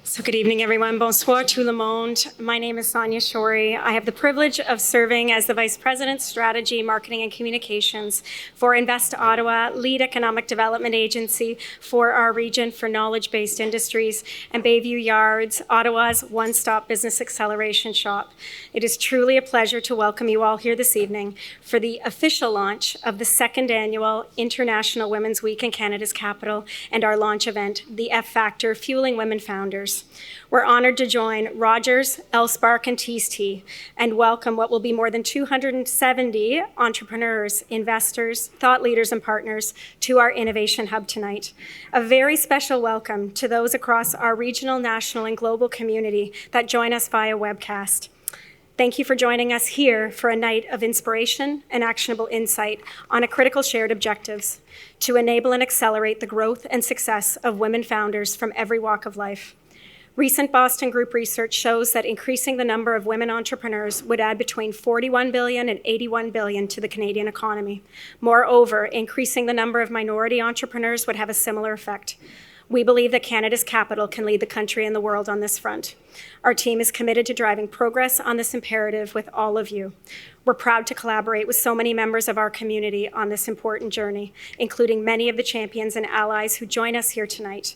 So good evening, everyone. Bonsoir tout le monde. My name is Sonia Shorey. I have the privilege of serving as the Vice President, Strategy, Marketing and Communications for Invest Ottawa, lead economic development agency for our region for knowledge-based industries, and Bayview Yards, Ottawa's one-stop business acceleration shop. It is truly a pleasure to welcome you all here this evening for the official launch of the second annual International Women's Week in Canada's capital and our launch event, the F Factor, Fueling Women Founders. We're honored to join Rogers, Elspark, and Tees and welcome what will be more than 270 entrepreneurs, investors, thought leaders, and partners to our Innovation Hub tonight. A very special welcome to those across our regional, national, and global community that join us via webcast. Thank you for joining us here for a night of inspiration and actionable insight on a critical shared objectives to enable and accelerate the growth and success of women founders from every walk of life. Recent Boston Group research shows that increasing the number of women entrepreneurs would add between $41 billion and $81 billion to the Canadian economy. Moreover, increasing the number of minority entrepreneurs would have a similar effect. We believe that Canada's capital can lead the country and the world on this front. Our team is committed to driving progress on this imperative with all of you. We're proud to collaborate with so many members of our community on this important journey, including many of the champions and allies who join us here tonight.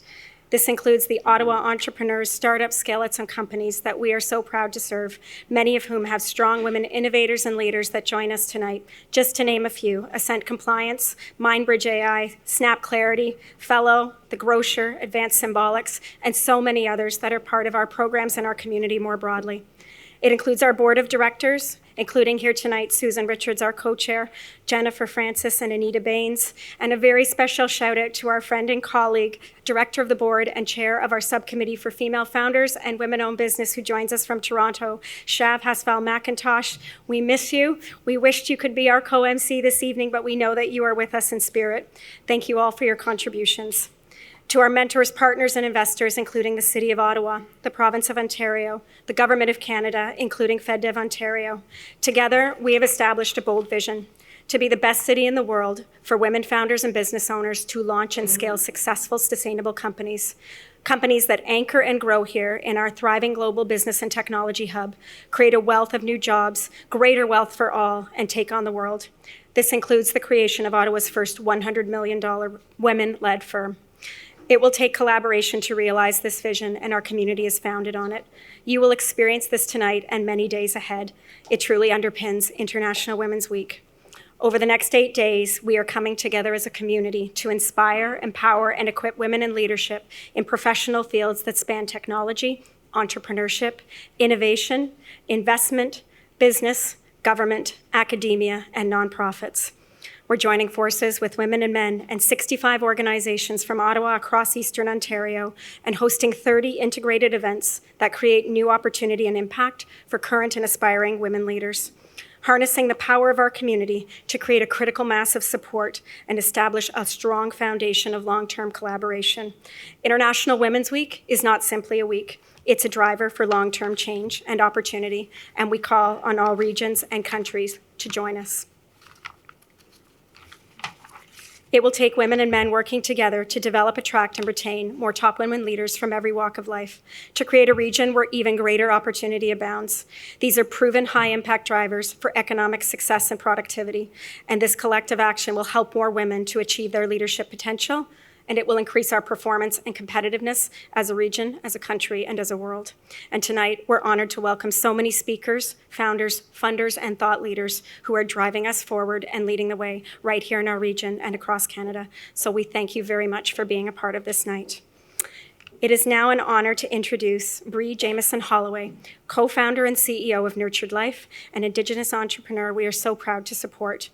This includes the Ottawa entrepreneurs, startups, scale-ups, and companies that we are so proud to serve, many of whom have strong women innovators and leaders that join us tonight. Just to name a few: Ascent Compliance, MindBridge AI, Snap Clarity, Fellow, The Grocer, Advanced Symbolics, and so many others that are part of our programs and our community more broadly. It includes our board of directors, including here tonight Susan Richards, our co-chair, Jennifer Francis and Anita Baines, and a very special shout out to our friend and colleague, director of the board and chair of our subcommittee for female founders and women-owned business who joins us from Toronto, Shav Hasfal McIntosh. We miss you. We wished you could be our co-MC this evening, but we know that you are with us in spirit. Thank you all for your contributions. To our mentors, partners, and investors, including the City of Ottawa, the Province of Ontario, the Government of Canada, including FedDev Ontario. Together, we have established a bold vision to be the best city in the world for women founders and business owners to launch and scale successful, sustainable companies. Companies that anchor and grow here in our thriving global business and technology hub, create a wealth of new jobs, greater wealth for all, and take on the world. This includes the creation of Ottawa's first $100 million women-led firm. It will take collaboration to realize this vision, and our community is founded on it. You will experience this tonight and many days ahead. It truly underpins International Women's Week. Over the next 8 days, we are coming together as a community to inspire, empower, and equip women in leadership in professional fields that span technology, entrepreneurship, innovation, investment, business, government, academia, and nonprofits. We're joining forces with women and men and 65 organizations from Ottawa across Eastern Ontario and hosting 30 integrated events that create new opportunity and impact for current and aspiring women leaders. Harnessing the power of our community to create a critical mass of support and establish a strong foundation of long-term collaboration. International Women's Week is not simply a week. It's a driver for long-term change and opportunity, and we call on all regions and countries to join us. It will take women and men working together to develop, attract, and retain more top women leaders from every walk of life, to create a region where even greater opportunity abounds. These are proven high-impact drivers for economic success and productivity, and this collective action will help more women to achieve their leadership potential, and it will increase our performance and competitiveness as a region, as a country, and as a world. And tonight, we're honored to welcome so many speakers, founders, funders, and thought leaders who are driving us forward and leading the way right here in our region and across Canada. So we thank you very much for being a part of this night. It is now an honor to introduce Bree Jameson Holloway, co-founder and CEO of Nurtured Life, an Indigenous entrepreneur we are so proud to support.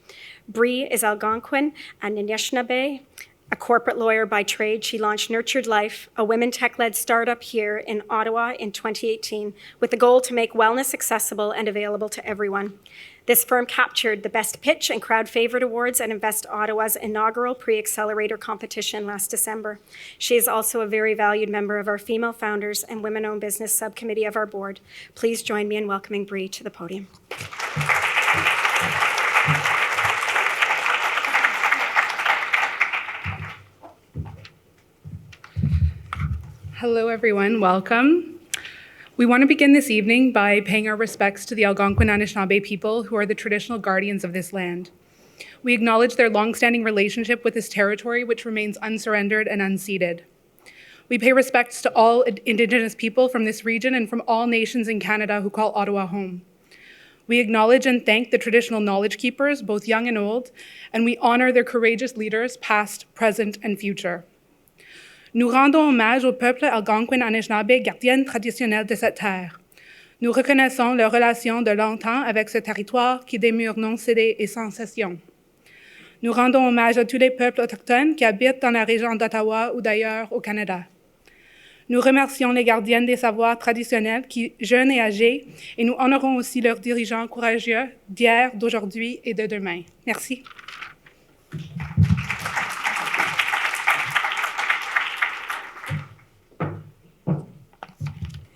Bree is Algonquin and Anishinaabe. A corporate lawyer by trade, she launched Nurtured Life, a women tech-led startup here in Ottawa in 2018, with the goal to make wellness accessible and available to everyone. This firm captured the Best Pitch and Crowd Favorite Awards at Invest Ottawa's inaugural pre-accelerator competition last December. She is also a very valued member of our Female Founders and Women-Owned Business Subcommittee of our board. Please join me in welcoming Bree to the podium. Hello, everyone. Welcome. We want to begin this evening by paying our respects to the Algonquin Anishinaabe people who are the traditional guardians of this land. We acknowledge their long-standing relationship with this territory, which remains unsurrendered and unceded. We pay respects to all Indigenous people from this region and from all nations in Canada who call Ottawa home. We acknowledge and thank the traditional knowledge keepers, both young and old, and we honor their courageous leaders, past, present, and future. Nous rendons hommage au peuple algonquin Anishinaabe, gardienne traditionnelle de cette terre. Nous reconnaissons leur relation de longtemps avec ce territoire qui demeure non cédé et sans cession. Nous rendons hommage à tous les peuples autochtones qui habitent dans la région d'Ottawa ou d'ailleurs au Canada. Nous remercions les gardiennes des savoirs traditionnels, jeunes et âgés, et nous honorons aussi leurs dirigeants courageux d'hier, d'aujourd'hui et de demain. Merci.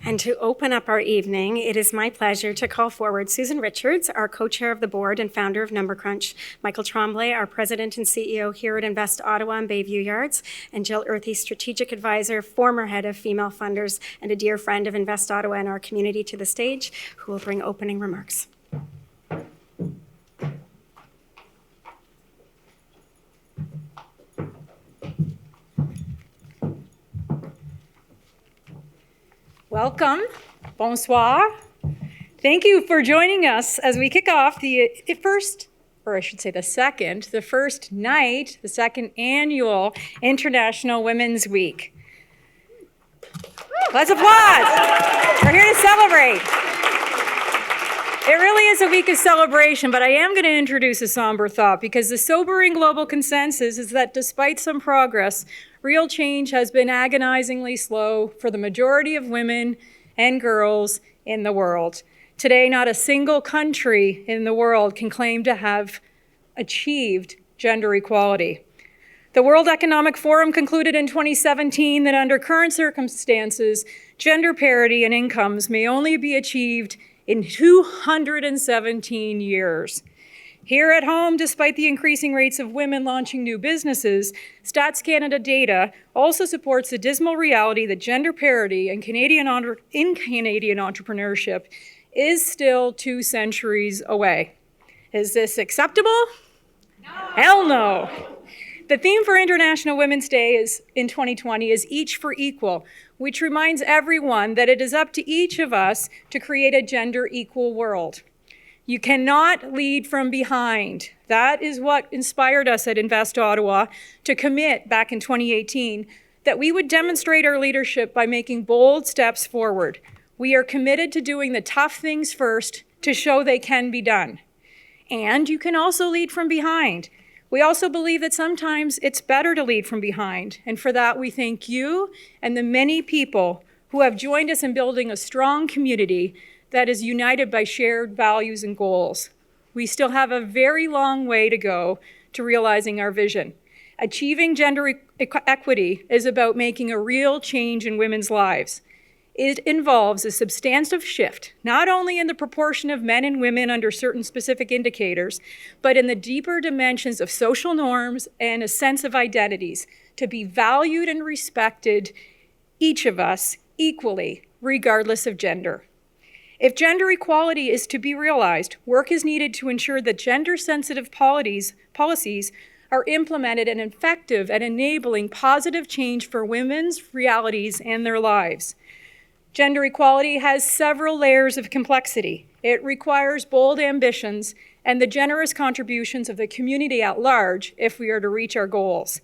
And to open up our evening, it is my pleasure to call forward Susan Richards, our co-chair of the board and founder of Number Crunch, Michael Tremblay, our president and CEO here at Invest Ottawa and Bayview Yards, and Jill Earthy, strategic advisor, former head of female funders, and a dear friend of Invest Ottawa and our community, to the stage, who will bring opening remarks. Welcome. Bonsoir. Thank you for joining us as we kick off the second annual International Women's Week. Let's applaud. We're here to celebrate. It really is a week of celebration, but I am going to introduce a somber thought, because the sobering global consensus is that despite some progress, real change has been agonizingly slow for the majority of women and girls in the world. Today, not a single country in the world can claim to have achieved gender equality. The World Economic Forum concluded in 2017 that under current circumstances, gender parity in incomes may only be achieved in 217 years. Here at home, despite the increasing rates of women launching new businesses, Stats Canada data also supports the dismal reality that gender parity in Canadian entrepreneurship is still 2 centuries away. Is this acceptable? No. Hell no. The theme for International Women's Day in 2020 is Each for Equal, which reminds everyone that it is up to each of us to create a gender equal world. You cannot lead from behind. That is what inspired us at Invest Ottawa to commit back in 2018 that we would demonstrate our leadership by making bold steps forward. We are committed to doing the tough things first to show they can be done. And you can also lead from behind. We also believe that sometimes it's better to lead from behind. And for that, we thank you and the many people who have joined us in building a strong community that is united by shared values and goals. We still have a very long way to go to realizing our vision. Achieving gender equity is about making a real change in women's lives. It involves a substantive shift, not only in the proportion of men and women under certain specific indicators, but in the deeper dimensions of social norms and a sense of identities, to be valued and respected, each of us, equally, regardless of gender. If gender equality is to be realized, work is needed to ensure that gender-sensitive policies are implemented and effective at enabling positive change for women's realities and their lives. Gender equality has several layers of complexity. It requires bold ambitions and the generous contributions of the community at large if we are to reach our goals.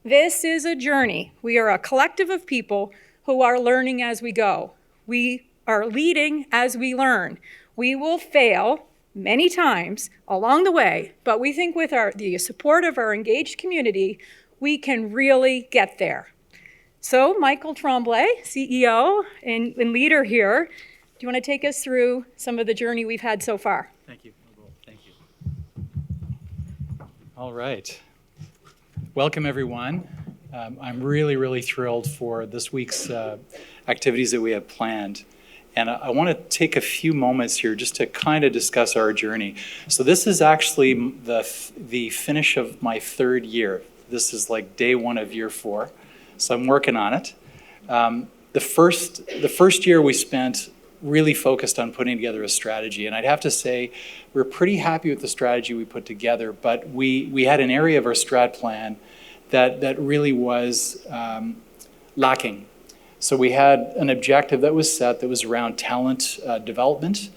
This is a journey. We are a collective of people who are learning as we go. We are leading as we learn. We will fail many times along the way, but we think with the support of our engaged community, we can really get there. So Michael Tremblay, CEO and leader here, do you want to take us through some of the journey we've had so far? Thank you. Thank you. All right. Welcome, everyone. I'm really thrilled for this week's activities that we have planned. And I want to take a few moments here just to kind of discuss our journey. So this is actually the finish of my 3rd year. This is like day 1 of year 4. So I'm working on it. the first year we spent really focused on putting together a strategy. And I'd have to say we're pretty happy with the strategy we put together, but we had an area of our strat plan that really was lacking. So we had an objective that was set that was around talent development.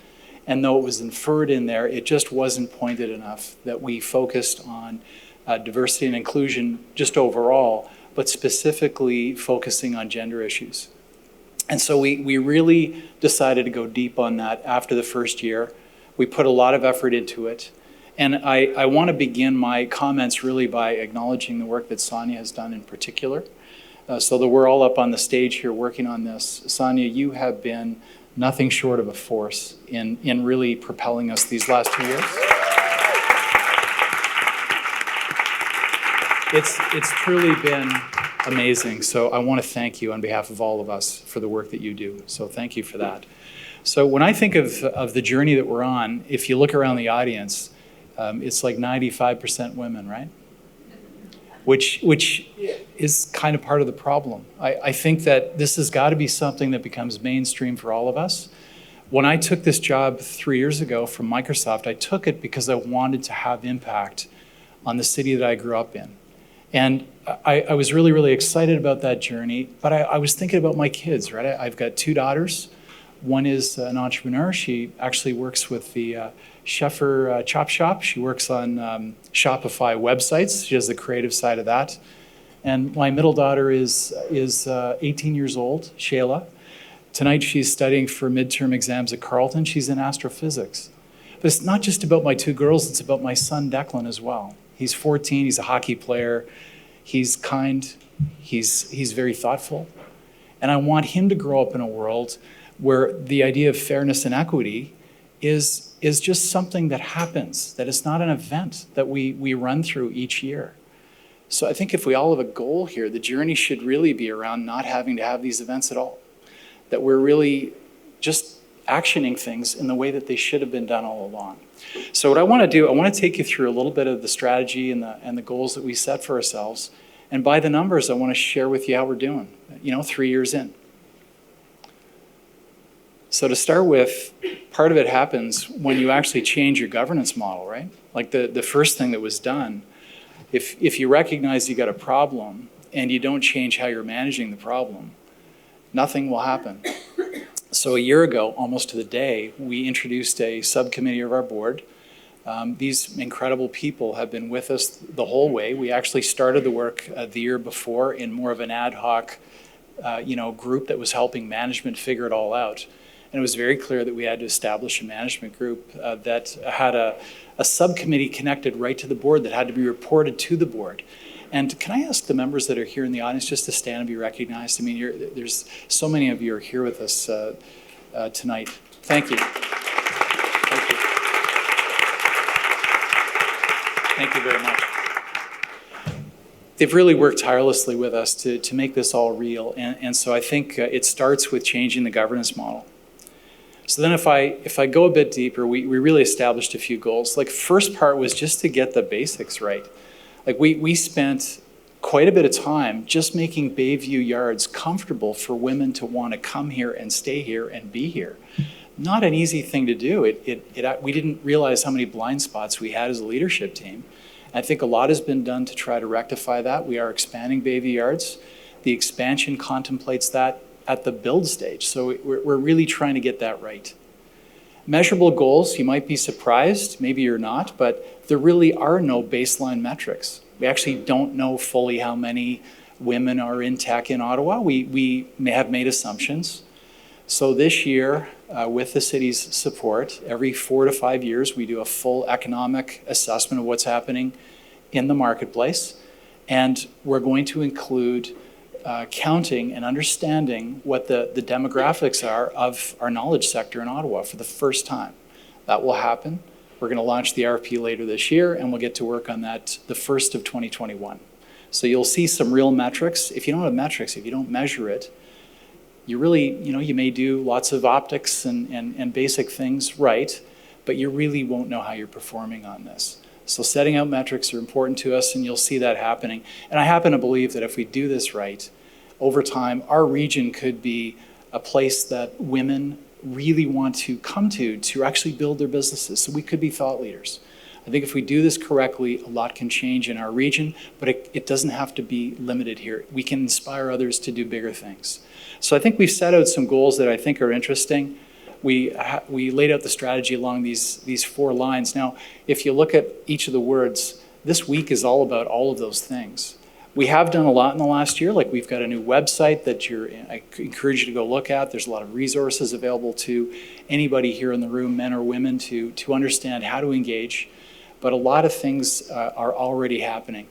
And though it was inferred in there, it just wasn't pointed enough that we focused on diversity and inclusion just overall, but specifically focusing on gender issues. And so we really decided to go deep on that after the first year. We put a lot of effort into it. And I want to begin my comments really by acknowledging the work that Sonia has done in particular. So that we're all up on the stage here working on this. Sonia, you have been nothing short of a force in really propelling us these last 2 years. It's truly been amazing. So I want to thank you on behalf of all of us for the work that you do. So thank you for that. So when I think of the journey that we're on, if you look around the audience, it's like 95% women, right? Which is kind of part of the problem. I think that this has got to be something that becomes mainstream for all of us. When I took this job 3 years ago from Microsoft, I took it because I wanted to have impact on the city that I grew up in. And I was really, really excited about that journey, but I was thinking about my kids, right? I've got 2 daughters. One is an entrepreneur. She actually works with the Sheffer Chop Shop. She works on Shopify websites. She does the creative side of that. And my middle daughter is 18 years old, Shayla. Tonight she's studying for midterm exams at Carleton. She's in astrophysics. But it's not just about my 2 girls, it's about my son Declan as well. He's 14, he's a hockey player, he's kind, he's very thoughtful. And I want him to grow up in a world where the idea of fairness and equity is just something that happens, that it's not an event that we run through each year. So I think if we all have a goal here, the journey should really be around not having to have these events at all. That we're really just actioning things in the way that they should have been done all along. So what I want to do, I want to take you through a little bit of the strategy and the goals that we set for ourselves. And by the numbers, I want to share with you how we're doing, 3 years in. So to start with, part of it happens when you actually change your governance model, right? Like the first thing that was done, if you recognize you got a problem and you don't change how you're managing the problem, nothing will happen. So a year ago, almost to the day, we introduced a subcommittee of our board. These incredible people have been with us the whole way. We actually started the work the year before in more of an ad hoc group that was helping management figure it all out. And it was very clear that we had to establish a management group that had a subcommittee connected right to the board that had to be reported to the board. And can I ask the members that are here in the audience just to stand and be recognized? I mean, there's so many of you are here with us tonight. Thank you. Thank you. Thank you very much. They've really worked tirelessly with us to make this all real. And so I think it starts with changing the governance model. So then if I go a bit deeper, we really established a few goals. Like first part was just to get the basics right. Like we spent quite a bit of time just making Bayview Yards comfortable for women to want to come here and stay here and be here. Not an easy thing to do. We didn't realize how many blind spots we had as a leadership team. I think a lot has been done to try to rectify that. We are expanding Bayview Yards. The expansion contemplates that at the build stage. So we're really trying to get that right. Measurable goals, you might be surprised, maybe you're not, but there really are no baseline metrics. We actually don't know fully how many women are in tech in Ottawa. We may have made assumptions. So this year, with the city's support, every 4 to 5 years, we do a full economic assessment of what's happening in the marketplace. And we're going to include counting and understanding what the demographics are of our knowledge sector in Ottawa for the first time. That will happen. We're going to launch the RFP later this year, and we'll get to work on that the first of 2021. So you'll see some real metrics. If you don't have metrics, if you don't measure it, you really, you may do lots of optics and basic things right, but you really won't know how you're performing on this. So setting out metrics are important to us, and you'll see that happening. And I happen to believe that if we do this right, over time, our region could be a place that women really want to come to actually build their businesses. So we could be thought leaders. I think if we do this correctly, a lot can change in our region, but it doesn't have to be limited here. We can inspire others to do bigger things. So I think we've set out some goals that I think are interesting. We laid out the strategy along these 4 lines. Now, if you look at each of the words, this week is all about all of those things. We have done a lot in the last year, like we've got a new website that I encourage you to go look at. There's a lot of resources available to anybody here in the room, men or women, to understand how to engage. But a lot of things are already happening.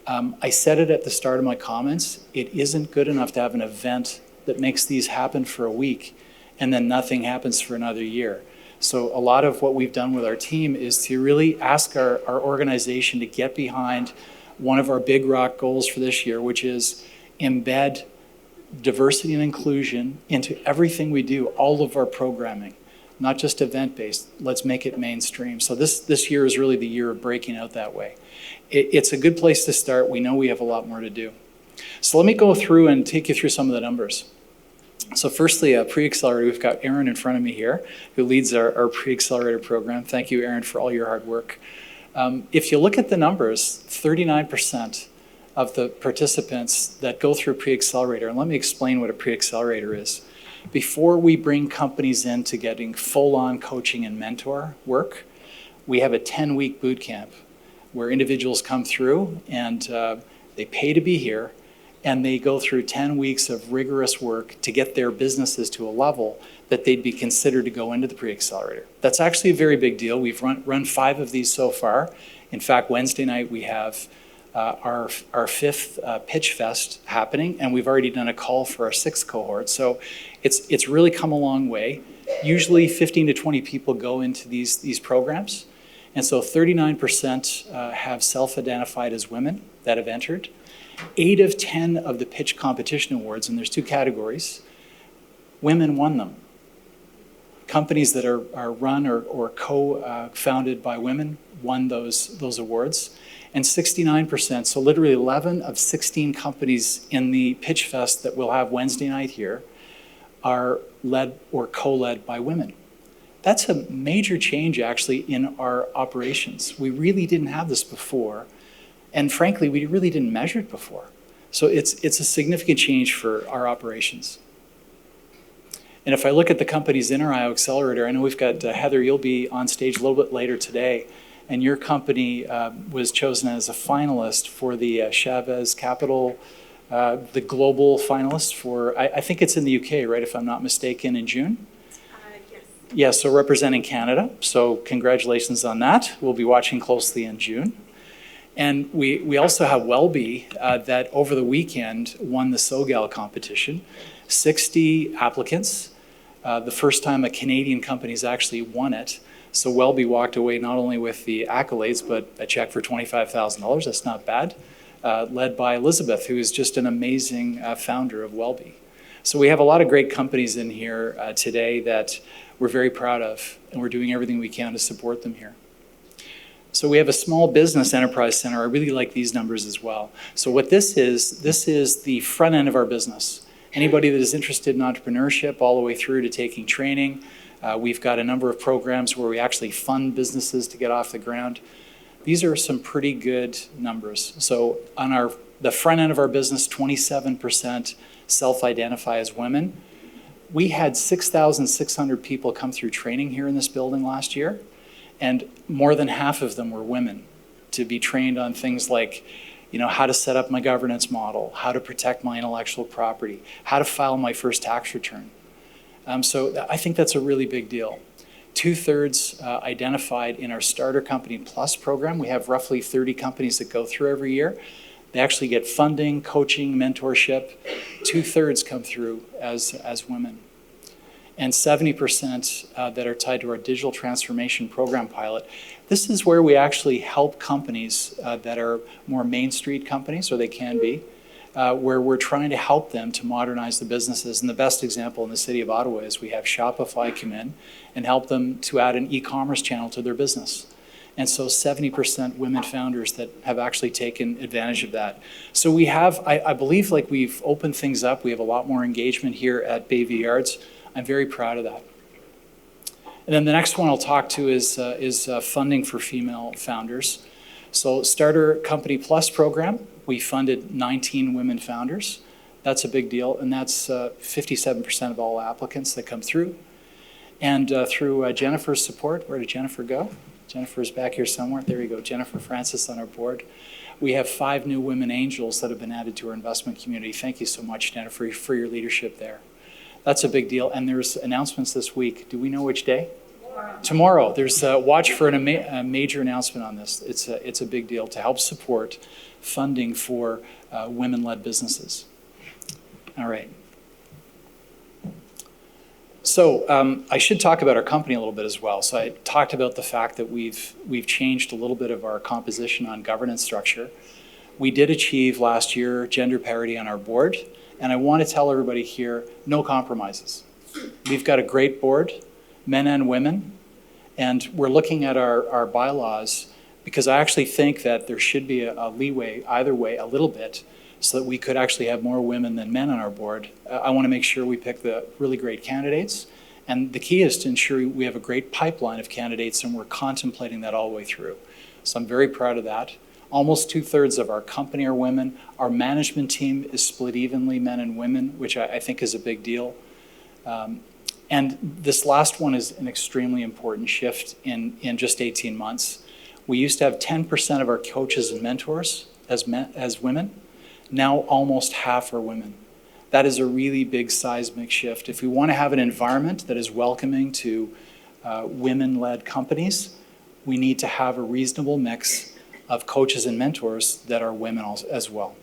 I said it at the start of my comments, it isn't good enough to have an event that makes these happen for a week and then nothing happens for another year. So a lot of what we've done with our team is to really ask our organization to get behind one of our big rock goals for this year, which is embed diversity and inclusion into everything we do, all of our programming, not just event-based. Let's make it mainstream. So this year is really the year of breaking out that way. It's a good place to start. We know we have a lot more to do. So let me go through and take you through some of the numbers. So firstly, pre-accelerator, we've got Aaron in front of me here, who leads our pre-accelerator program. Thank you, Aaron, for all your hard work. If you look at the numbers, 39% of the participants that go through pre-accelerator, and let me explain what a pre-accelerator is. Before we bring companies into getting full-on coaching and mentor work, we have a 10-week boot camp where individuals come through and they pay to be here, and they go through 10 weeks of rigorous work to get their businesses to a level that they'd be considered to go into the pre-accelerator. That's actually a very big deal. We've run 5 of these so far. In fact, Wednesday night we have our 5th Pitch Fest happening, and we've already done a call for our 6th cohort. So it's really come a long way. Usually 15 to 20 people go into these programs. And so 39% have self-identified as women that have entered. 8 of 10 of the pitch competition awards, and there's 2 categories, women won them. Companies that are run or co-founded by women won those awards. And 69%, so literally 11 of 16 companies in the Pitch Fest that we'll have Wednesday night here are led or co-led by women. That's a major change actually in our operations. We really didn't have this before. And frankly, we really didn't measure it before. So it's a significant change for our operations. And if I look at the companies in our IO Accelerator, I know we've got Heather, you'll be on stage a little bit later today, and your company was chosen as a finalist for the Chavez Capital, the global finalist for, I think it's in the UK, right, if I'm not mistaken, in June? Yes. Yeah, so representing Canada. So congratulations on that. We'll be watching closely in June. And we also have Wellbe that over the weekend won the SOGAL competition. 60 applicants. The first time a Canadian company's actually won it. So Wellbe walked away not only with the accolades, but a check for $25,000. That's not bad. Led by Elizabeth, who is just an amazing founder of Wellbe. So we have a lot of great companies in here today that we're very proud of, and we're doing everything we can to support them here. So we have a small business enterprise center. I really like these numbers as well. So what this is the front end of our business. Anybody that is interested in entrepreneurship all the way through to taking training. We've got a number of programs where we actually fund businesses to get off the ground. These are some pretty good numbers. So on the front end of our business, 27% self-identify as women. We had 6,600 people come through training here in this building last year. And more than half of them were women to be trained on things like, how to set up my governance model, how to protect my intellectual property, how to file my first tax return. So I think that's a really big deal. 2/3 identified in our Starter Company Plus program. We have roughly 30 companies that go through every year. They actually get funding, coaching, mentorship. 2/3 come through as women. And 70% that are tied to our digital transformation program pilot. This is where we actually help companies that are more Main Street companies, or they can be, where we're trying to help them to modernize the businesses. And the best example in the city of Ottawa is we have Shopify come in and help them to add an e-commerce channel to their business. And so 70% women founders that have actually taken advantage of that. So we have, I believe, like we've opened things up. We have a lot more engagement here at Bayview Yards. I'm very proud of that. And then the next one I'll talk to is funding for female founders. So Starter Company Plus program, we funded 19 women founders. That's a big deal, and that's 57% of all applicants that come through. And through Jennifer's support, where did Jennifer go? Jennifer's back here somewhere. There you go, Jennifer Francis on our board. We have 5 new women angels that have been added to our investment community. Thank you so much, Jennifer, for your leadership there. That's a big deal. And there's announcements this week. Do we know which day? Tomorrow. There's watch for a major announcement on this. It's a big deal to help support funding for women-led businesses. All right. So I should talk about our company a little bit as well. So I talked about the fact that we've changed a little bit of our composition on governance structure. We did achieve last year gender parity on our board, and I want to tell everybody here, no compromises. We've got a great board, men and women, and we're looking at our bylaws because I actually think that there should be a leeway either way a little bit so that we could actually have more women than men on our board. I want to make sure we pick the really great candidates, and the key is to ensure we have a great pipeline of candidates, and we're contemplating that all the way through. So I'm very proud of that. Almost 2/3 of our company are women. Our management team is split evenly, men and women, which I think is a big deal. And this last one is an extremely important shift in just 18 months. We used to have 10% of our coaches and mentors as women. Now almost half are women. That is a really big seismic shift. If we want to have an environment that is welcoming to women-led companies, we need to have a reasonable mix of coaches and mentors that are women as well.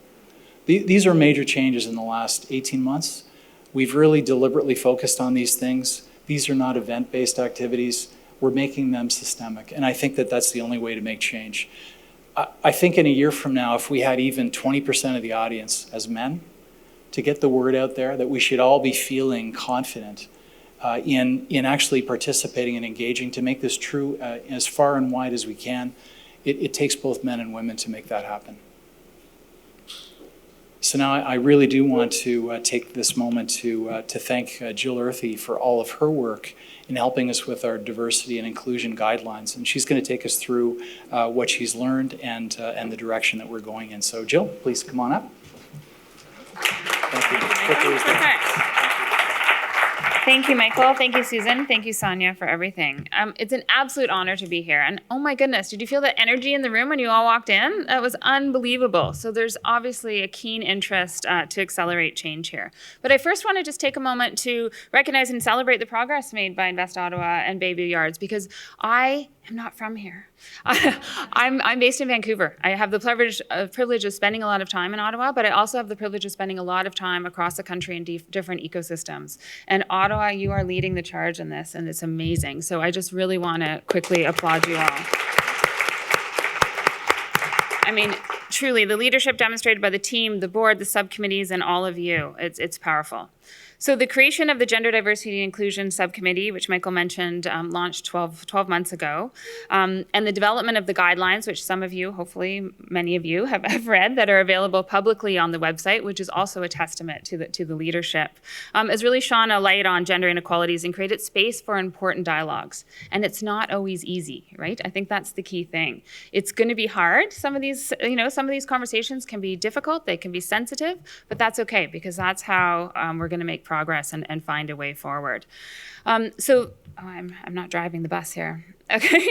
These are major changes in the last 18 months. We've really deliberately focused on these things. These are not event-based activities. We're making them systemic, and I think that that's the only way to make change. I think in a year from now, if we had even 20% of the audience as men, to get the word out there that we should all be feeling confident in actually participating and engaging to make this true as far and wide as we can, it takes both men and women to make that happen. So now I really do want to take this moment to thank Jill Earthy for all of her work in helping us with our diversity and inclusion guidelines. And she's going to take us through what she's learned and the direction that we're going in. So Jill, please come on up. Thank you. Thank you, Michael. Thank you, Susan. Thank you, Sonia, for everything. It's an absolute honor to be here. And oh my goodness, did you feel that energy in the room when you all walked in? That was unbelievable. So there's obviously a keen interest to accelerate change here. But I first want to just take a moment to recognize and celebrate the progress made by Invest Ottawa and Bayview Yards, because I am not from here. I'm based in Vancouver. I have the privilege of spending a lot of time in Ottawa, but I also have the privilege of spending a lot of time across the country in different ecosystems. And Ottawa, you are leading the charge in this, and it's amazing. So I just really want to quickly applaud you all. I mean, truly, the leadership demonstrated by the team, the board, the subcommittees, and all of you, it's powerful. So the creation of the Gender Diversity and Inclusion Subcommittee, which Michael mentioned, launched 12 months ago, and the development of the guidelines, which some of you, hopefully many of you, have read, that are available publicly on the website, which is also a testament to the leadership, has really shone a light on gender inequalities and created space for important dialogues. And it's not always easy, right? I think that's the key thing. It's going to be hard. Some of these conversations can be difficult. They can be sensitive, but that's okay, because that's how we're going to make progress and find a way forward. I'm not driving the bus here. Okay.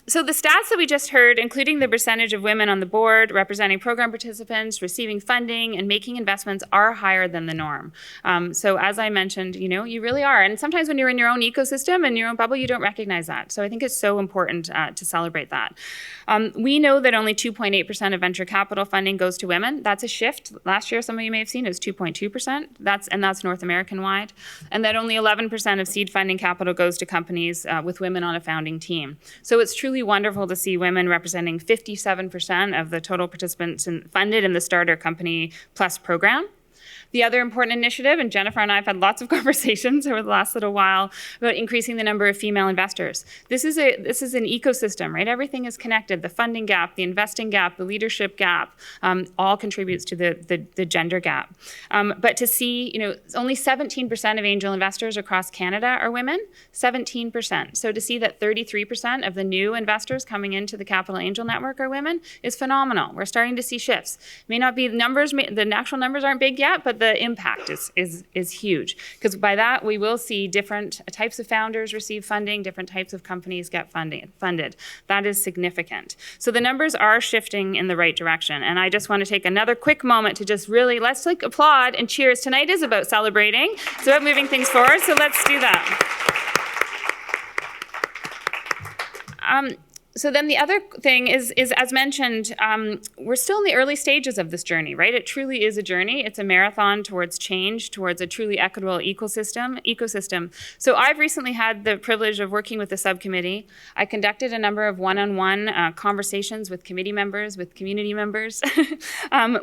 So the stats that we just heard, including the percentage of women on the board, representing program participants, receiving funding, and making investments, are higher than the norm. So as I mentioned, you really are. And sometimes when you're in your own ecosystem and your own bubble, you don't recognize that. So I think it's so important to celebrate that. We know that only 2.8% of venture capital funding goes to women. That's a shift. Last year, some of you may have seen, it was 2.2%. That's North American wide. And that only 11% of seed funding capital goes to companies with women on a founding team. So it's truly wonderful to see women representing 57% of the total participants funded in the Starter Company Plus program. The other important initiative, and Jennifer and I have had lots of conversations over the last little while about increasing the number of female investors. This is an ecosystem, right? Everything is connected. The funding gap, the investing gap, the leadership gap, all contributes to the gender gap. But to see, only 17% of angel investors across Canada are women, 17%. So to see that 33% of the new investors coming into the Capital Angel Network are women is phenomenal. We're starting to see shifts. May not be the numbers, the actual numbers aren't big yet, but the impact is huge. Because by that, we will see different types of founders receive funding, different types of companies get funded. That is significant. So the numbers are shifting in the right direction. And I just want to take another quick moment to just really, let's applaud and cheers. Tonight is about celebrating. It's about moving things forward. So let's do that. So then the other thing is as mentioned, we're still in the early stages of this journey, right? It truly is a journey. It's a marathon towards change, towards a truly equitable ecosystem. So I've recently had the privilege of working with the subcommittee. I conducted a number of one-on-one conversations with committee members, with community members,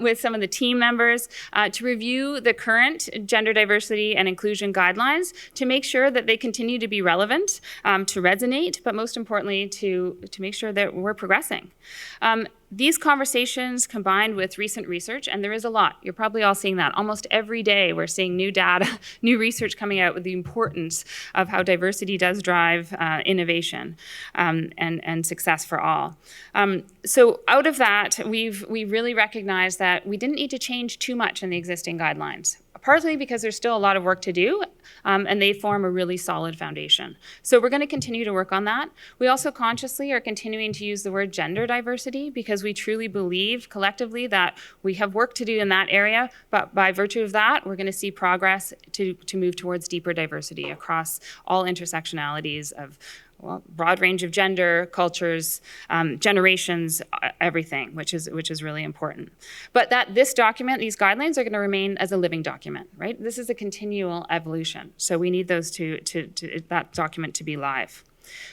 with some of the team members to review the current gender diversity and inclusion guidelines to make sure that they continue to be relevant, to resonate, but most importantly, to make sure that we're progressing. These conversations combined with recent research, and there is a lot, you're probably all seeing that. Almost every day we're seeing new data, new research coming out with the importance of how diversity does drive innovation and success for all. So out of that, we really recognized that we didn't need to change too much in the existing guidelines. Partly because there's still a lot of work to do, and they form a really solid foundation. So we're going to continue to work on that. We also consciously are continuing to use the word gender diversity because we truly believe collectively that we have work to do in that area, but by virtue of that, we're going to see progress to move towards deeper diversity across all intersectionalities of broad range of gender, cultures, generations, everything, which is really important. But this document, these guidelines are going to remain as a living document, right? This is a continual evolution. So we need those that document to be live.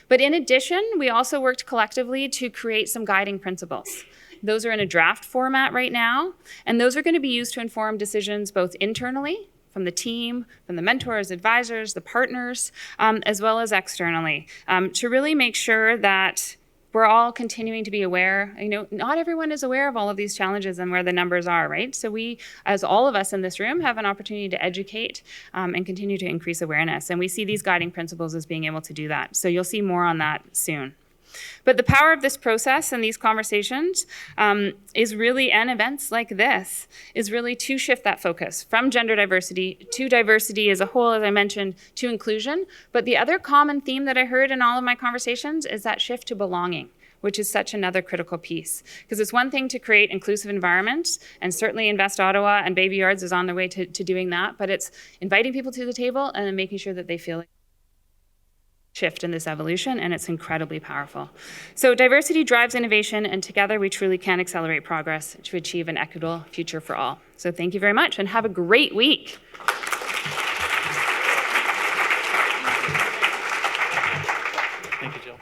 But in addition, we also worked collectively to create some guiding principles. Those are in a draft format right now, and those are going to be used to inform decisions both internally, from the team, from the mentors, advisors, the partners, as well as externally, to really make sure that we're all continuing to be aware. Not everyone is aware of all of these challenges and where the numbers are, right? So we, as all of us in this room, have an opportunity to educate and continue to increase awareness. And we see these guiding principles as being able to do that. So you'll see more on that soon. But the power of this process and these conversations is really, and events like this, is really to shift that focus from gender diversity to diversity as a whole, as I mentioned, to inclusion. But the other common theme that I heard in all of my conversations is that shift to belonging, which is such another critical piece. Because it's one thing to create inclusive environments, and certainly Invest Ottawa and Baby Yards is on their way to doing that, but it's inviting people to the table and then making sure that they feel like shift in this evolution, and it's incredibly powerful. So diversity drives innovation, and together we truly can accelerate progress to achieve an equitable future for all. So thank you very much, and have a great week. Thank you, Jill.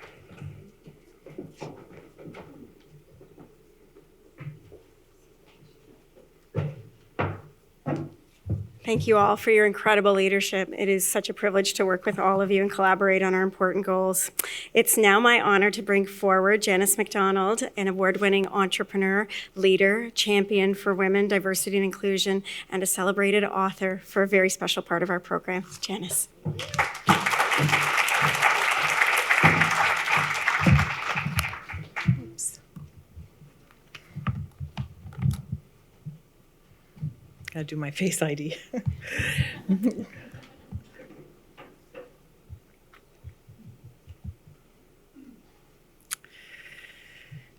Thank you all for your incredible leadership. It is such a privilege to work with all of you and collaborate on our important goals. It's now my honor to bring forward Janice McDonald, an award-winning entrepreneur, leader, champion for women, diversity and inclusion, and a celebrated author for a very special part of our program. Janice. Gotta do my face ID.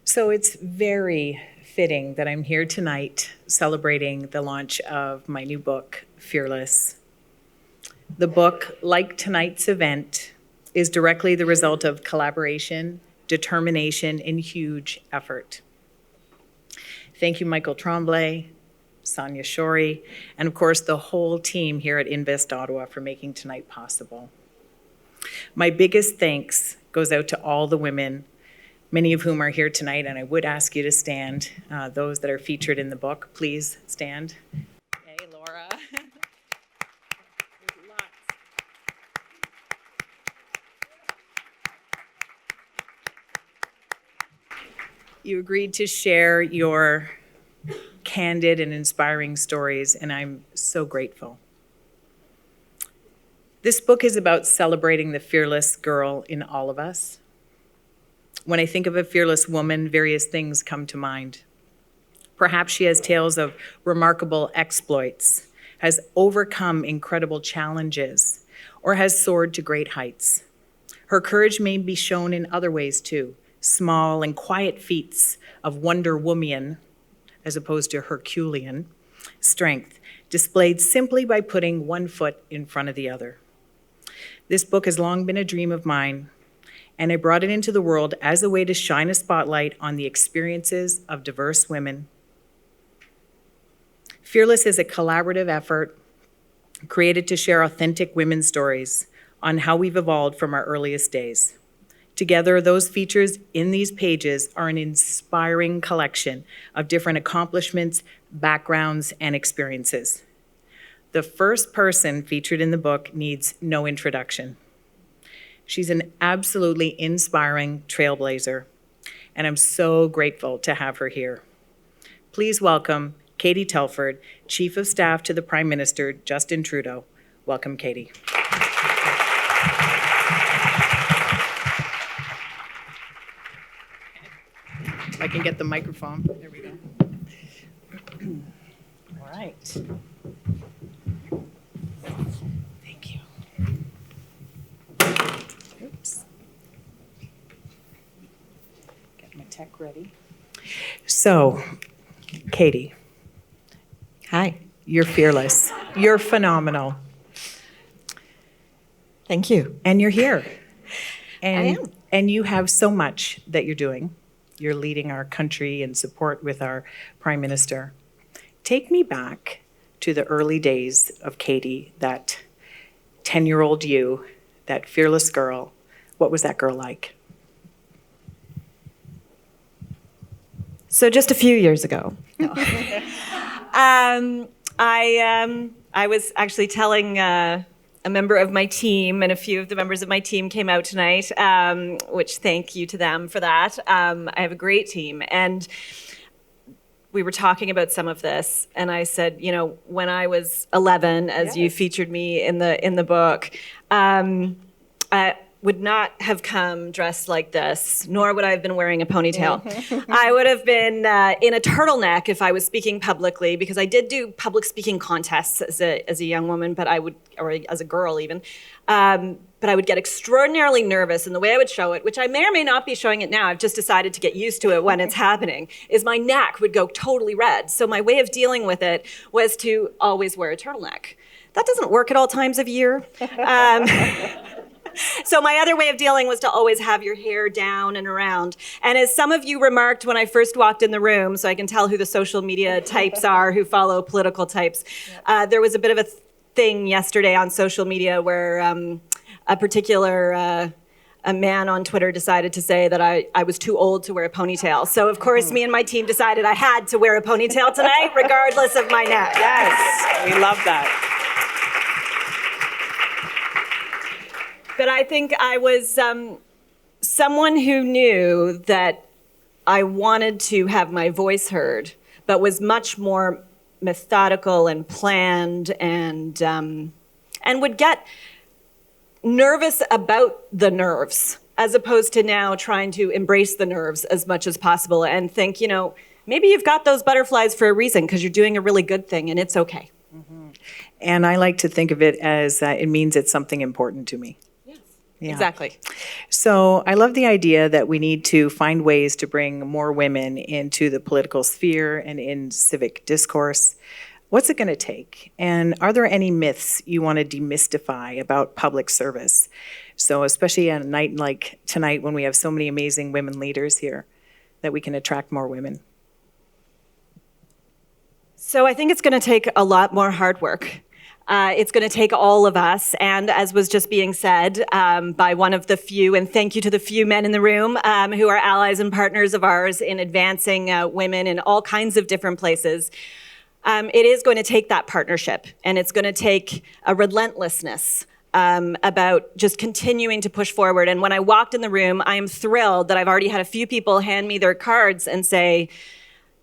So it's very fitting that I'm here tonight celebrating the launch of my new book, Fearless. The book, like tonight's event, is directly the result of collaboration, determination, and huge effort. Thank you, Michael Tremblay, Sonia Shorey, and of course the whole team here at Invest Ottawa for making tonight possible. My biggest thanks goes out to all the women, many of whom are here tonight, and I would ask you to stand. Those that are featured in the book, please stand. Hey, Laura. You agreed to share your candid and inspiring stories, and I'm so grateful. This book is about celebrating the fearless girl in all of us. When I think of a fearless woman, various things come to mind. Perhaps she has tales of remarkable exploits, has overcome incredible challenges, or has soared to great heights. Her courage may be shown in other ways too, small and quiet feats of Wonder Woman, as opposed to Herculean, strength, displayed simply by putting one foot in front of the other. This book has long been a dream of mine, and I brought it into the world as a way to shine a spotlight on the experiences of diverse women. Fearless is a collaborative effort created to share authentic women's stories on how we've evolved from our earliest days. Together, those features in these pages are an inspiring collection of different accomplishments, backgrounds, and experiences. The first person featured in the book needs no introduction. She's an absolutely inspiring trailblazer, and I'm so grateful to have her here. Please welcome Katie Telford, Chief of Staff to the Prime Minister, Justin Trudeau. Welcome, Katie. If I can get the microphone. There we go. All right. Thank you. Oops. Get my tech ready. So, Katie. Hi. You're fearless. You're phenomenal. Thank you. And you're here. And, I am. And you have so much that you're doing. You're leading our country in support with our Prime Minister. Take me back to the early days of Katie, that 10-year-old you, that fearless girl. What was that girl like? So just a few years ago. No. I was actually telling a member of my team, and a few of the members of my team came out tonight, which thank you to them for that. I have a great team, and we were talking about some of this, and I said, you know, when I was 11, as you featured me in the book, I would not have come dressed like this, nor would I have been wearing a ponytail. I would have been in a turtleneck if I was speaking publicly, because I did do public speaking contests as a young woman, but I would, or as a girl even, but I would get extraordinarily nervous, and the way I would show it, which I may or may not be showing it now, I've just decided to get used to it when it's happening, is my neck would go totally red. So my way of dealing with it was to always wear a turtleneck. That doesn't work at all times of year. So my other way of dealing was to always have your hair down and around. And as some of you remarked when I first walked in the room, so I can tell who the social media types are who follow political types, there was a bit of a thing yesterday on social media where a particular a man on Twitter decided to say that I was too old to wear a ponytail. So of course, me and my team decided I had to wear a ponytail tonight, regardless of my neck. Yes, we love that. But I think I was someone who knew that I wanted to have my voice heard, but was much more methodical and planned, and would get nervous about the nerves, as opposed to now trying to embrace the nerves as much as possible and think, you know, maybe you've got those butterflies for a reason, because you're doing a really good thing and it's okay. Mm-hmm. And I like to think of it as it means it's something important to me. Yeah. Exactly. So I love the idea that we need to find ways to bring more women into the political sphere and in civic discourse. What's it going to take? And are there any myths you want to demystify about public service? So especially on a night like tonight when we have so many amazing women leaders here, that we can attract more women. So I think it's going to take a lot more hard work. It's going to take all of us, and as was just being said by one of the few, and thank you to the few men in the room who are allies and partners of ours in advancing women in all kinds of different places. It is going to take that partnership, and it's going to take a relentlessness about just continuing to push forward. And when I walked in the room, I am thrilled that I've already had a few people hand me their cards and say,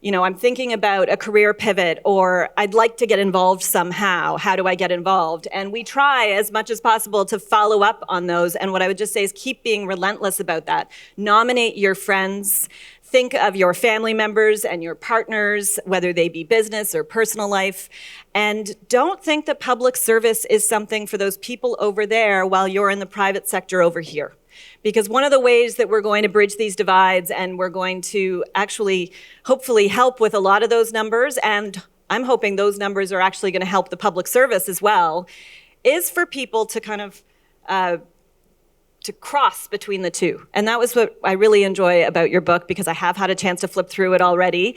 you know, I'm thinking about a career pivot, or I'd like to get involved somehow. How do I get involved? And we try as much as possible to follow up on those. And what I would just say is keep being relentless about that. Nominate your friends. Think of your family members and your partners, whether they be business or personal life. And don't think that public service is something for those people over there while you're in the private sector over here. Because one of the ways that we're going to bridge these divides, and we're going to actually hopefully help with a lot of those numbers, and I'm hoping those numbers are actually going to help the public service as well, is for people to kind of to cross between the two. And that was what I really enjoy about your book, because I have had a chance to flip through it already,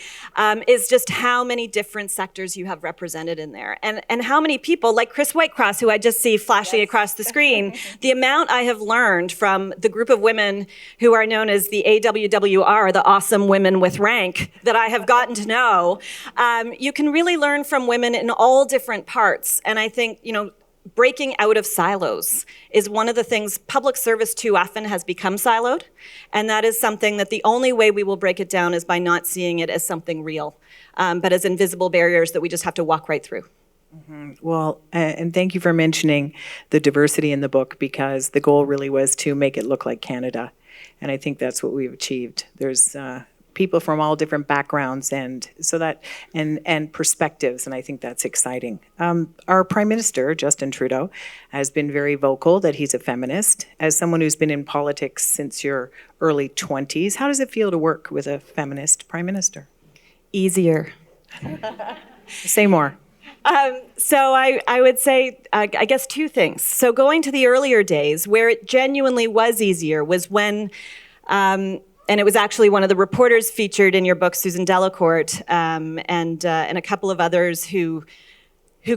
is just how many different sectors you have represented in there. And how many people, like Chris Whitecross, who I just see flashing across the screen, the amount I have learned from the group of women who are known as the AWWR, the Awesome Women with Rank, that I have gotten to know, you can really learn from women in all different parts. And I think, you know, breaking out of silos is one of the things. Public service too often has become siloed, and that is something that the only way we will break it down is by not seeing it as something real, but as invisible barriers that we just have to walk right through. Well, and thank you for mentioning the diversity in the book, because the goal really was to make it look like Canada, and I think that's what we've achieved. There's people from all different backgrounds and so that and perspectives, and I think that's exciting. Our Prime Minister, Justin Trudeau, has been very vocal that he's a feminist. As someone who's been in politics since your early 20s, how does it feel to work with a feminist Prime Minister? Easier. Say more. So I would say, I guess, two things. So going to the earlier days, where it genuinely was easier was when, and it was actually one of the reporters featured in your book, Susan Delacourt, and a couple of others who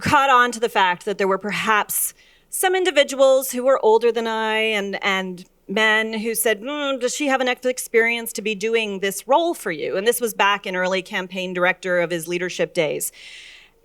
caught on to the fact that there were perhaps some individuals who were older than I and men who said, does she have enough experience to be doing this role for you? And this was back in early campaign director of his leadership days.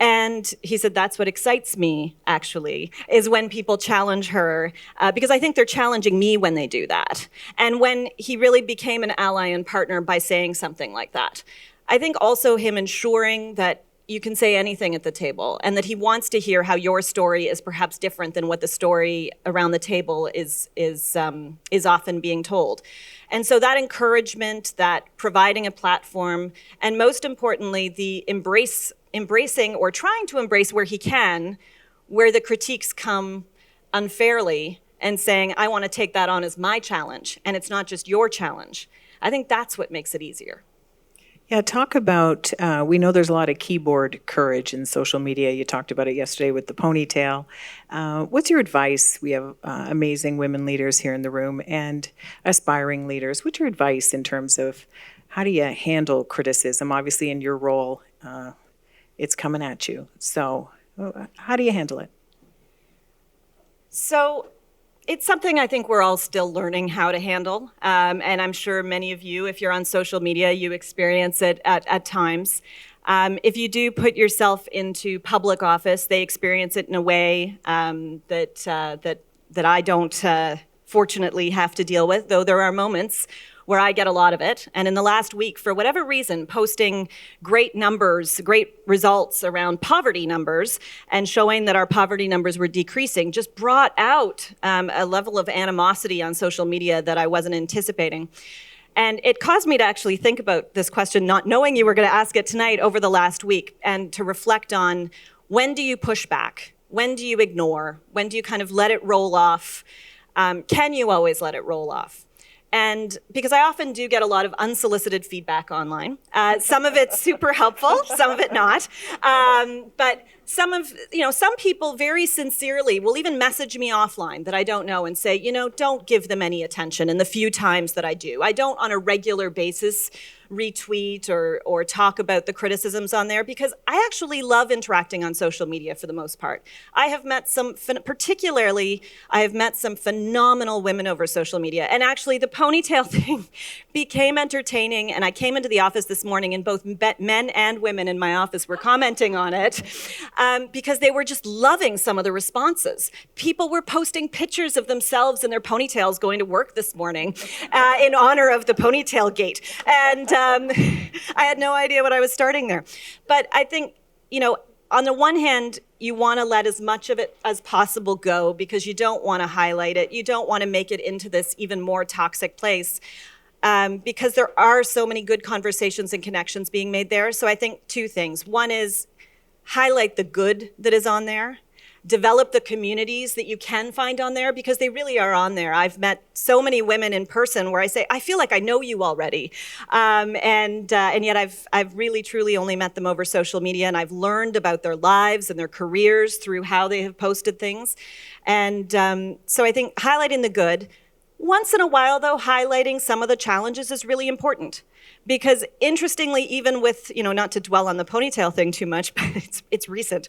And he said, that's what excites me, actually, is when people challenge her, because I think they're challenging me when they do that. And when he really became an ally and partner by saying something like that. I think also him ensuring that you can say anything at the table, and that he wants to hear how your story is perhaps different than what the story around the table is often being told. And so that encouragement, that providing a platform, and most importantly, the embracing or trying to embrace where he can, where the critiques come unfairly, and saying, I want to take that on as my challenge, and it's not just your challenge. I think that's what makes it easier. Yeah, talk about, we know there's a lot of keyboard courage in social media. You talked about it yesterday with the ponytail. What's your advice? We have amazing women leaders here in the room and aspiring leaders. What's your advice in terms of how do you handle criticism? Obviously, in your role, it's coming at you. So how do you handle it? So it's something I think we're all still learning how to handle. And I'm sure many of you, if you're on social media, you experience it at times. If you do put yourself into public office, they experience it in a way that I don't fortunately have to deal with, though there are moments where I get a lot of it. And in the last week, for whatever reason, posting great numbers, great results around poverty numbers, and showing that our poverty numbers were decreasing just brought out a level of animosity on social media that I wasn't anticipating. And it caused me to actually think about this question, not knowing you were going to ask it tonight, over the last week, and to reflect on, when do you push back? When do you ignore? When do you kind of let it roll off? Can you always let it roll off? And because I often do get a lot of unsolicited feedback online. Some of it's super helpful, some of it not. But some people very sincerely will even message me offline that I don't know and say, don't give them any attention. And the few times that I do, I don't on a regular basis retweet or talk about the criticisms on there, because I actually love interacting on social media for the most part. I have met some phenomenal women over social media. And actually the ponytail thing became entertaining. And I came into the office this morning and both men and women in my office were commenting on it. because they were just loving some of the responses. People were posting pictures of themselves in their ponytails going to work this morning in honor of the ponytail gate. And I had no idea what I was starting there. But I think, on the one hand, you want to let as much of it as possible go because you don't want to highlight it. You don't want to make it into this even more toxic place because there are so many good conversations and connections being made there. So I think two things. One is highlight the good that is on there. Develop the communities that you can find on there because they really are on there. I've met so many women in person where I say, I feel like I know you already. And yet I've really, truly only met them over social media, and I've learned about their lives and their careers through how they have posted things. And so I think highlighting the good. Once in a while, though, highlighting some of the challenges is really important. Because interestingly, even with, not to dwell on the ponytail thing too much, but it's recent.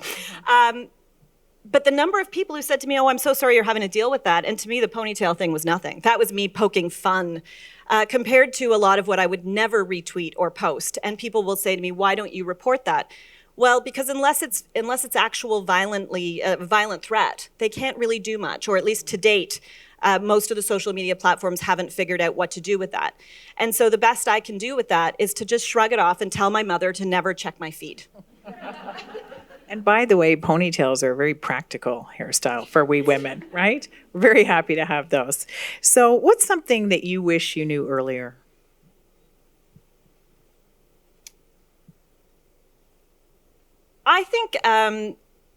But the number of people who said to me, oh, I'm so sorry you're having to deal with that. And to me, the ponytail thing was nothing. That was me poking fun compared to a lot of what I would never retweet or post. And people will say to me, why don't you report that? Well, because unless it's actual violent threat, they can't really do much, or at least to date. Most of the social media platforms haven't figured out what to do with that. And so the best I can do with that is to just shrug it off and tell my mother to never check my feed. And by the way, ponytails are a very practical hairstyle for we women, right? We're very happy to have those. So what's something that you wish you knew earlier? I think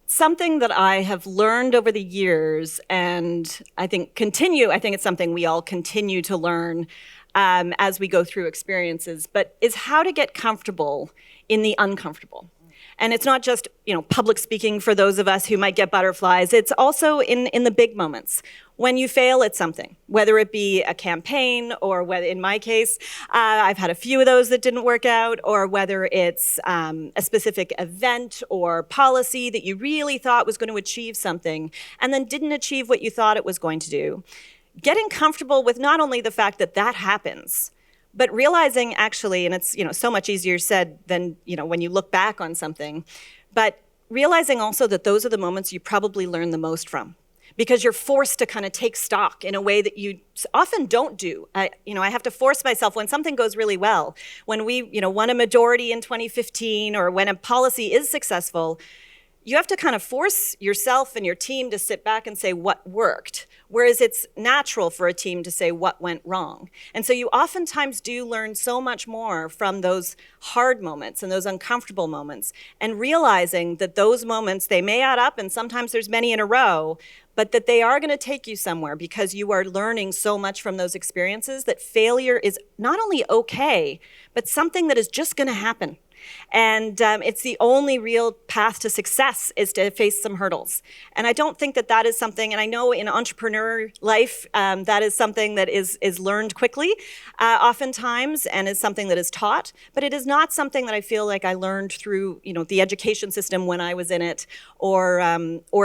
something that I have learned over the years, and I think it's something we all continue to learn as we go through experiences, but is how to get comfortable in the uncomfortable. And it's not just, public speaking for those of us who might get butterflies. It's also in the big moments when you fail at something, whether it be a campaign or whether, in my case, I've had a few of those that didn't work out, or whether it's a specific event or policy that you really thought was going to achieve something and then didn't achieve what you thought it was going to do. Getting comfortable with not only the fact that that happens, but realizing actually, and it's so much easier said than when you look back on something, but realizing also that those are the moments you probably learn the most from, because you're forced to kind of take stock in a way that you often don't do. I have to force myself when something goes really well, when we won a majority in 2015, or when a policy is successful. You have to kind of force yourself and your team to sit back and say what worked, whereas it's natural for a team to say what went wrong. And so you oftentimes do learn so much more from those hard moments and those uncomfortable moments, and realizing that those moments, they may add up, and sometimes there's many in a row, but that they are going to take you somewhere because you are learning so much from those experiences that failure is not only okay, but something that is just going to happen. And it's the only real path to success is to face some hurdles. And I don't think that is something, and I know in entrepreneur life, that is something that is learned quickly, oftentimes, and is something that is taught, but it is not something that I feel like I learned through, the education system when I was in it, or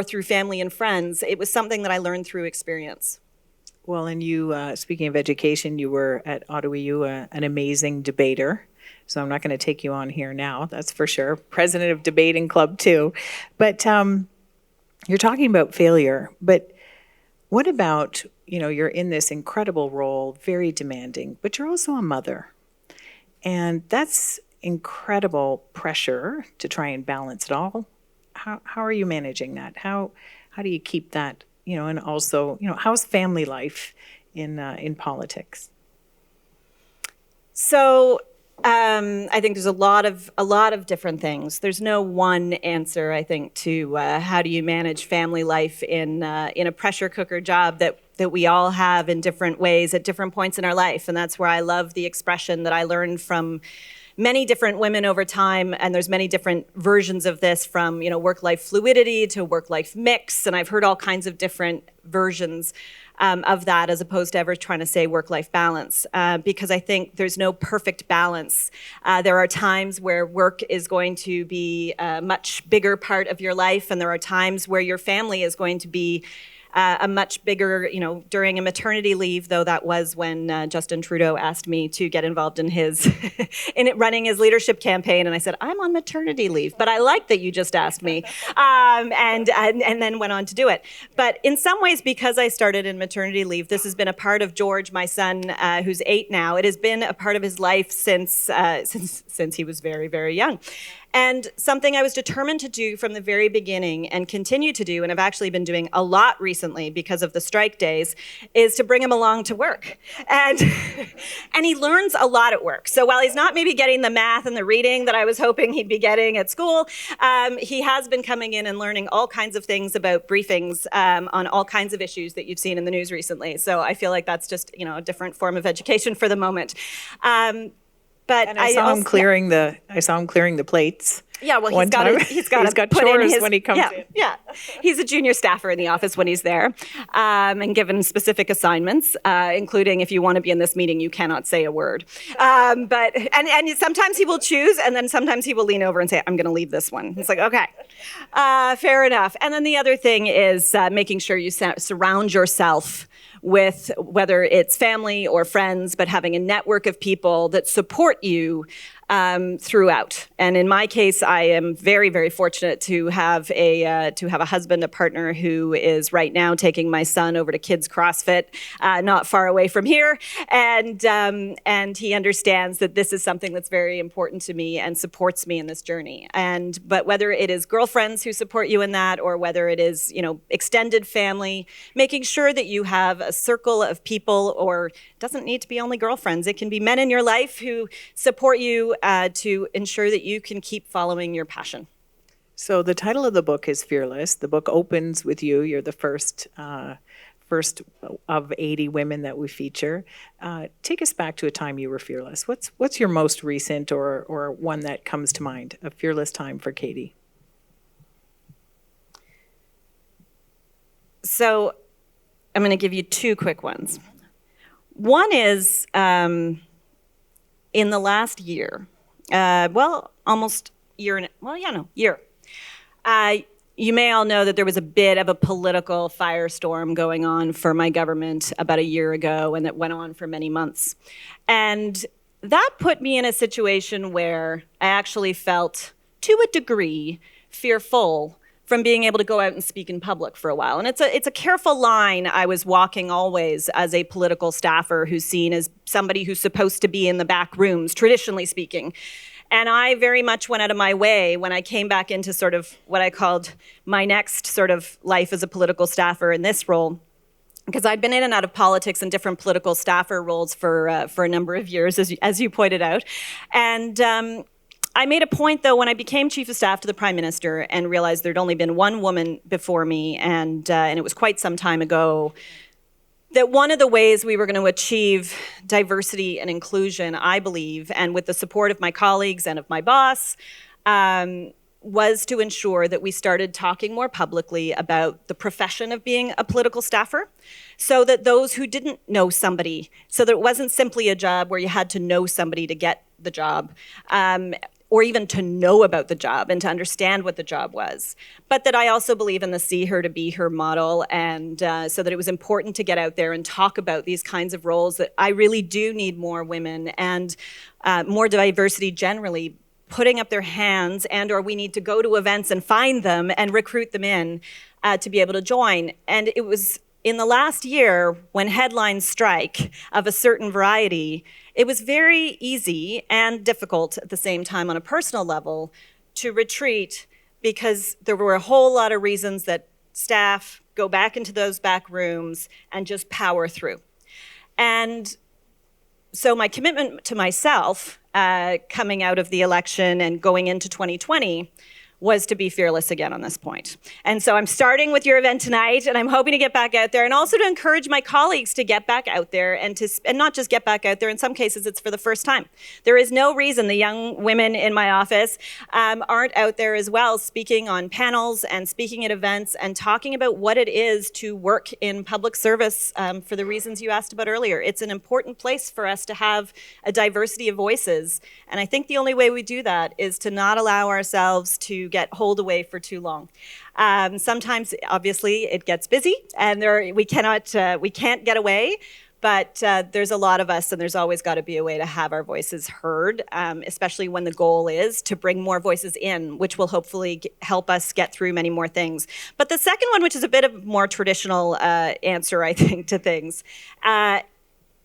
through family and friends. It was something that I learned through experience. Well, and you, speaking of education, you were at Ottawa, an amazing debater. So I'm not going to take you on here now, that's for sure. President of Debating Club too. But you're talking about failure. But what about, you're in this incredible role, very demanding, but you're also a mother. And that's incredible pressure to try and balance it all. How are you managing that? How do you keep that, and also, how's family life in politics? So I think there's a lot of different things. There's no one answer, I think, to how do you manage family life in a pressure cooker job that we all have in different ways at different points in our life. And that's where I love the expression that I learned from many different women over time, and there's many different versions of this, from work-life fluidity to work-life mix, and I've heard all kinds of different versions of that, as opposed to ever trying to say work-life balance, because I think there's no perfect balance. There are times where work is going to be a much bigger part of your life, and there are times where your family is going to be a much bigger, during a maternity leave, though that was when Justin Trudeau asked me to get involved in running his leadership campaign. And I said, I'm on maternity leave, but I like that you just asked me. And then went on to do it. But in some ways, because I started in maternity leave, this has been a part of George, my son, who's 8 now. It has been a part of his life since he was very, very young. And something I was determined to do from the very beginning and continue to do, and I've actually been doing a lot recently because of the strike days, is to bring him along to work. And he learns a lot at work. So while he's not maybe getting the math and the reading that I was hoping he'd be getting at school, he has been coming in and learning all kinds of things about briefings on all kinds of issues that you've seen in the news recently. So I feel like that's just, a different form of education for the moment. But I saw him clearing the plates. Yeah, well, he's got chores when he comes in. Yeah, he's a junior staffer in the office when he's there, and given specific assignments, including if you want to be in this meeting, you cannot say a word. But sometimes he will choose, and then sometimes he will lean over and say, "I'm going to leave this one." It's like, okay, fair enough. And then the other thing is making sure you surround yourself with, whether it's family or friends, but having a network of people that support you throughout. And in my case, I am very, very fortunate to have a husband, a partner who is right now taking my son over to Kids CrossFit, not far away from here, and he understands that this is something that's very important to me and supports me in this journey. But whether it is girlfriends who support you in that, or whether it is extended family, making sure that you have a circle of people, or it doesn't need to be only girlfriends. It can be men in your life who support you to ensure that you can keep following your passion. So the title of the book is Fearless. The book opens with you. You're the first of 80 women that we feature. Take us back to a time you were fearless. What's your most recent or one that comes to mind, a fearless time for Katie? So I'm going to give you 2 quick ones. One is in the last year, almost year. You may all know that there was a bit of a political firestorm going on for my government about a year ago, and that went on for many months. And that put me in a situation where I actually felt, to a degree, fearful from being able to go out and speak in public for a while. And it's a careful line I was walking always as a political staffer who's seen as somebody who's supposed to be in the back rooms, traditionally speaking. And I very much went out of my way when I came back into sort of what I called my next sort of life as a political staffer in this role, because I'd been in and out of politics and different political staffer roles for a number of years, as you pointed out. And I made a point, though, when I became Chief of Staff to the Prime Minister and realized there'd only been one woman before me, and it was quite some time ago, that one of the ways we were going to achieve diversity and inclusion, I believe, and with the support of my colleagues and of my boss, was to ensure that we started talking more publicly about the profession of being a political staffer, so that those who didn't know somebody, so that it wasn't simply a job where you had to know somebody to get the job, or even to know about the job and to understand what the job was. But that I also believe in the see her to be her model, and so that it was important to get out there and talk about these kinds of roles, that I really do need more women and more diversity generally putting up their hands, and or we need to go to events and find them and recruit them in to be able to join. And it was in the last year, when headlines strike of a certain variety, it was very easy and difficult at the same time on a personal level to retreat, because there were a whole lot of reasons that staff go back into those back rooms and just power through. And so my commitment to myself coming out of the election and going into 2020 was to be fearless again on this point. And so I'm starting with your event tonight, and I'm hoping to get back out there, and also to encourage my colleagues to get back out there, and not just get back out there. In some cases, it's for the first time. There is no reason the young women in my office aren't out there as well, speaking on panels and speaking at events and talking about what it is to work in public service for the reasons you asked about earlier. It's an important place for us to have a diversity of voices. And I think the only way we do that is to not allow ourselves to get holed away for too long. Sometimes, obviously, it gets busy, and we can't get away. But there's a lot of us, and there's always got to be a way to have our voices heard, especially when the goal is to bring more voices in, which will hopefully help us get through many more things. But the second one, which is a bit of more traditional answer, I think, to things,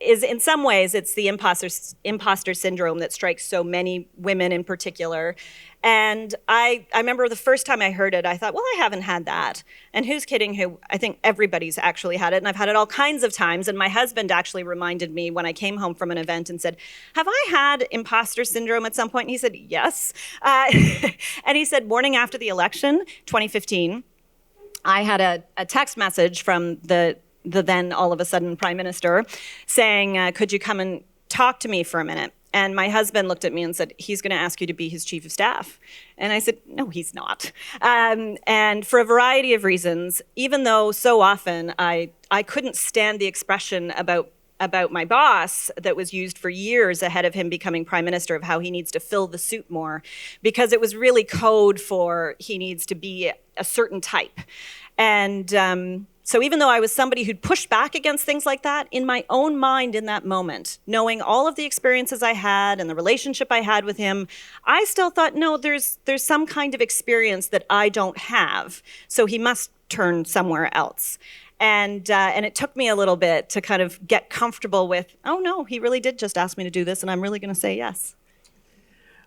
is in some ways it's the imposter syndrome that strikes so many women in particular. And I remember the first time I heard it, I thought, well, I haven't had that. And who's kidding who? I think everybody's actually had it, and I've had it all kinds of times. And my husband actually reminded me when I came home from an event and said, have I had imposter syndrome at some point? And he said, yes. And he said, morning after the election, 2015, I had a text message from the then all of a sudden Prime Minister saying, could you come and talk to me for a minute? And my husband looked at me and said, he's going to ask you to be his chief of staff. And I said, no, he's not. And for a variety of reasons, even though so often I couldn't stand the expression about my boss that was used for years ahead of him becoming prime minister of how he needs to fill the suit more, because it was really code for he needs to be a certain type. And so even though I was somebody who'd pushed back against things like that, in my own mind in that moment, knowing all of the experiences I had and the relationship I had with him, I still thought, no, there's some kind of experience that I don't have, so he must turn somewhere else. And it took me a little bit to kind of get comfortable with, oh no, he really did just ask me to do this, and I'm really going to say yes.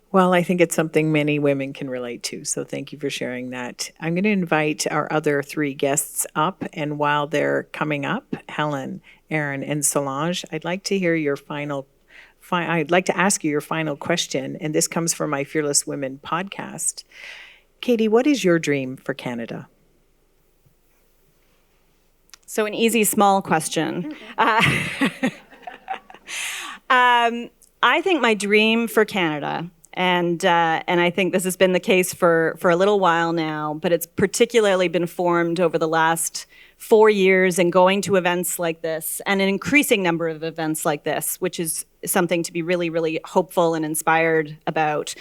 Well, I think it's something many women can relate to, so thank you for sharing that. I'm going to invite our other three guests up, and while they're coming up, Helen, Aaron, and Solange, I'd like to hear your I'd like to ask you your final question, and this comes from my Fearless Women podcast. Katie, what is your dream for Canada? So an easy, small question. I think my dream for Canada, and I think this has been the case for a little while now, but it's particularly been formed over the last 4 years and going to events like this, and an increasing number of events like this, which is something to be really, really hopeful and inspired about,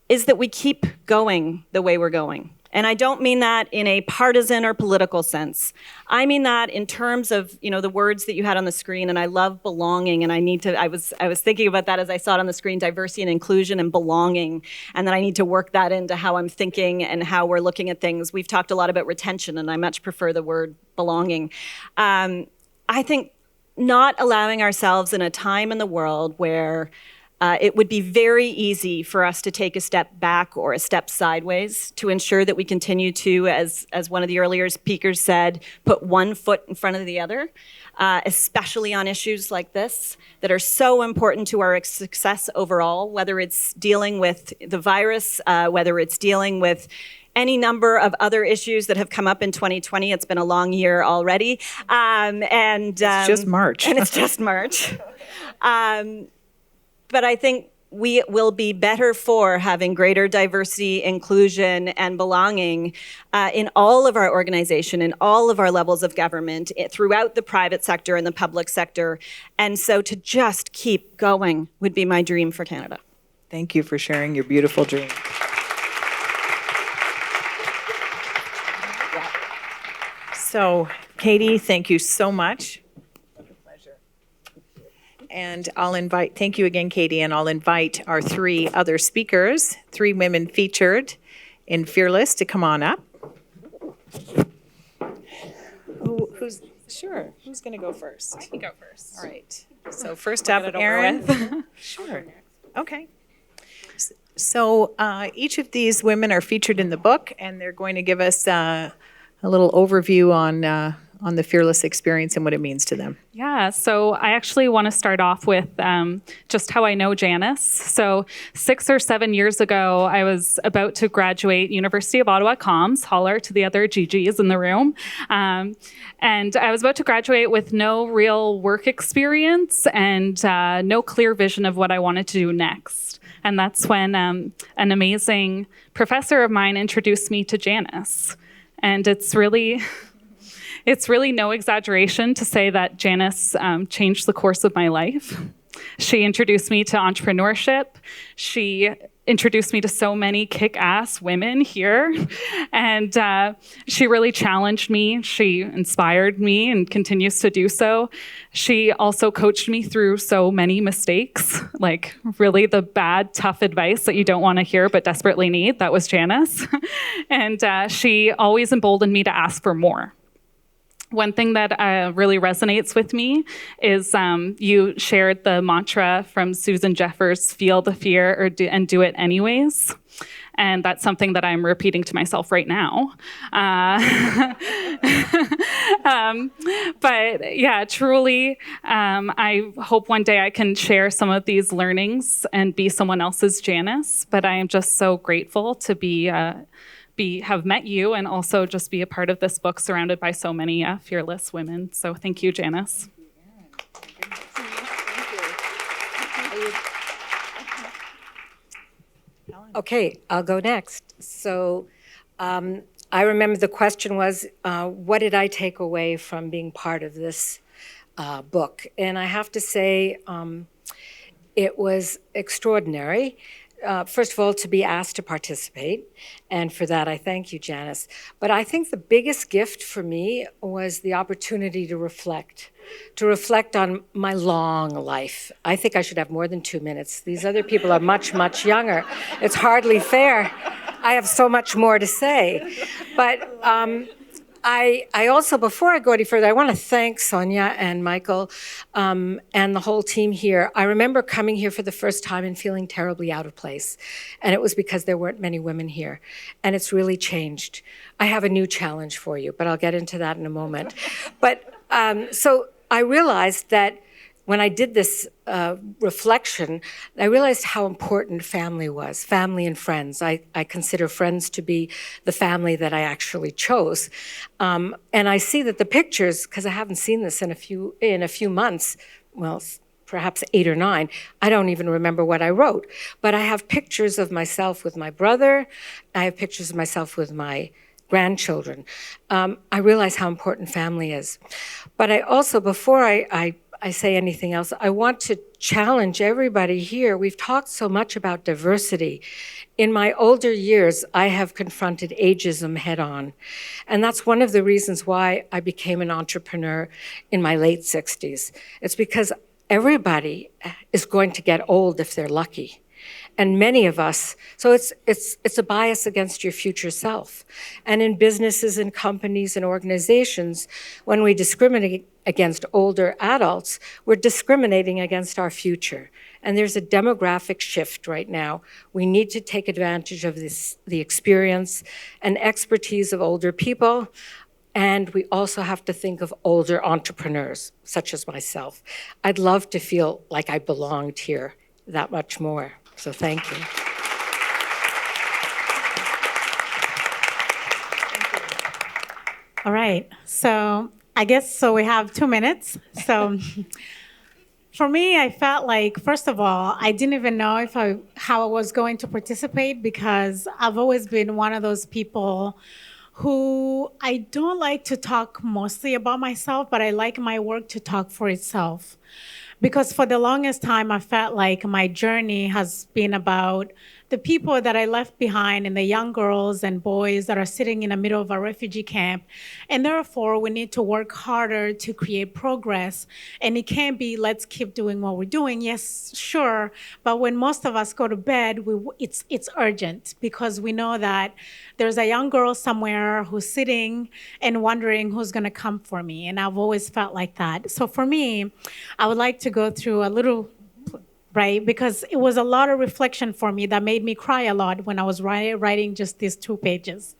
is that we keep going the way we're going. And I don't mean that in a partisan or political sense. I mean that in terms of, the words that you had on the screen, and I love belonging, and I was thinking about that as I saw it on the screen, diversity and inclusion and belonging, and that I need to work that into how I'm thinking and how we're looking at things. We've talked a lot about retention, and I much prefer the word belonging. I think not allowing ourselves in a time in the world where it would be very easy for us to take a step back or a step sideways to ensure that we continue to, as one of the earlier speakers said, put one foot in front of the other, especially on issues like this that are so important to our success overall, whether it's dealing with the virus, whether it's dealing with any number of other issues that have come up in 2020. It's been a long year already. It's just March. And it's just March. But I think we will be better for having greater diversity, inclusion, and belonging in all of our organization, in all of our levels of government, throughout the private sector and the public sector. And so to just keep going would be my dream for Canada. Thank you for sharing your beautiful dream. So, Katie, thank you so much. And thank you again, Katie, and I'll invite our three other speakers, 3 women featured in Fearless, to come on up. Who's going to go first? I can go first. All right. So first up, Aaron. Sure. Okay. So each of these women are featured in the book, and they're going to give us a little overview on the Fearless experience and what it means to them. Yeah, so I actually want to start off with just how I know Janice. So 6 or 7 years ago, I was about to graduate University of Ottawa Comms, holler to the other GGs in the room. And I was about to graduate with no real work experience and no clear vision of what I wanted to do next. And that's when an amazing professor of mine introduced me to Janice. And it's really no exaggeration to say that Janice changed the course of my life. She introduced me to entrepreneurship. She introduced me to so many kick-ass women here. And she really challenged me. She inspired me and continues to do so. She also coached me through so many mistakes, like really the bad, tough advice that you don't want to hear but desperately need. That was Janice. And she always emboldened me to ask for more. One thing that really resonates with me is you shared the mantra from Susan Jeffers, feel the fear and do it anyways. And that's something that I'm repeating to myself right now. But yeah, truly, I hope one day I can share some of these learnings and be someone else's Janice. But I am just so grateful to have met you and also just be a part of this book surrounded by so many fearless women. So thank you, Janice. Okay, I'll go next. So I remember the question was, what did I take away from being part of this book? And I have to say, it was extraordinary. First of all, to be asked to participate, and for that I thank you, Janice. But I think the biggest gift for me was the opportunity to reflect on my long life. I think I should have more than 2 minutes. These other people are much, much younger. It's hardly fair. I have so much more to say. But I also, before I go any further, I want to thank Sonia and Michael and the whole team here. I remember coming here for the first time and feeling terribly out of place. And it was because there weren't many women here. And it's really changed. I have a new challenge for you, but I'll get into that in a moment. But so I realized that when I did this reflection, I realized how important family was, family and friends. I consider friends to be the family that I actually chose. And I see that the pictures, because I haven't seen this in a few months, well, perhaps 8 or 9, I don't even remember what I wrote. But I have pictures of myself with my brother. I have pictures of myself with my grandchildren. I realize how important family is. But I also, before I say anything else, I want to challenge everybody here. We've talked so much about diversity. In my older years, I have confronted ageism head on. And that's one of the reasons why I became an entrepreneur in my late 60s. It's because everybody is going to get old if they're lucky. And many of us, so it's a bias against your future self. And in businesses and companies and organizations, when we discriminate against older adults, we're discriminating against our future. And there's a demographic shift right now. We need to take advantage of the experience and expertise of older people. And we also have to think of older entrepreneurs, such as myself. I'd love to feel like I belonged here that much more. So thank you. All right, so I guess we have 2 minutes. So for me, I felt like, first of all, I didn't even know how I was going to participate, because I've always been one of those people who I don't like to talk mostly about myself, but I like my work to talk for itself. Because for the longest time, I felt like my journey has been about the people that I left behind and the young girls and boys that are sitting in the middle of a refugee camp. And therefore, we need to work harder to create progress. And it can't be, let's keep doing what we're doing. Yes, sure. But when most of us go to bed, it's urgent, because we know that there's a young girl somewhere who's sitting and wondering who's going to come for me. And I've always felt like that. So for me, I would like to go through a little, right? Because it was a lot of reflection for me that made me cry a lot when I was writing just these 2 pages.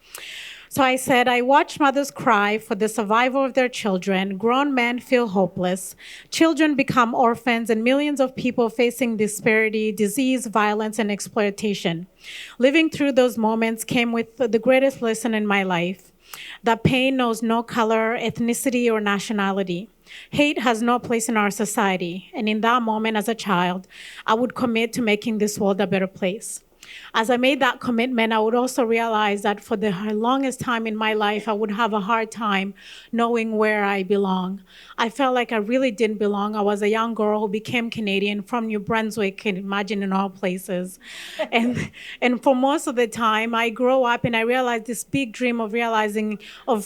So I said, I watch mothers cry for the survival of their children, grown men feel hopeless, children become orphans, and millions of people facing disparity, disease, violence, and exploitation. Living through those moments came with the greatest lesson in my life, that pain knows no color, ethnicity, or nationality. Hate has no place in our society, and in that moment as a child, I would commit to making this world a better place. as I made that commitment, I would also realize that for the longest time in my life, I would have a hard time knowing where I belong. I felt like I really didn't belong. I was a young girl who became Canadian from New Brunswick, and imagine in all places. And for most of the time, I grew up and I realized this big dream of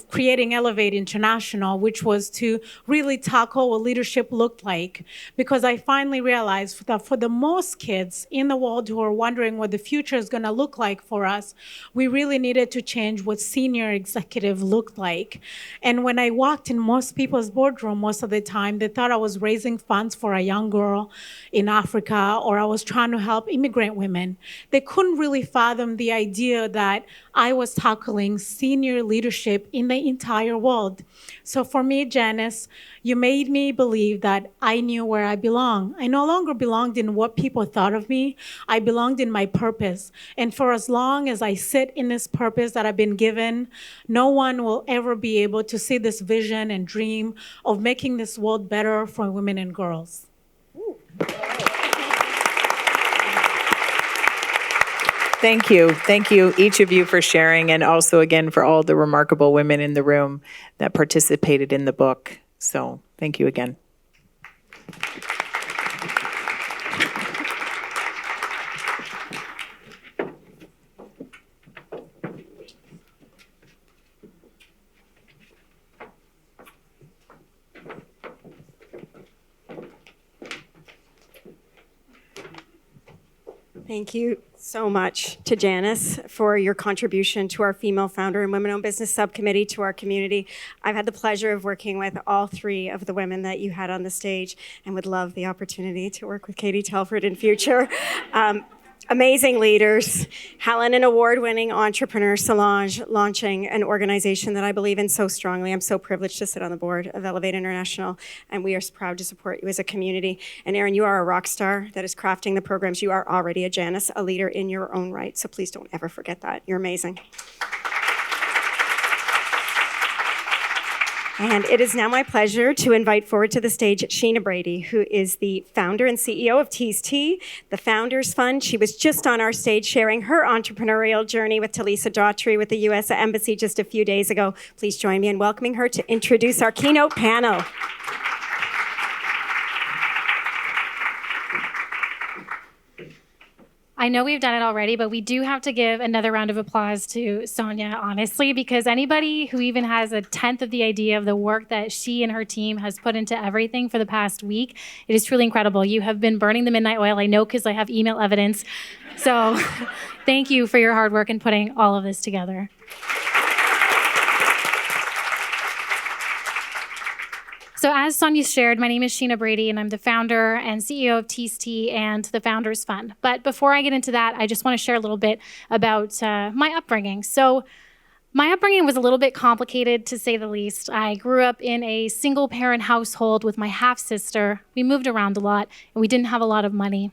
creating Elevate International, which was to really tackle what leadership looked like. Because I finally realized that for the most kids in the world who are wondering what the future is going to look like for us, we really needed to change what senior executive looked like. And when I walked in most people's boardroom, most of the time, they thought I was raising funds for a young girl in Africa, or I was trying to help immigrant women. They couldn't really fathom the idea that I was tackling senior leadership in the entire world. So for me, Janice, you made me believe that I knew where I belong. I no longer belonged in what people thought of me. I belonged in my purpose. And for as long as I sit in this purpose that I've been given, no one will ever be able to see this vision and dream of making this world better for women and girls. Thank you. Thank you, each of you, for sharing, and also, again, for all the remarkable women in the room that participated in the book. So thank you again. Thank you so much to Janice for your contribution to our Female Founder and Women-Owned Business Subcommittee, to our community. I've had the pleasure of working with all three of the women that you had on the stage, and would love the opportunity to work with Katie Telford in future. Amazing leaders. Helen, an award-winning entrepreneur, Solange, launching an organization that I believe in so strongly. I'm so privileged to sit on the board of Elevate International, and we are proud to support you as a community. And Erin, you are a rock star that is crafting the programs. You are already a Janice, a leader in your own right, so please don't ever forget that. You're amazing. And it is now my pleasure to invite forward to the stage Sheena Brady, who is the founder and CEO of Tease Tea, the Founders Fund. She was just on our stage sharing her entrepreneurial journey with Talisa Daughtry with the U.S. Embassy just a few days ago. Please join me in welcoming her to introduce our keynote panel. I know we've done it already, but we do have to give another round of applause to Sonia, honestly, because anybody who even has a tenth of the idea of the work that she and her team has put into everything for the past week, it is truly incredible. You have been burning the midnight oil, I know, because I have email evidence. So thank you for your hard work in putting all of this together. So as Sonia shared, my name is Sheena Brady, and I'm the founder and CEO of Tease Tea and the Founders Fund. But before I get into that, I just want to share a little bit about my upbringing. So my upbringing was a little bit complicated, to say the least. I grew up in a single-parent household with my half-sister. We moved around a lot, and we didn't have a lot of money.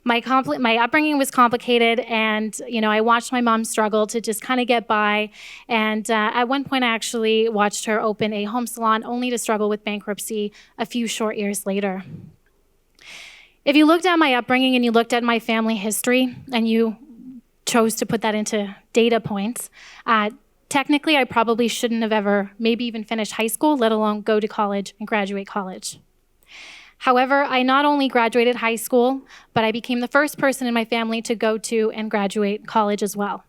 My upbringing was complicated, and I watched my mom struggle to just kind of get by. And at one point, I actually watched her open a home salon, only to struggle with bankruptcy a few short years later. If you looked at my upbringing and you looked at my family history, and you chose to put that into data points, technically, I probably shouldn't have ever maybe even finished high school, let alone go to college and graduate college. However, I not only graduated high school, but I became the first person in my family to go to and graduate college as well.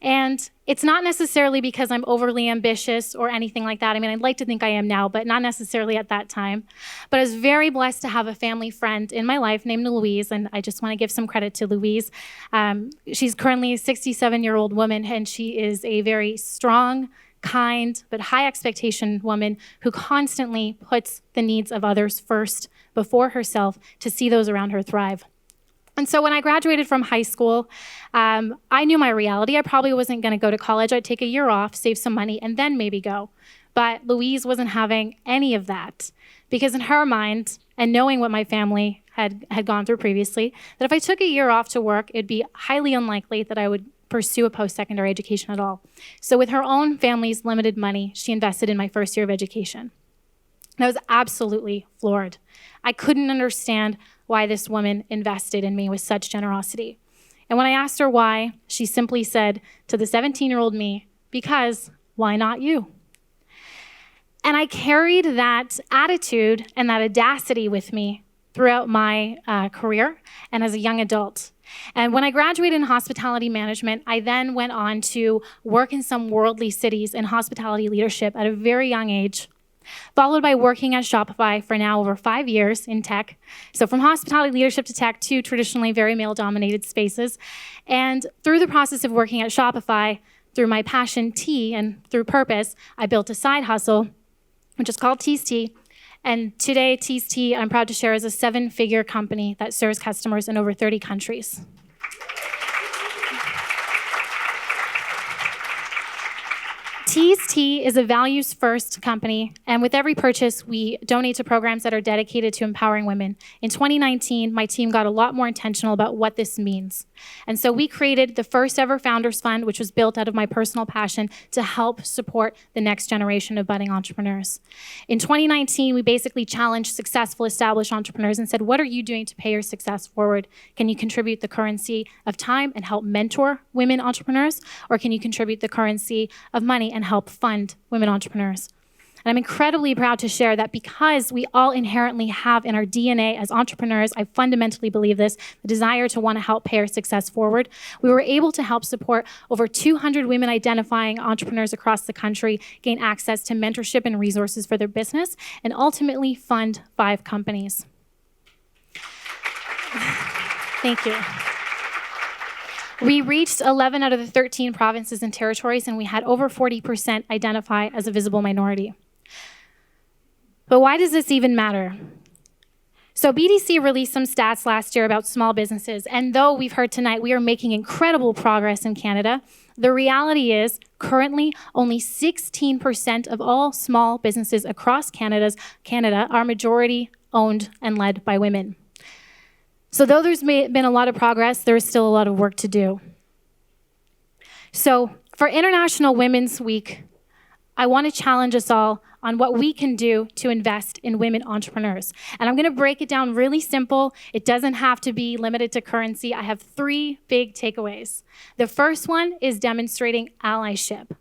And it's not necessarily because I'm overly ambitious or anything like that. I mean, I'd like to think I am now, but not necessarily at that time. But I was very blessed to have a family friend in my life named Louise, and I just want to give some credit to Louise. She's currently a 67-year-old woman, and she is a very strong, kind, but high expectation woman who constantly puts the needs of others first before herself to see those around her thrive. And so when I graduated from high school, I knew my reality. I probably wasn't going to go to college. I'd take a year off, save some money, and then maybe go. But Louise wasn't having any of that, because in her mind, and knowing what my family had gone through previously, that if I took a year off to work, it'd be highly unlikely that I would pursue a post-secondary education at all. So with her own family's limited money, she invested in my first year of education. And I was absolutely floored. I couldn't understand why this woman invested in me with such generosity. And when I asked her why, she simply said to the 17-year-old me, because why not you? And I carried that attitude and that audacity with me throughout my career and as a young adult. And when I graduated in hospitality management, I then went on to work in some worldly cities in hospitality leadership at a very young age, followed by working at Shopify for now over 5 years in tech. So from hospitality leadership to tech, two traditionally very male-dominated spaces. And through the process of working at Shopify, through my passion tea and through purpose, I built a side hustle, which is called Tease Tea. And today, Tease Tea, I'm proud to share, is a 7-figure company that serves customers in over 30 countries. Tease Tea is a values-first company, and with every purchase, we donate to programs that are dedicated to empowering women. In 2019, my team got a lot more intentional about what this means. And so we created the first ever Founders Fund, which was built out of my personal passion to help support the next generation of budding entrepreneurs. In 2019, we basically challenged successful established entrepreneurs and said, what are you doing to pay your success forward? Can you contribute the currency of time and help mentor women entrepreneurs? Or can you contribute the currency of money and help fund women entrepreneurs? And I'm incredibly proud to share that because we all inherently have in our DNA as entrepreneurs, I fundamentally believe this, the desire to want to help pay our success forward, we were able to help support over 200 women identifying entrepreneurs across the country gain access to mentorship and resources for their business, and ultimately fund 5 companies. Thank you. We reached 11 out of the 13 provinces and territories, and we had over 40% identify as a visible minority. But why does this even matter? So BDC released some stats last year about small businesses, and though we've heard tonight we are making incredible progress in Canada, the reality is currently only 16% of all small businesses across Canada are majority owned and led by women. So though there's been a lot of progress, there is still a lot of work to do. So for International Women's Week, I want to challenge us all on what we can do to invest in women entrepreneurs. And I'm going to break it down really simple. It doesn't have to be limited to currency. I have 3 big takeaways. The first one is demonstrating allyship.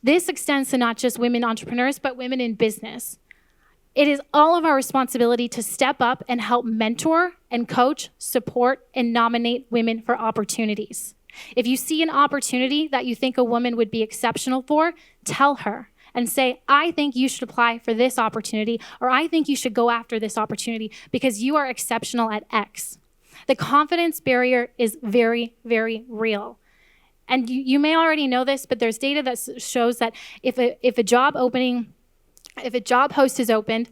This extends to not just women entrepreneurs, but women in business. It is all of our responsibility to step up and help mentor and coach, support, and nominate women for opportunities. If you see an opportunity that you think a woman would be exceptional for, tell her and say, I think you should apply for this opportunity, or I think you should go after this opportunity because you are exceptional at X. The confidence barrier is very, very real. And you may already know this, but there's data that shows that if a job post is opened,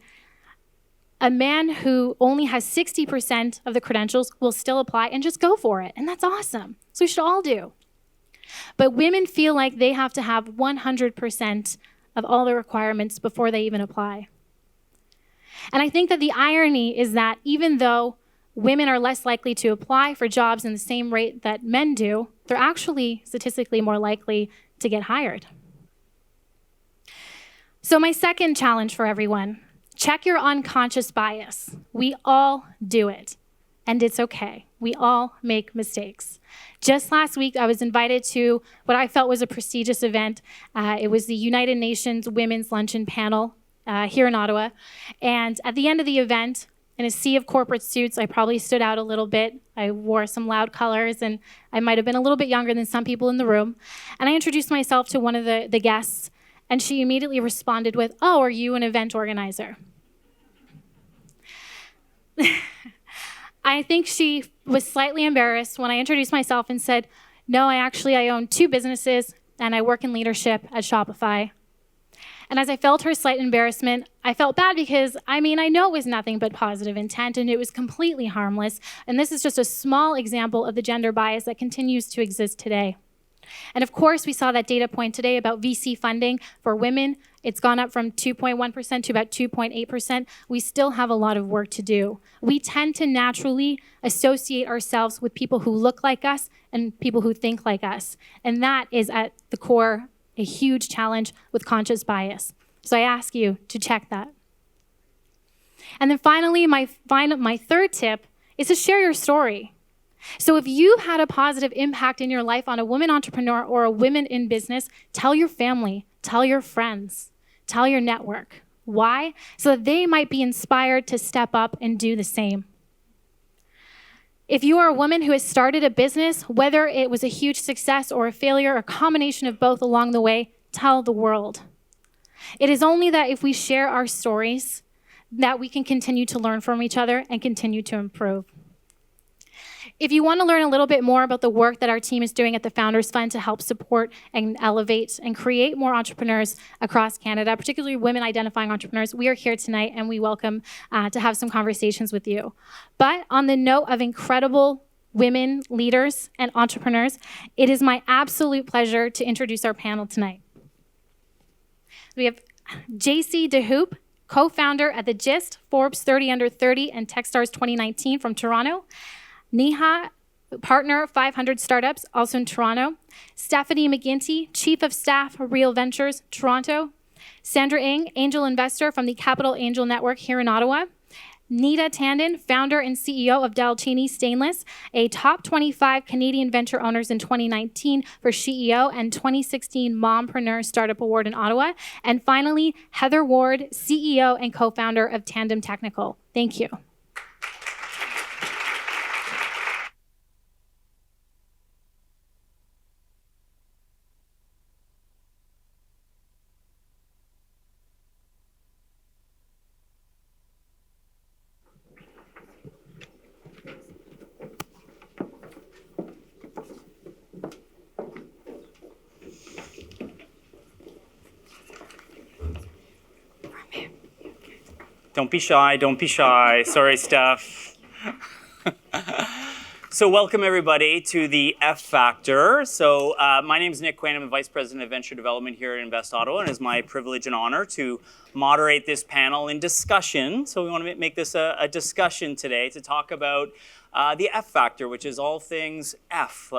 a man who only has 60% of the credentials will still apply and just go for it. And that's awesome. So we should all do. But women feel like they have to have 100% of all the requirements before they even apply. And I think that the irony is that even though women are less likely to apply for jobs in the same rate that men do, they're actually statistically more likely to get hired. So my second challenge for everyone, check your unconscious bias. We all do it, and it's okay. We all make mistakes. Just last week, I was invited to what I felt was a prestigious event. It was the United Nations Women's Luncheon Panel here in Ottawa. And at the end of the event, in a sea of corporate suits, I probably stood out a little bit. I wore some loud colors, and I might have been a little bit younger than some people in the room. And I introduced myself to one of the guests, and she immediately responded with, "Oh, are you an event organizer?" I think she was slightly embarrassed when I introduced myself and said, "No, I own 2 businesses, and I work in leadership at Shopify." And as I felt her slight embarrassment, I felt bad because, I know it was nothing but positive intent, and it was completely harmless. And this is just a small example of the gender bias that continues to exist today. And of course, we saw that data point today about VC funding for women. It's gone up from 2.1% to about 2.8%. We still have a lot of work to do. We tend to naturally associate ourselves with people who look like us and people who think like us. And that is at the core a huge challenge with conscious bias. So I ask you to check that. And then finally, my third tip is to share your story. So if you've had a positive impact in your life on a woman entrepreneur or a woman in business, tell your family, tell your friends, tell your network. Why? So that they might be inspired to step up and do the same. If you are a woman who has started a business, whether it was a huge success or a failure, or a combination of both along the way, tell the world. It is only that if we share our stories that we can continue to learn from each other and continue to improve. If you want to learn a little bit more about the work that our team is doing at the Founders Fund to help support and elevate and create more entrepreneurs across Canada, particularly women identifying entrepreneurs, we are here tonight and we welcome to have some conversations with you. But on the note of incredible women leaders and entrepreneurs, it is my absolute pleasure to introduce our panel tonight. We have JC DeHoop, co-founder at The Gist, Forbes 30 Under 30, and Techstars 2019 from Toronto. Neha, partner, 500 Startups, also in Toronto. Stephanie McGinty, Chief of Staff, Real Ventures, Toronto. Sandra Ng, angel investor from the Capital Angel Network here in Ottawa. Nita Tandon, founder and CEO of Dalchini Stainless, a top 25 Canadian venture owners in 2019 for CEO and 2016 Mompreneur Startup Award in Ottawa. And finally, Heather Ward, CEO and co-founder of Tandem Technical. Thank you. Don't be shy, don't be shy. Sorry, Steph. So welcome everybody to the F Factor. So my name is Nick Quain. I'm the Vice President of Venture Development here at Invest Ottawa, and it's my privilege and honor to moderate this panel in discussion. So we want to make this a discussion today to talk about the F Factor, which is all things F.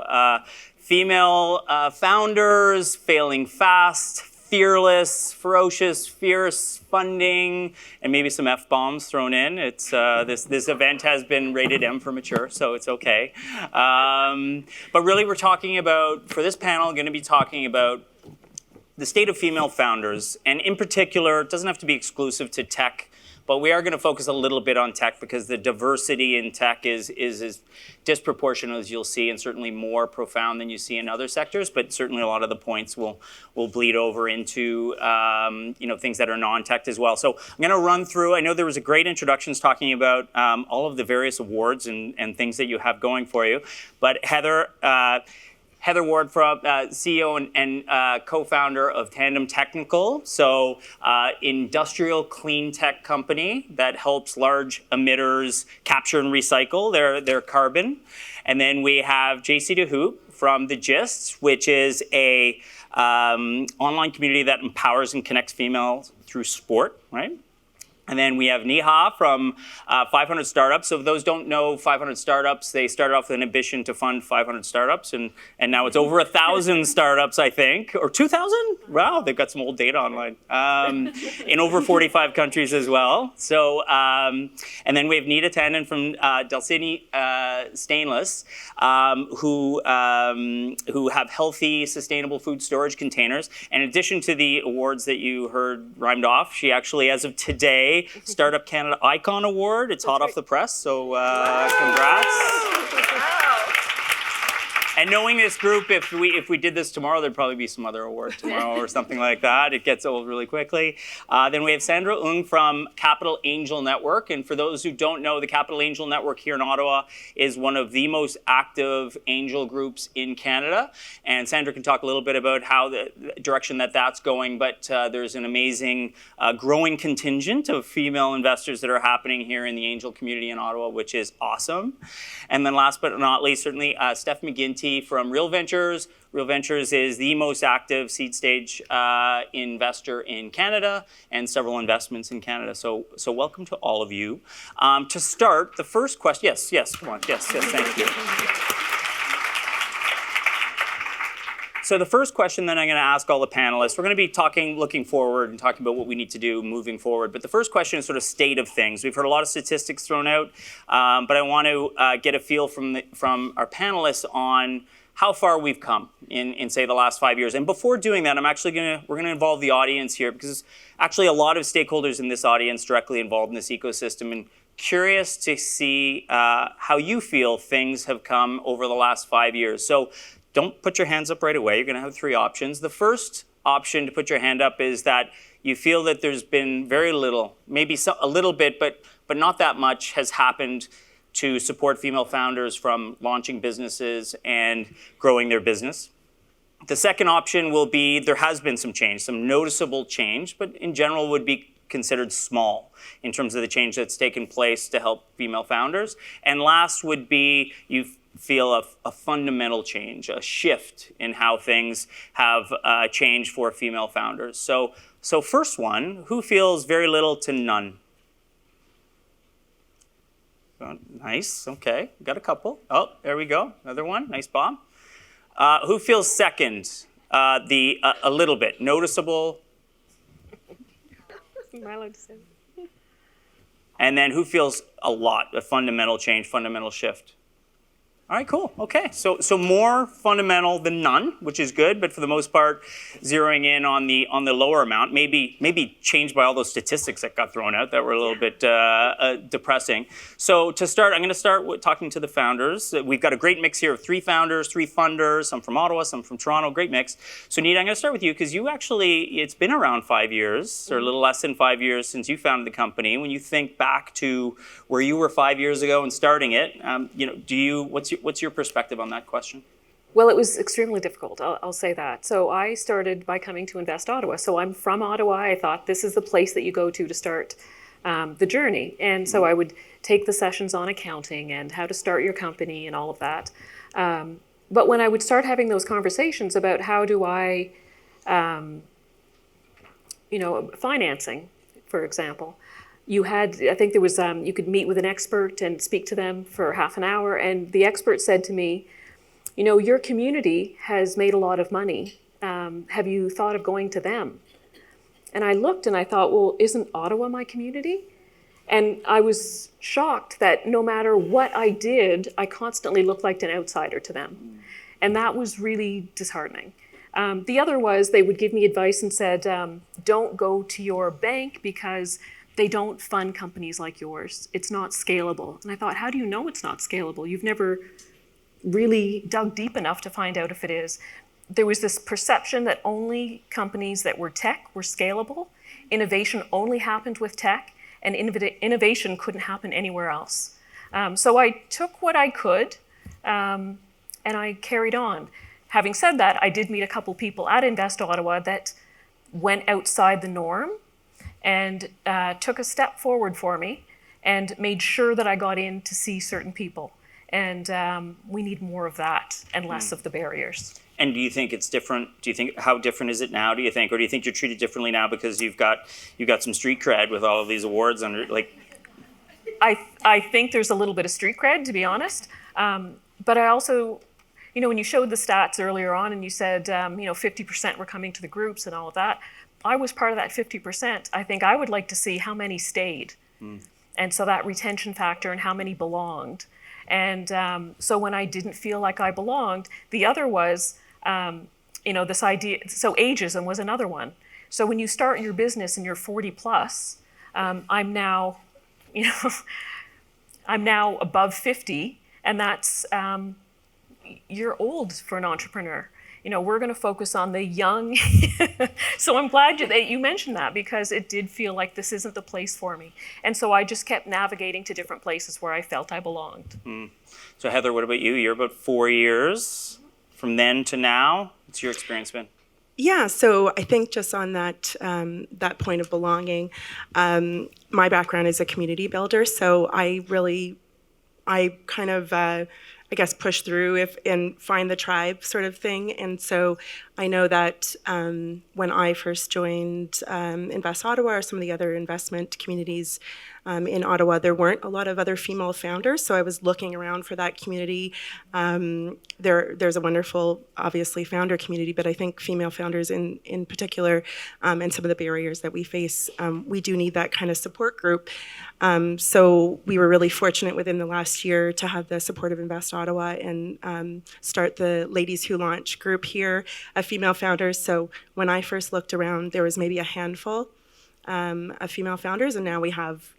Female founders, failing fast, fearless, ferocious, fierce, funding, and maybe some F-bombs thrown in. It's this event has been rated M for mature, so it's okay. But really we're talking about, for this panel, going to be talking about the state of female founders, and in particular, it doesn't have to be exclusive to tech, but we are going to focus a little bit on tech because the diversity in tech is as disproportionate as you'll see, and certainly more profound than you see in other sectors. But certainly a lot of the points will bleed over into things that are non-tech as well. So I'm going to run through. I know there was a great introductions talking about all of the various awards and things that you have going for you, but Heather Ward, from CEO and co-founder of Tandem Technical, so industrial clean tech company that helps large emitters capture and recycle their carbon. And then we have JC DeHoop from The Gist, which is a online community that empowers and connects females through sport, right? And then we have Neha from 500 Startups. So if those don't know 500 Startups, they started off with an ambition to fund 500 startups. And now it's over 1,000 startups, I think. Or 2,000? Wow, they've got some old data online. In over 45 countries as well. So, and then we have Nita Tandon from Dalchini Stainless, who have healthy, sustainable food storage containers. And in addition to the awards that you heard rhymed off, she actually, as of today, Startup Canada Icon Award. It's hot off the press, so congrats. And knowing this group, if we did this tomorrow, there'd probably be some other award tomorrow or something like that. It gets old really quickly. Then we have Sandra Ng from Capital Angel Network. And for those who don't know, the Capital Angel Network here in Ottawa is one of the most active angel groups in Canada. And Sandra can talk a little bit about how the direction that's going. But there's an amazing growing contingent of female investors that are happening here in the angel community in Ottawa, which is awesome. And then last but not least, certainly Steph McGinty from Real Ventures. Real Ventures is the most active seed stage investor in Canada and several investments in Canada. So welcome to all of you. To start, the first question, yes, come on, yes, thank you. So the first question that I'm going to ask all the panelists, we're going to be looking forward and talking about what we need to do moving forward. But the first question is sort of state of things. We've heard a lot of statistics thrown out, but I want to get a feel from our panelists on how far we've come in say the last 5 years. And before doing that, we're going to involve the audience here, because actually a lot of stakeholders in this audience directly involved in this ecosystem, and curious to see how you feel things have come over the last 5 years. So don't put your hands up right away. You're going to have 3 options. The first option to put your hand up is that you feel that there's been very little, maybe a little bit, but not that much has happened to support female founders from launching businesses and growing their business. The second option will be there has been some change, some noticeable change, but in general would be considered small in terms of the change that's taken place to help female founders. And last would be you feel a fundamental change, a shift in how things have changed for female founders. So first one, who feels very little to none? Nice, okay, got a couple. Oh, there we go, another one, nice Bob. Who feels second? A little bit, noticeable. Am I allowed to say that? And then who feels a lot, a fundamental change, fundamental shift? All right, cool. Okay, so more fundamental than none, which is good, but for the most part, zeroing in on the lower amount, maybe changed by all those statistics that got thrown out that were a little bit depressing. So to start, I'm going to start with talking to the founders. We've got a great mix here of 3 founders, 3 funders, some from Ottawa, some from Toronto, great mix. So Nita, I'm going to start with you because it's been around 5 years, or a little less than 5 years since you founded the company. When you think back to where you were 5 years ago and starting it, what's your perspective on that question? Well, it was extremely difficult, I'll say that. So I started by coming to Invest Ottawa. So I'm from Ottawa. I thought this is the place that you go to start the journey. And so I would take the sessions on accounting and how to start your company and all of that. But when I would start having those conversations about how do I, financing, for example, I think there was, you could meet with an expert and speak to them for half an hour. And the expert said to me, your community has made a lot of money. Have you thought of going to them? And I looked and I thought, well, isn't Ottawa my community? And I was shocked that no matter what I did, I constantly looked like an outsider to them. And that was really disheartening. The other was they would give me advice and said, don't go to your bank because they don't fund companies like yours. It's not scalable. And I thought, how do you know it's not scalable? You've never really dug deep enough to find out if it is. There was this perception that only companies that were tech were scalable. Innovation only happened with tech, and innovation couldn't happen anywhere else. So I took what I could, and I carried on. Having said that, I did meet a couple people at Invest Ottawa that went outside the norm and took a step forward for me and made sure that I got in to see certain people. And we need more of that and less of the barriers. And do you think it's different? Do you think how different is it now? Do you think, or do you think you're treated differently now because you've got some street cred with all of these awards under like? I think there's a little bit of street cred, to be honest. But I also, when you showed the stats earlier on and you said 50% were coming to the groups and all of that, I was part of that 50%. I think I would like to see how many stayed. And so that retention factor and how many belonged. And so when I didn't feel like I belonged, the other was, this idea, so ageism was another one. So when you start your business and you're 40 plus, I'm now above 50, and that's, you're old for an entrepreneur. We're going to focus on the young. So I'm glad that you mentioned that because it did feel like this isn't the place for me. And so I just kept navigating to different places where I felt I belonged. So Heather, what about you? You're about 4 years from then to now. What's your experience been? Yeah, so I think just on that point of belonging, my background is a community builder. So I kind of, push through and find the tribe sort of thing. And so I know that when I first joined Invest Ottawa or some of the other investment communities in Ottawa, there weren't a lot of other female founders, so I was looking around for that community. There's a wonderful, obviously, founder community, but I think female founders in particular, and some of the barriers that we face, we do need that kind of support group. So we were really fortunate within the last year to have the support of Invest Ottawa and start the Ladies Who Launch group here of female founders. So when I first looked around, there was maybe a handful of female founders, and now we have,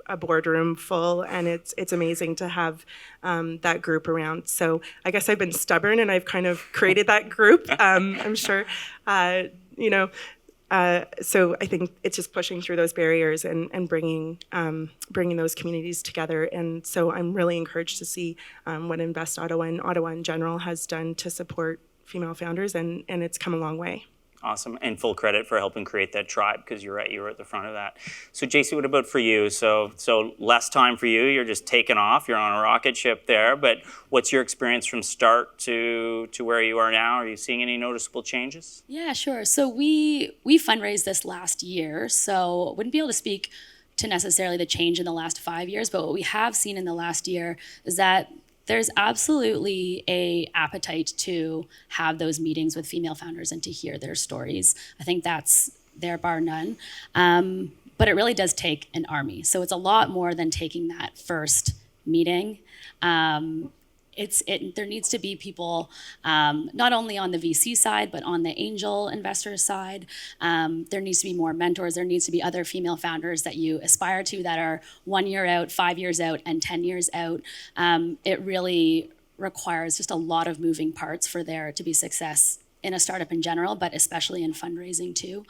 a boardroom full, and it's amazing to have that group around. So I guess I've been stubborn, and I've kind of created that group. I'm sure, so I think it's just pushing through those barriers and bringing those communities together. And so I'm really encouraged to see what Invest Ottawa and Ottawa in general has done to support female founders, and it's come a long way. Awesome, and full credit for helping create that tribe, because you're right, you were at the front of that. So JC, what about for you? So less time for you, you're just taking off, you're on a rocket ship there, but what's your experience from start to where you are now? Are you seeing any noticeable changes? Yeah, sure. So we fundraised this last year, so wouldn't be able to speak to necessarily the change in the last 5 years, but what we have seen in the last year is that there's absolutely a appetite to have those meetings with female founders and to hear their stories. I think that's there bar none. But it really does take an army. So it's a lot more than taking that first meeting. There needs to be people not only on the VC side, but on the angel investor side. There needs to be more mentors. There needs to be other female founders that you aspire to that are 1 year out, 5 years out, and 10 years out. It really requires just a lot of moving parts for there to be success in a startup in general, but especially in fundraising too.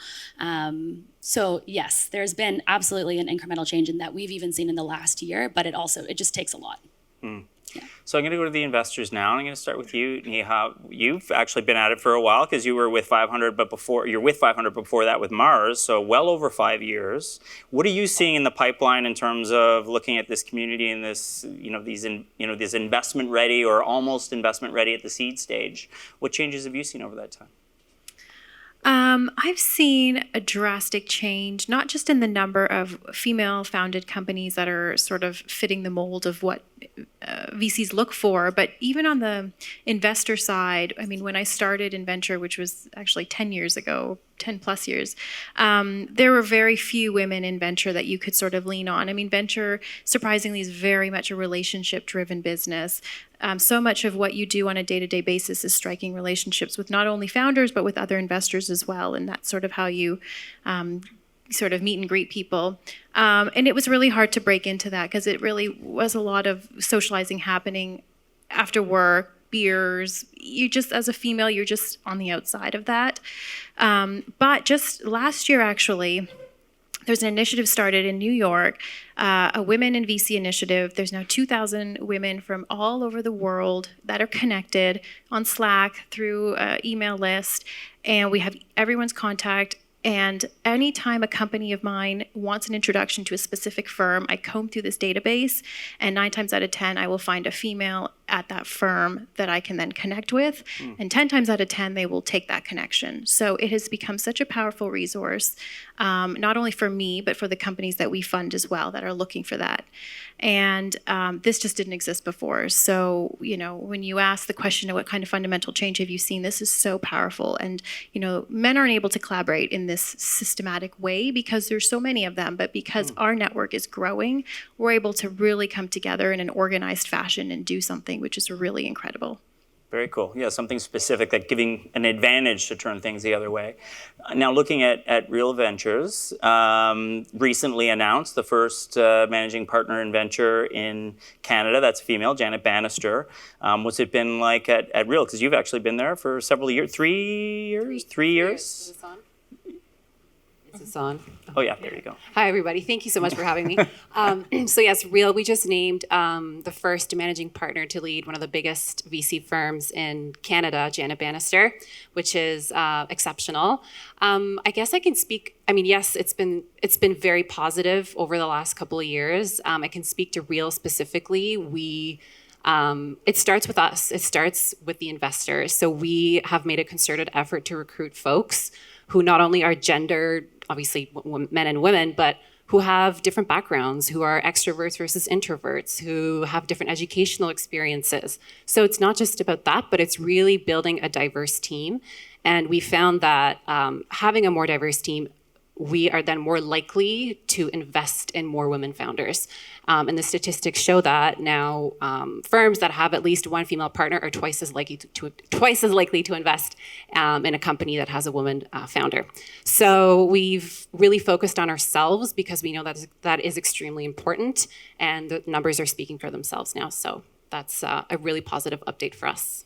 So yes, there's been absolutely an incremental change in that we've even seen in the last year, but it just takes a lot. Mm. Yeah. So I'm going to go to the investors now. I'm going to start with you, Neha. You've actually been at it for a while because you were with 500, but you're with 500 before that with Mars, so well over 5 years. What are you seeing in the pipeline in terms of looking at this community and this, this investment ready or almost investment ready at the seed stage? What changes have you seen over that time? I've seen a drastic change, not just in the number of female-founded companies that are sort of fitting the mold of what VCs look for, but even on the investor side. I mean, when I started in venture, which was actually 10 years ago, 10 plus years, there were very few women in venture that you could sort of lean on. I mean, venture, surprisingly, is very much a relationship-driven business. So much of what you do on a day-to-day basis is striking relationships with not only founders, but with other investors as well. And that's sort of how you sort of meet and greet people. And it was really hard to break into that because it really was a lot of socializing happening after work, beers. You just, as a female, you're just on the outside of that. But just last year, actually, there's an initiative started in New York, a Women in VC initiative. There's now 2,000 women from all over the world that are connected on Slack through an email list, and we have everyone's contact. And anytime a company of mine wants an introduction to a specific firm, I comb through this database, and 9 times out of 10, I will find a female at that firm that I can then connect with. And 10 times out of 10, they will take that connection. So it has become such a powerful resource, not only for me, but for the companies that we fund as well that are looking for that. And this just didn't exist before. So, when you ask the question of what kind of fundamental change have you seen, this is so powerful. And, men aren't able to collaborate in this systematic way because there's so many of them. But because our network is growing, we're able to really come together in an organized fashion and do something which is really incredible. Very cool. Yeah, something specific, that giving an advantage to turn things the other way. Now, looking at Real Ventures, recently announced the first managing partner in venture in Canada. That's a female, Janet Bannister. What's it been like at Real? Because you've actually been there for several years, 3 years? 3 years? Is this on? Oh, yeah, there you go. Hi, everybody. Thank you so much for having me. So yes, Real, we just named the first managing partner to lead one of the biggest VC firms in Canada, Janet Bannister, which is exceptional. I guess I can speak, yes, it's been very positive over the last couple of years. I can speak to Real specifically. We It starts with us. It starts with the investors. So we have made a concerted effort to recruit folks who not only are gendered, obviously men and women, but who have different backgrounds, who are extroverts versus introverts, who have different educational experiences. So it's not just about that, but it's really building a diverse team. And we found that having a more diverse team, we are then more likely to invest in more women founders. And the statistics show that now firms that have at least one female partner are twice as likely to invest in a company that has a woman founder. So we've really focused on ourselves because we know that is extremely important, and the numbers are speaking for themselves now. So that's a really positive update for us.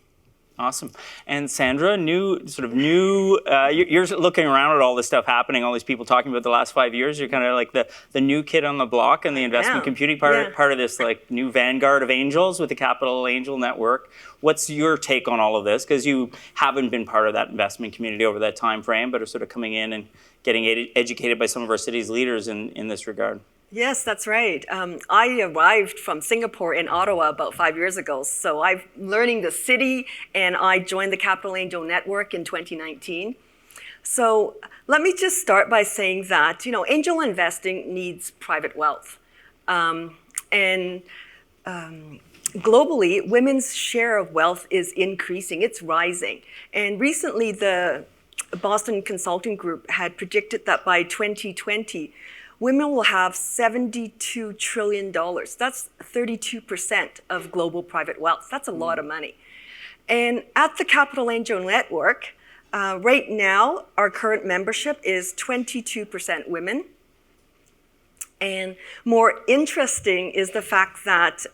Awesome. And Sandra, you're looking around at all this stuff happening, all these people talking about the last 5 years. You're kind of like the new kid on the block and the investment computing part of this like new vanguard of angels with the Capital Angel Network. What's your take on all of this? Because you haven't been part of that investment community over that time frame, but are sort of coming in and getting educated by some of our city's leaders in this regard. Yes, that's right. I arrived from Singapore in Ottawa about 5 years ago. So I'm learning the city, and I joined the Capital Angel Network in 2019. So let me just start by saying that, angel investing needs private wealth. Globally, women's share of wealth is increasing. It's rising. And recently, the Boston Consulting Group had predicted that by 2020, women will have $72 trillion. That's 32% of global private wealth. That's a lot of money. And at the Capital Angel Network, right now, our current membership is 22% women. And more interesting is the fact that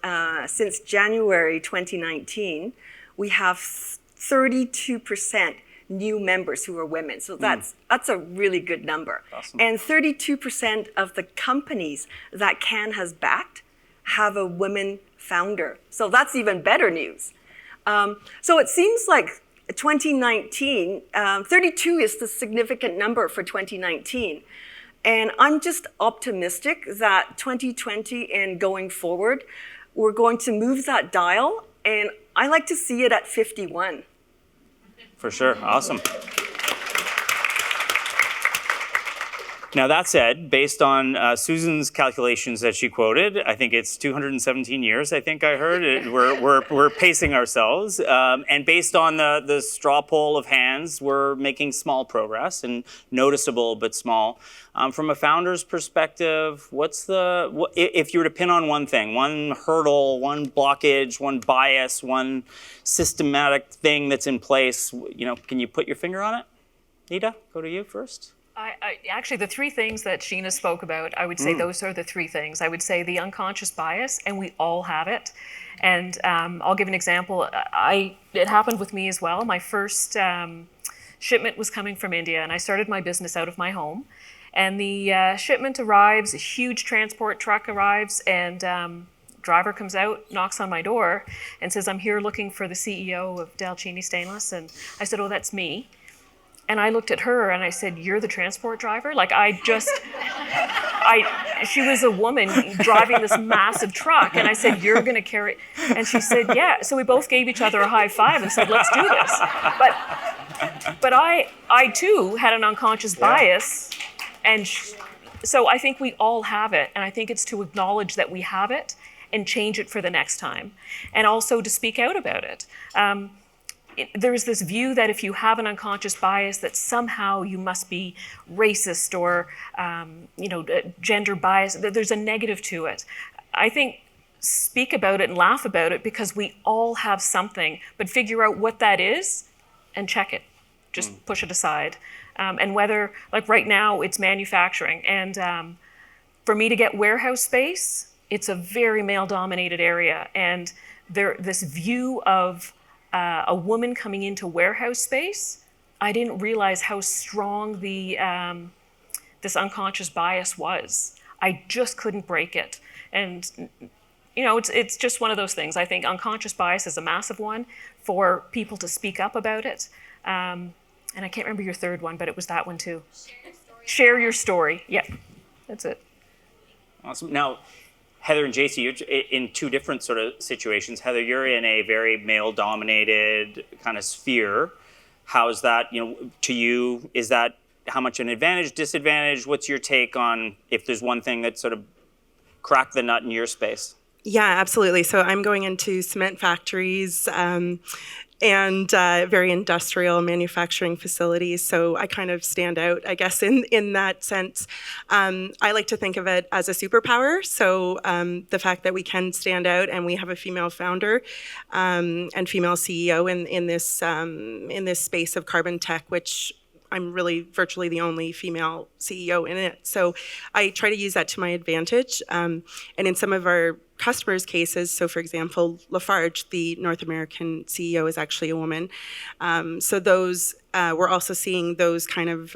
since January 2019, we have 32% new members who are women. So that's a really good number. Awesome. And 32% of the companies that CAN has backed have a woman founder. So that's even better news. So it seems like 2019, 32 is the significant number for 2019. And I'm just optimistic that 2020 and going forward, we're going to move that dial. And I like to see it at 51. For sure. Awesome. Now, that said, based on Susan's calculations that she quoted, I think it's 217 years, I think I heard. We're pacing ourselves. And based on the straw poll of hands, we're making small progress, and noticeable but small. From a founder's perspective, if you were to pin on one thing, one hurdle, one blockage, one bias, one systematic thing that's in place, can you put your finger on it? Nita, go to you first. Actually, the three things that Sheena spoke about, I would say those are the three things. I would say the unconscious bias, and we all have it. And I'll give an example. It happened with me as well. My first shipment was coming from India, and I started my business out of my home. And the shipment arrives, a huge transport truck arrives, and driver comes out, knocks on my door, and says, "I'm here looking for the CEO of Dalcini Stainless." And I said, "Oh, that's me." And I looked at her and I said, "You're the transport driver?" She was a woman driving this massive truck. And I said, "You're going to carry," and she said, "Yeah." So we both gave each other a high five and said, "Let's do this." But I too had an unconscious bias. And so I think we all have it. And I think it's to acknowledge that we have it and change it for the next time. And also to speak out about it. There's this view that if you have an unconscious bias, that somehow you must be racist or gender bias. There's a negative to it. I think speak about it and laugh about it, because we all have something, but figure out what that is and check it. Just push it aside. And whether, like right now, it's manufacturing. And for me to get warehouse space, it's a very male-dominated area. And this view of a woman coming into warehouse space, I didn't realize how strong this unconscious bias was. I just couldn't break it. And it's just one of those things. I think unconscious bias is a massive one for people to speak up about it. And I can't remember your third one, but it was that one too. Share your story. Yeah, that's it. Awesome. Now, Heather and JC, you're in two different sort of situations. Heather, you're in a very male-dominated kind of sphere. How is that, to you? Is that how much an advantage, disadvantage? What's your take on if there's one thing that sort of cracked the nut in your space? Yeah, absolutely. So I'm going into cement factories and very industrial manufacturing facilities. So I kind of stand out, I guess, in that sense. I like to think of it as a superpower. So the fact that we can stand out and we have a female founder and female CEO in this space of carbon tech, which I'm really virtually the only female CEO in it. So I try to use that to my advantage. And in some of our customers' cases, so for example, Lafarge, the North American CEO, is actually a woman. So those, we're also seeing those kind of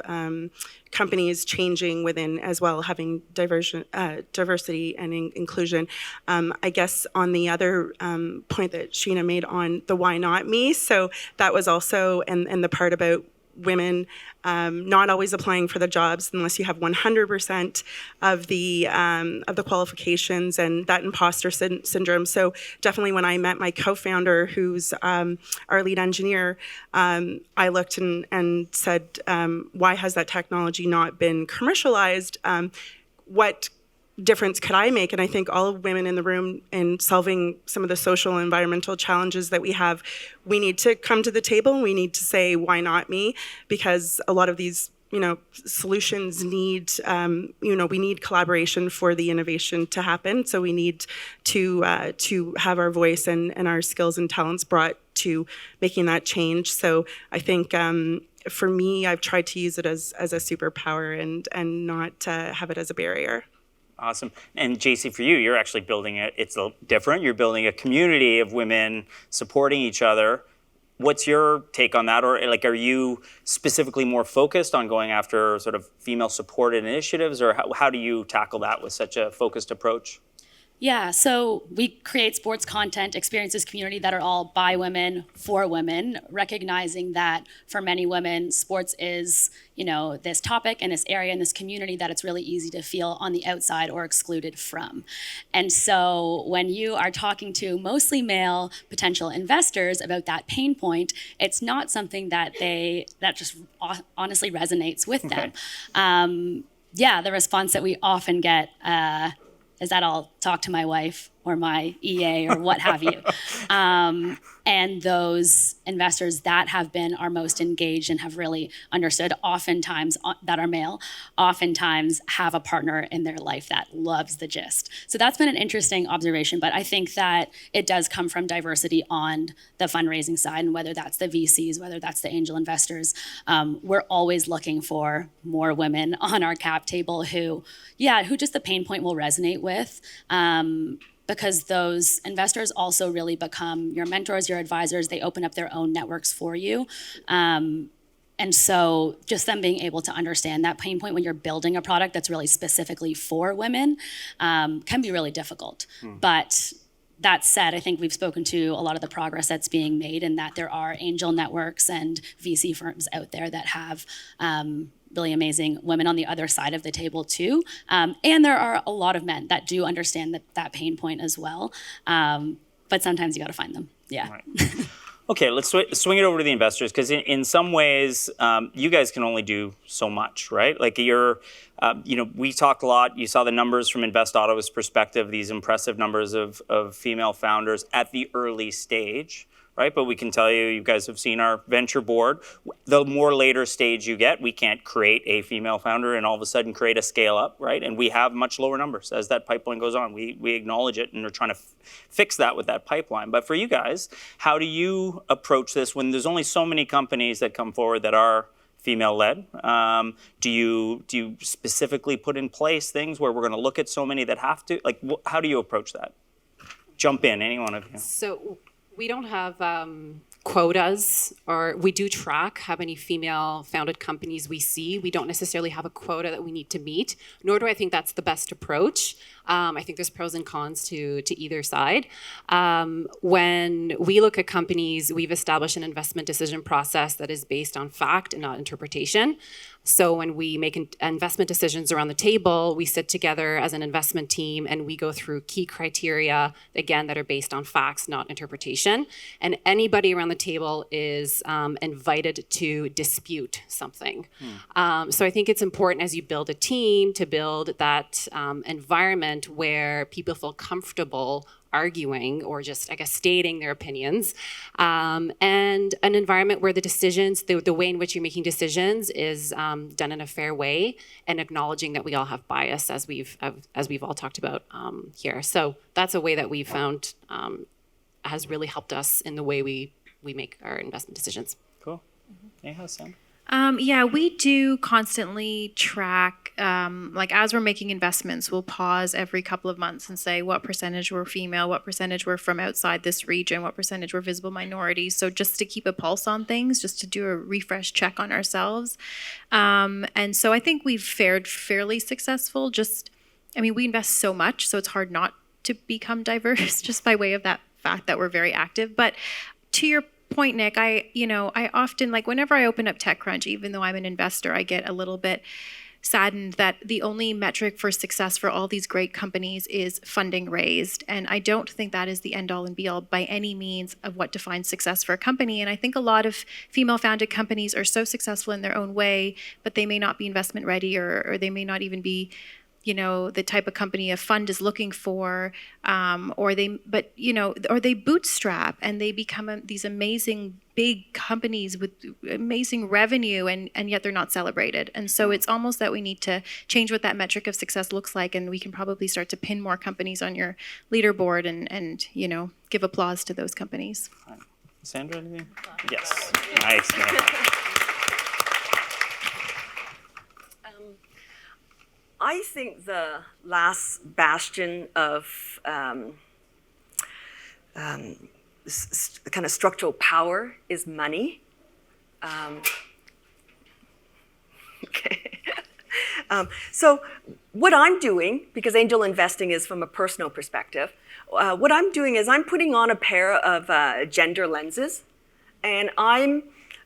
companies changing within as well, having diversity and inclusion. I guess on the other point that Sheena made on the why not me, so that was also, and the part about women not always applying for the jobs unless you have 100% of the qualifications, and that imposter syndrome. So definitely when I met my co-founder, who's our lead engineer, I looked and said, why has that technology not been commercialized? What difference could I make? And I think all of women in the room, in solving some of the social and environmental challenges that we have, we need to come to the table and we need to say, why not me? Because a lot of these solutions need, we need collaboration for the innovation to happen. So we need to have our voice and our skills and talents brought to making that change. So I think for me, I've tried to use it as a superpower and not have it as a barrier. Awesome. And JC, for you, you're actually building it's different. You're building a community of women supporting each other. What's your take on that? Or are you specifically more focused on going after sort of female supported initiatives, or how do you tackle that with such a focused approach? Yeah, so we create sports content, experiences, community that are all by women, for women, recognizing that for many women, sports is, this topic and this area and this community that it's really easy to feel on the outside or excluded from. And so when you are talking to mostly male potential investors about that pain point, it's not something that just honestly resonates with them. The response that we often get is that I'll talk to my wife or my EA or what have you. And those investors that have been our most engaged and have really understood, oftentimes that are male, oftentimes have a partner in their life that loves the gist. So that's been an interesting observation, but I think that it does come from diversity on the fundraising side, and whether that's the VCs, whether that's the angel investors, we're always looking for more women on our cap table who just the pain point will resonate with. Because those investors also really become your mentors, your advisors. They open up their own networks for you. And so just them being able to understand that pain point when you're building a product that's really specifically for women can be really difficult. But that said, I think we've spoken to a lot of the progress that's being made, and that there are angel networks and VC firms out there that have really amazing women on the other side of the table too. And there are a lot of men that do understand that pain point as well. But sometimes you got to find them. Yeah. Right. Okay, let's swing it over to the investors, because in some ways, you guys can only do so much, right? We talked a lot. You saw the numbers from Invest Ottawa's perspective, these impressive numbers of female founders at the early stage, right? But we can tell you guys have seen our venture board. The more later stage you get, we can't create a female founder and all of a sudden create a scale up, right? And we have much lower numbers as that pipeline goes on. We acknowledge it, and we're trying to fix that with that pipeline. But for you guys, how do you approach this when there's only so many companies that come forward that are female-led? Do you specifically put in place things where we're going to look at so many that have to? How do you approach that? Jump in, any one of you. So we don't have quotas, or we do track how many female-founded companies we see. We don't necessarily have a quota that we need to meet, nor do I think that's the best approach. I think there's pros and cons to either side. When we look at companies, we've established an investment decision process that is based on fact and not interpretation. So when we make investment decisions around the table, we sit together as an investment team and we go through key criteria, again, that are based on facts, not interpretation. And anybody around the table is invited to dispute something. So I think it's important as you build a team to build that environment where people feel comfortable arguing or just, I guess, stating their opinions, and an environment where the decisions, the way in which you're making decisions is done in a fair way, and acknowledging that we all have bias, as we've all talked about here. So that's a way that we've found has really helped us in the way we make our investment decisions. Cool. Anyhow, Sam? Yeah, we do constantly track, like as we're making investments, we'll pause every couple of months and say what percentage were female, what percentage were from outside this region, what percentage were visible minorities. So just to keep a pulse on things, just to do a refresh check on ourselves. And so I think we've fared fairly successful. We invest so much, so it's hard not to become diverse just by way of that fact that we're very active. But to your point, Nick, I often, like whenever I open up TechCrunch, even though I'm an investor, I get a little bit saddened that the only metric for success for all these great companies is funding raised. And I don't think that is the end all and be all by any means of what defines success for a company. And I think a lot of female founded companies are so successful in their own way, but they may not be investment ready, or they may not even be the type of company a fund is looking for, or they bootstrap and they become these amazing big companies with amazing revenue, and yet they're not celebrated. And so it's almost that we need to change what that metric of success looks like, and we can probably start to pin more companies on your leaderboard and give applause to those companies. Sandra, anything? Yes. Nice. I think the last bastion of kind of structural power is money. Okay. So what I'm doing, because angel investing is from a personal perspective, what I'm doing is I'm putting on a pair of gender lenses, and I'm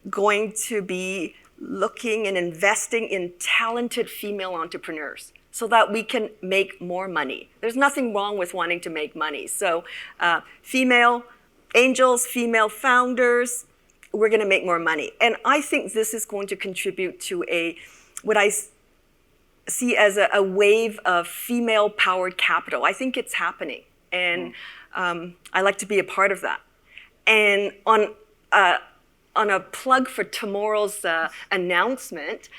going to be looking and investing in talented female entrepreneurs so that we can make more money. There's nothing wrong with wanting to make money. So female angels, female founders, we're going to make more money. And I think this is going to contribute to what I see as a wave of female-powered capital. I think it's happening, and I like to be a part of that. And on a plug for tomorrow's announcement,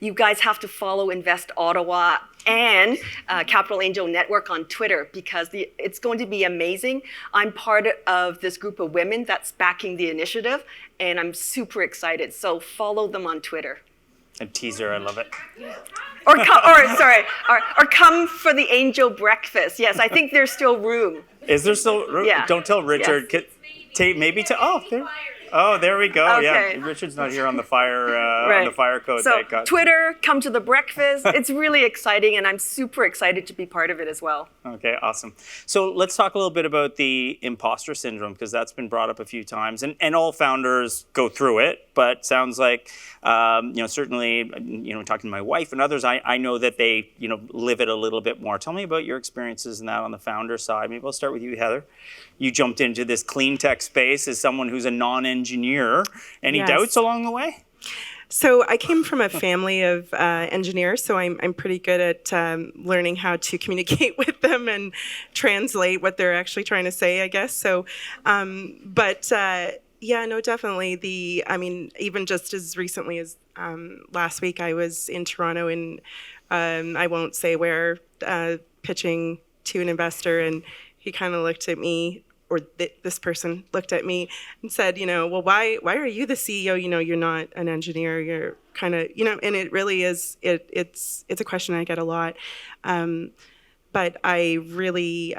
you guys have to follow Invest Ottawa and Capital Angel Network on Twitter, because it's going to be amazing. I'm part of this group of women that's backing the initiative, and I'm super excited. So follow them on Twitter. A teaser, I love it. Or come for the angel breakfast. Yes, I think there's still room. Is there still room? Yeah. Don't tell Richard. Yes. There we go. Okay. Yeah, Richard's not here on the fire Right. on the fire code. So Thank God. Twitter, come to the breakfast. It's really exciting, and I'm super excited to be part of it as well. Okay, awesome. So let's talk a little bit about the imposter syndrome, because that's been brought up a few times, and all founders go through it. But sounds like, certainly, talking to my wife and others, I know that they, live it a little bit more. Tell me about your experiences in that on the founder side. Maybe I'll start with you, Heather. You jumped into this clean tech space as someone who's a non-engineer. Any Yes. doubts along the way? So I came from a family of engineers, so I'm pretty good at learning how to communicate with them and translate what they're actually trying to say, I guess. So, definitely. Even just as recently as last week, I was in Toronto, and I won't say where, pitching to an investor, and he kind of looked at me, or this person looked at me and said, well, why are you the CEO? You're not an engineer. You're kind of, and it really is, it's a question I get a lot. But I really,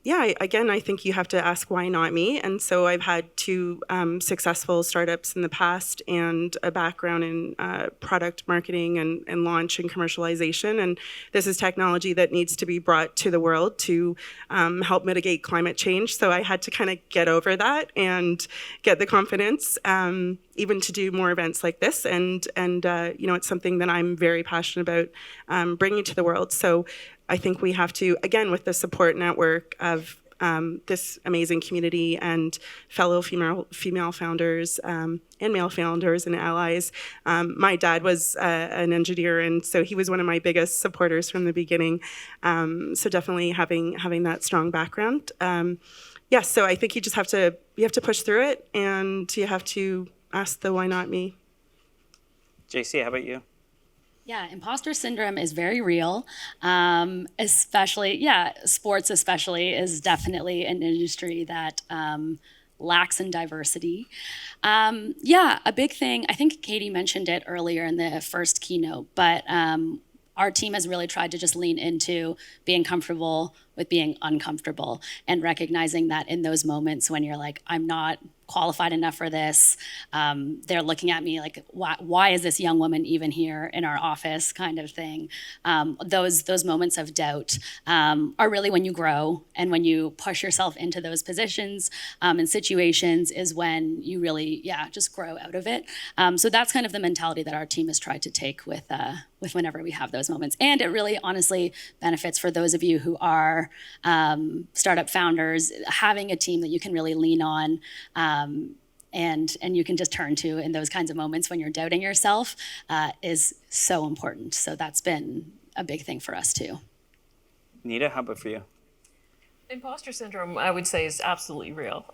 I think you have to ask, why not me? And so I've had two successful startups in the past, and a background in product marketing and launch and commercialization. And this is technology that needs to be brought to the world to help mitigate climate change. So I had to kind of get over that and get the confidence. even to do more events like this. And it's something that I'm very passionate about bringing to the world. So I think we have to, again, with the support network of this amazing community and fellow female founders and male founders and allies. My dad was an engineer, and so he was one of my biggest supporters from the beginning. So definitely having that strong background. So I think you have to push through it, and you have to ask the why not me. JC, how about you? Yeah, imposter syndrome is very real, especially, sports especially is definitely an industry that lacks in diversity. A big thing, I think Katie mentioned it earlier in the first keynote, but our team has really tried to just lean into being comfortable with being uncomfortable and recognizing that in those moments when you're like, I'm not qualified enough for this, they're looking at me like, why is this young woman even here in our office, kind of thing. Those moments of doubt are really when you grow, and when you push yourself into those positions and situations is when you really, just grow out of it. So that's kind of the mentality that our team has tried to take with whenever we have those moments. And it really honestly benefits for those of you who are startup founders, having a team that you can really lean on and you can just turn to in those kinds of moments when you're doubting yourself is so important. So that's been a big thing for us too. Nita, how about for you? Imposter syndrome, I would say, is absolutely real.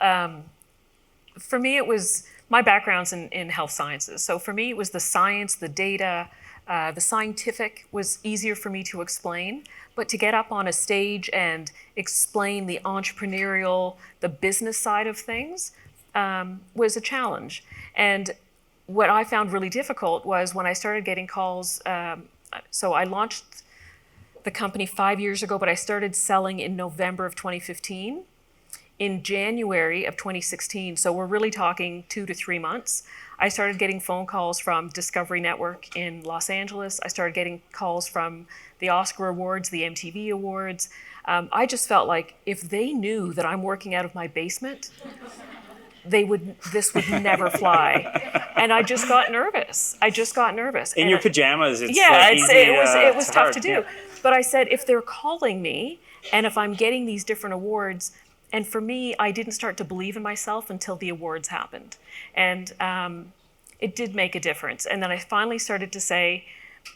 For me, it was my background's in health sciences. So for me, it was the science, the data, the scientific was easier for me to explain. But to get up on a stage and explain the entrepreneurial, the business side of things was a challenge. And what I found really difficult was when I started getting calls. So I launched the company 5 years ago, but I started selling in November of 2015. In January of 2016, so we're really talking 2 to 3 months, I started getting phone calls from Discovery Network in Los Angeles. I started getting calls from the Oscar Awards, the MTV Awards. I just felt like if they knew that I'm working out of my basement, this would never fly. And I just got nervous. In your pajamas, it's it was tough hard, to do. yeah. But I said, if they're calling me and if I'm getting these different awards, and for me, I didn't start to believe in myself until the awards happened. And it did make a difference. And then I finally started to say,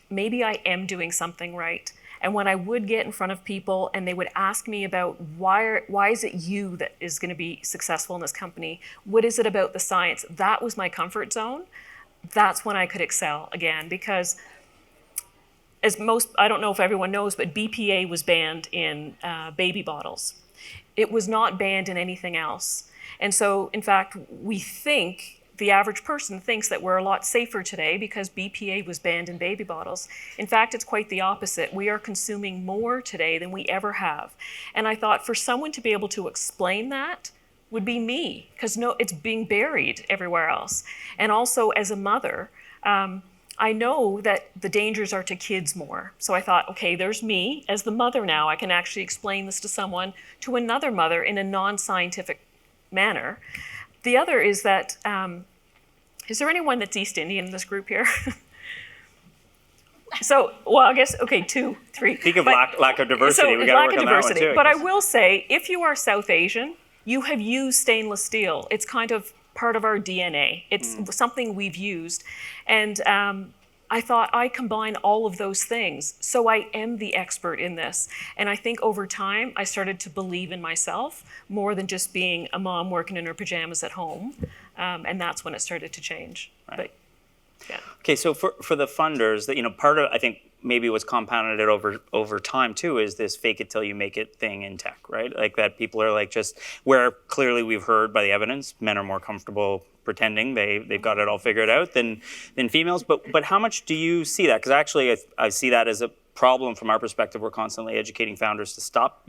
maybe I am doing something right. And when I would get in front of people and they would ask me about why is it you that is going to be successful in this company? What is it about the science? That was my comfort zone. That's when I could excel again, because I don't know if everyone knows, but BPA was banned in baby bottles. It was not banned in anything else. And so, in fact, the average person thinks that we're a lot safer today because BPA was banned in baby bottles. In fact, it's quite the opposite. We are consuming more today than we ever have. And I thought for someone to be able to explain that would be me, because it's being buried everywhere else. And also as a mother, I know that the dangers are to kids more. So I thought, okay, there's me as the mother now. I can actually explain this to another mother in a non-scientific manner. The other is that, is there anyone that's East Indian in this group here? So, well, I guess, okay, 2, 3. Speak of lack of diversity, so we got to work on that one too. But I will say, if you are South Asian, you have used stainless steel. It's kind of part of our DNA. It's something we've used. And I thought I combine all of those things, so I am the expert in this. And I think over time, I started to believe in myself more than just being a mom working in her pajamas at home. And that's when it started to change. Right. But, yeah. Okay, so for the funders, that part of, I think, maybe what's compounded it over time too is this fake it till you make it thing in tech, right? Like that people are like just where clearly we've heard by the evidence, men are more comfortable pretending they've got it all figured out than females. But how much do you see that? Because actually I see that as a problem from our perspective. We're constantly educating founders to stop,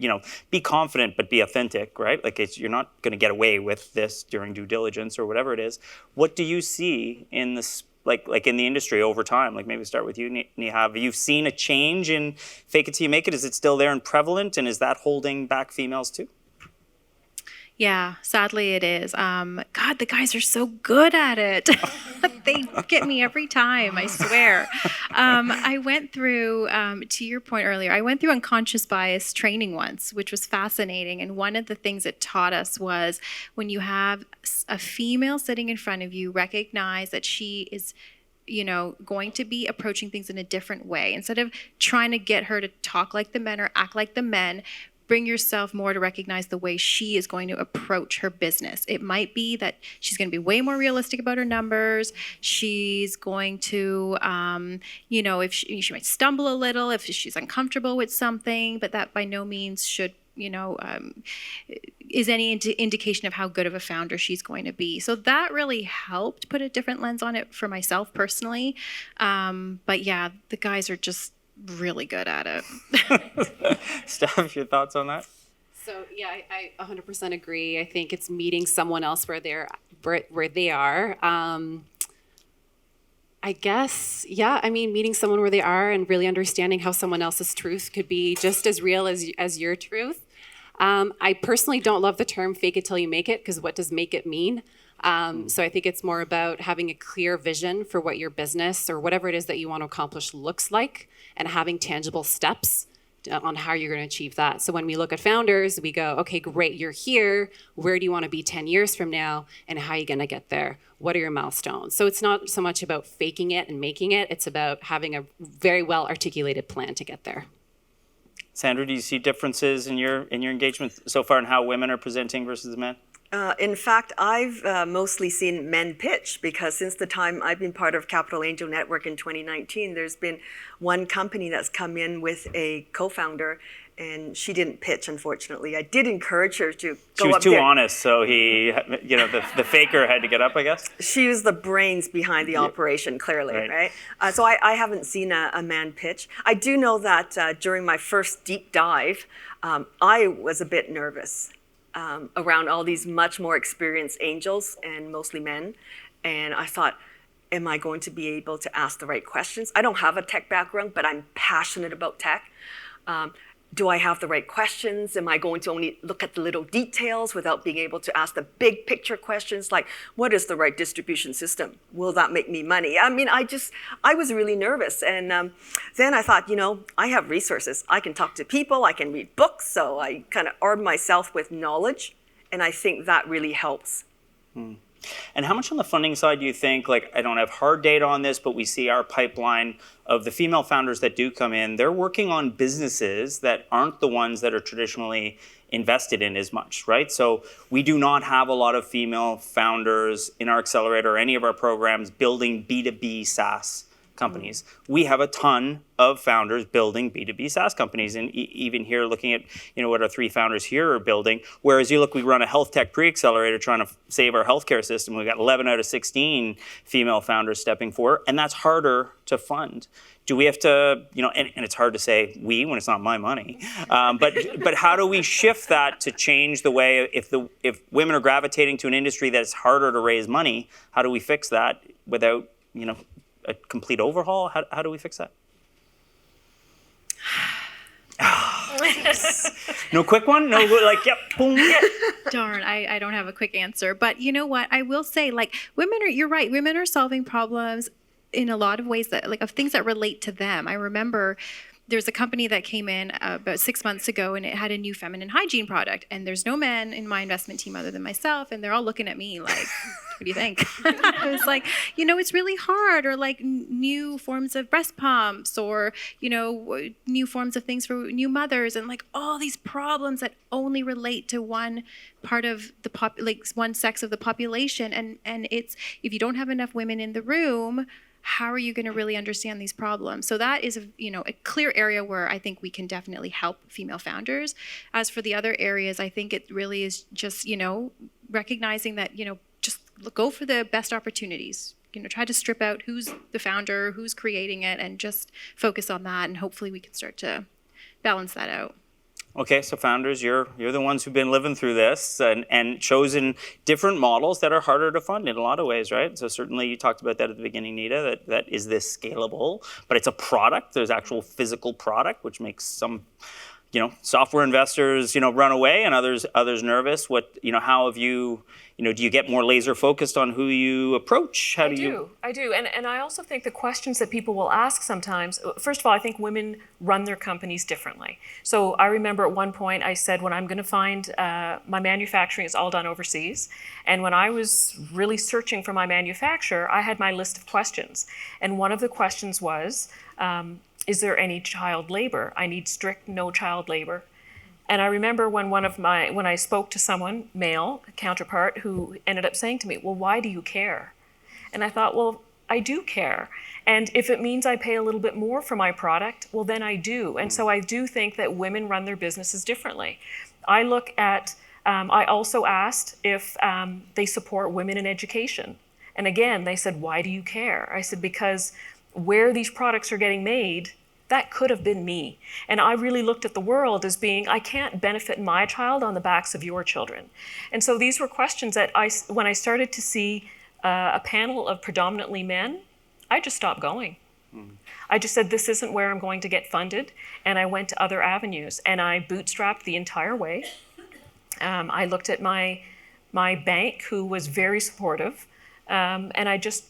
be confident but be authentic, right? Like you're not going to get away with this during due diligence or whatever it is. What do you see in this? Like in the industry over time, like maybe start with you, Neha. Have you seen a change in fake it till you make it? Is it still there and prevalent? And is that holding back females too? Yeah, sadly it is. God, the guys are so good at it. They get me every time, I swear. I went through, to your point earlier, I went through unconscious bias training once, which was fascinating. And one of the things it taught us was when you have a female sitting in front of you, recognize that she is going to be approaching things in a different way. Instead of trying to get her to talk like the men or act like the men, bring yourself more to recognize the way she is going to approach her business. It might be that she's going to be way more realistic about her numbers. She's going to, if she might stumble a little, if she's uncomfortable with something, but that by no means should is any indication of how good of a founder she's going to be. So that really helped put a different lens on it for myself personally. But yeah, the guys are just really good at it. Steph, your thoughts on that? So yeah, I 100% agree. I think it's meeting someone else where they are. I guess, yeah, meeting someone where they are and really understanding how someone else's truth could be just as real as your truth. I personally don't love the term fake it till you make it, because what does make it mean? So I think it's more about having a clear vision for what your business or whatever it is that you want to accomplish looks like, and having tangible steps on how you're going to achieve that. So when we look at founders, we go, okay, great, you're here. Where do you want to be 10 years from now? And how are you going to get there? What are your milestones? So it's not so much about faking it and making it. It's about having a very well articulated plan to get there. Sandra, do you see differences in your engagement so far in how women are presenting versus men? In fact, I've mostly seen men pitch, because since the time I've been part of Capital Angel Network in 2019, there's been one company that's come in with a co-founder, and she didn't pitch, unfortunately. I did encourage her to go up there. She was too honest, so the faker had to get up, I guess? She was the brains behind the operation, clearly, right? So I haven't seen a man pitch. I do know that during my first deep dive, I was a bit nervous. Around all these much more experienced angels and mostly men. And I thought, am I going to be able to ask the right questions? I don't have a tech background, but I'm passionate about tech. Do I have the right questions? Am I going to only look at the little details without being able to ask the big picture questions like, what is the right distribution system? Will that make me money? I was really nervous. And then I thought, I have resources. I can talk to people, I can read books. So I kind of armed myself with knowledge. And I think that really helps. And how much on the funding side do you think, I don't have hard data on this, but we see our pipeline of the female founders that do come in, they're working on businesses that aren't the ones that are traditionally invested in as much, right? So we do not have a lot of female founders in our accelerator or any of our programs building B2B SaaS companies. We have a ton of founders building B2B SaaS companies, and even here looking at what our 3 founders here are building. Whereas we run a health tech pre-accelerator trying to save our healthcare system. We've got 11 out of 16 female founders stepping forward, and that's harder to fund. Do we have to, and it's hard to say we when it's not my money, but how do we shift that to change the way if women are gravitating to an industry that it's harder to raise money? How do we fix that without a complete overhaul? How do we fix that? No quick one? No, yep, boom. Darn, I don't have a quick answer. But you know what? I will say, you're right. Women are solving problems in a lot of ways of things that relate to them. I remember there's a company that came in about 6 months ago, and it had a new feminine hygiene product. And there's no men in my investment team other than myself. And they're all looking at me like, what do you think? I was like, it's really hard. Or new forms of breast pumps, or, new forms of things for new mothers, and all these problems that only relate to one part of the one sex of the population. And it's, if you don't have enough women in the room, how are you going to really understand these problems? So that is a clear area where I think we can definitely help female founders. As for the other areas, I think it really is just, recognizing that, just go for the best opportunities. Try to strip out who's the founder, who's creating it, and just focus on that. And hopefully we can start to balance that out. Okay, so founders, you're the ones who've been living through this and chosen different models that are harder to fund in a lot of ways, right? So certainly you talked about that at the beginning, Nita, that is this scalable, but it's a product. There's actual physical product, which makes some software investors, run away and others nervous. How have you, do you get more laser focused on who you approach? How do you? I do. And I also think the questions that people will ask sometimes, first of all, I think women run their companies differently. So I remember at one point I said, when I'm going to find, my manufacturing is all done overseas. And when I was really searching for my manufacturer, I had my list of questions. And one of the questions was, is there any child labor? I need strict no child labor. And I remember when when I spoke to someone, male counterpart, who ended up saying to me, well, why do you care? And I thought, well, I do care. And if it means I pay a little bit more for my product, well, then I do. And so I do think that women run their businesses differently. I look at, I also asked if they support women in education. And again, they said, why do you care? I said, because where these products are getting made, that could have been me. And I really looked at the world as being, I can't benefit my child on the backs of your children. And so these were questions that when I started to see a panel of predominantly men, I just stopped going. I just said, this isn't where I'm going to get funded. And I went to other avenues and I bootstrapped the entire way. I looked at my bank, who was very supportive, and I just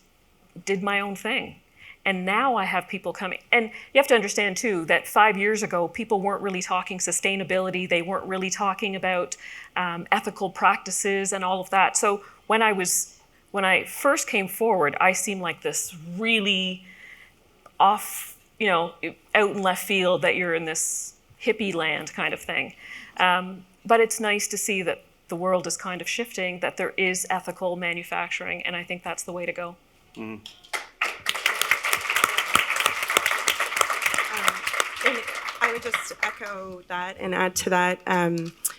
did my own thing. And now I have people coming. And you have to understand too, that 5 years ago, people weren't really talking sustainability. They weren't really talking about ethical practices and all of that. So when I first came forward, I seemed like this really off, out in left field, that you're in this hippie land kind of thing. But it's nice to see that the world is kind of shifting, that there is ethical manufacturing, and I think that's the way to go. Mm. And I would just echo that and add to that,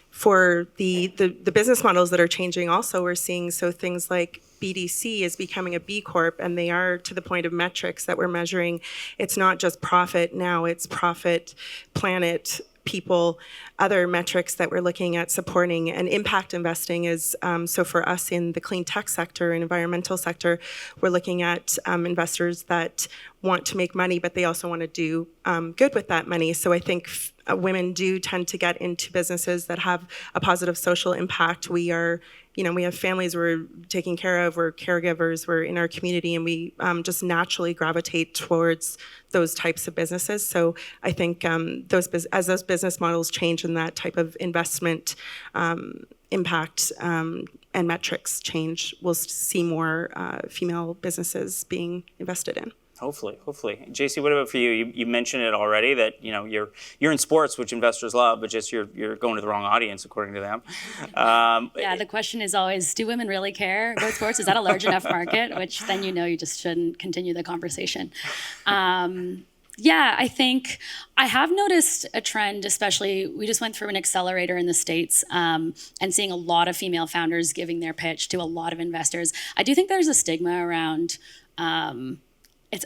for the business models that are changing also, we're seeing things like BDC is becoming a B Corp, and they are to the point of metrics that we're measuring. It's not just profit now, it's profit, planet, people, other metrics that we're looking at supporting. And impact investing is, so for us in the clean tech sector and environmental sector, we're looking at investors that want to make money, but they also want to do good with that money. So I think women do tend to get into businesses that have a positive social impact. We are, we have families we're taking care of, we're caregivers, we're in our community, and we just naturally gravitate towards those types of businesses. So I think as those business models change and that type of investment impact and metrics change, we'll see more female businesses being invested in. Hopefully. JC, what about for you? You mentioned it already that you're in sports, which investors love, but just you're going to the wrong audience according to them. Yeah, the question is always, do women really care about sports? Is that a large enough market? Which then you just shouldn't continue the conversation. Yeah, I think I have noticed a trend, especially we just went through an accelerator in the States and seeing a lot of female founders giving their pitch to a lot of investors. I do think there's a stigma around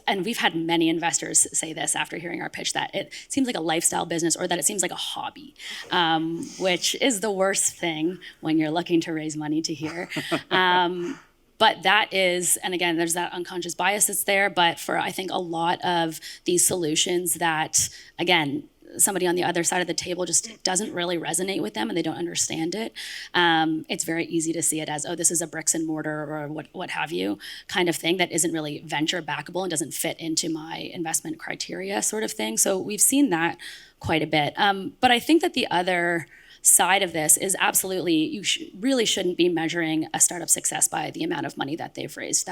and we've had many investors say this after hearing our pitch, that it seems like a lifestyle business or that it seems like a hobby, which is the worst thing when you're looking to raise money to hear. But that is, and again, there's that unconscious bias that's there, but for I think a lot of these solutions that, again, somebody on the other side of the table just doesn't really resonate with them and they don't understand it. It's very easy to see it as, oh, this is a bricks and mortar or what have you kind of thing that isn't really venture backable and doesn't fit into my investment criteria sort of thing. So we've seen that quite a bit. But I think that the other side of this is absolutely, you really shouldn't be measuring a startup success by the amount of money that they've raised.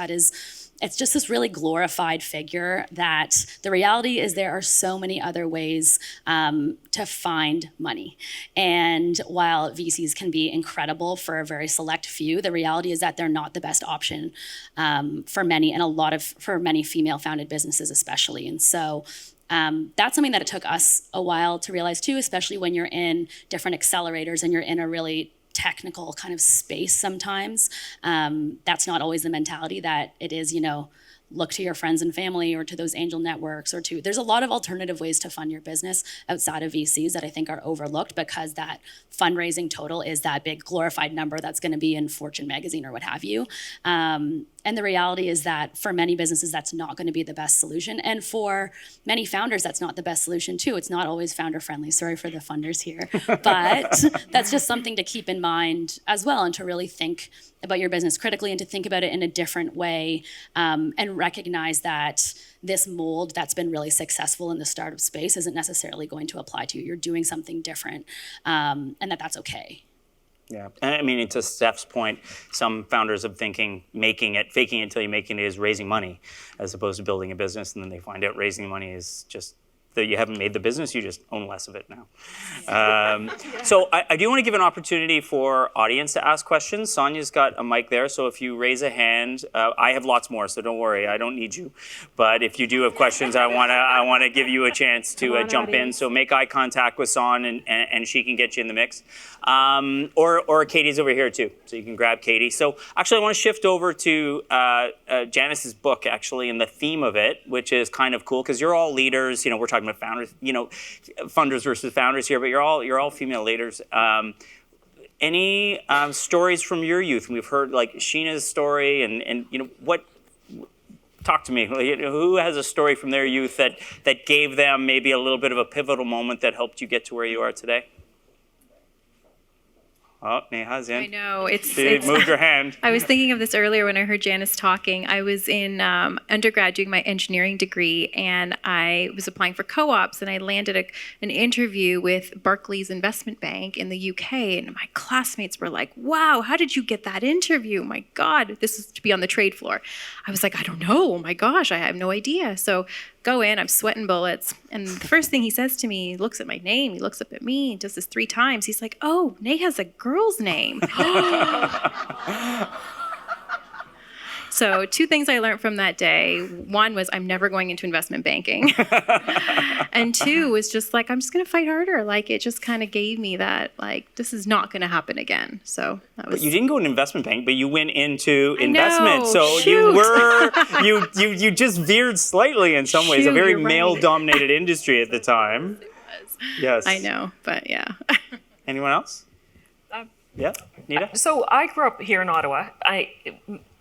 It's just this really glorified figure that the reality is there are so many other ways to find money. And while VCs can be incredible for a very select few, the reality is that they're not the best option for many, and for many female-founded businesses especially. And so that's something that it took us a while to realize too, especially when you're in different accelerators and you're in a really technical kind of space sometimes. That's not always the mentality that it is, look to your friends and family or to those angel networks there's a lot of alternative ways to fund your business outside of VCs that I think are overlooked because that fundraising total is that big glorified number that's going to be in Fortune magazine or what have you. And the reality is that for many businesses, that's not going to be the best solution. And for many founders, that's not the best solution too. It's not always founder friendly. Sorry for the funders here. But that's just something to keep in mind as well, and to really think about your business critically and to think about it in a different way, and recognize that this mold that's been really successful in the startup space isn't necessarily going to apply to you. You're doing something different, and that's okay. Yeah, and I mean, to Steph's point, some founders of thinking faking it until you make it is raising money, as opposed to building a business, and then they find out raising money is just that you haven't made the business, you just own less of it now. So I do want to give an opportunity for audience to ask questions. Sonia's got a mic there, so if you raise a hand, I have lots more, so don't worry, I don't need you. But if you do have questions, I want to give you a chance to jump in. So make eye contact with Son, and she can get you in the mix. Or Katie's over here too, so you can grab Katie. So actually, I want to shift over to Janice's book, actually, and the theme of it, which is kind of cool because you're all leaders. We're talking about founders, funders versus founders here, but you're all female leaders. Any stories from your youth? We've heard like Sheena's story, and what. Talk to me. Who has a story from their youth that gave them maybe a little bit of a pivotal moment that helped you get to where you are today? Oh, Neha's in. I know. You moved your hand. I was thinking of this earlier when I heard Janice talking. I was in undergrad doing my engineering degree, and I was applying for co-ops, and I landed an interview with Barclays Investment Bank in the UK, and my classmates were like, wow, how did you get that interview? My God, this is to be on the trade floor. I was like, I don't know. Oh my gosh, I have no idea. So go in, I'm sweating bullets. And the first thing he says to me, he looks at my name, he looks up at me, does this 3 times. He's like, oh, Neha's a girl's name. So 2 things I learned from that day. 1 was I'm never going into investment banking. And 2 was just like, I'm just going to fight harder. Like, it just kind of gave me that, like, this is not going to happen again. So that was. But you didn't go into investment bank, but you went into investment. know, So shoot. you just veered slightly in some ways. Shoot, A very you're right. male-dominated industry at the time. Yes. I know, but yeah. Anyone else? Yeah, Nita? So I grew up here in Ottawa. I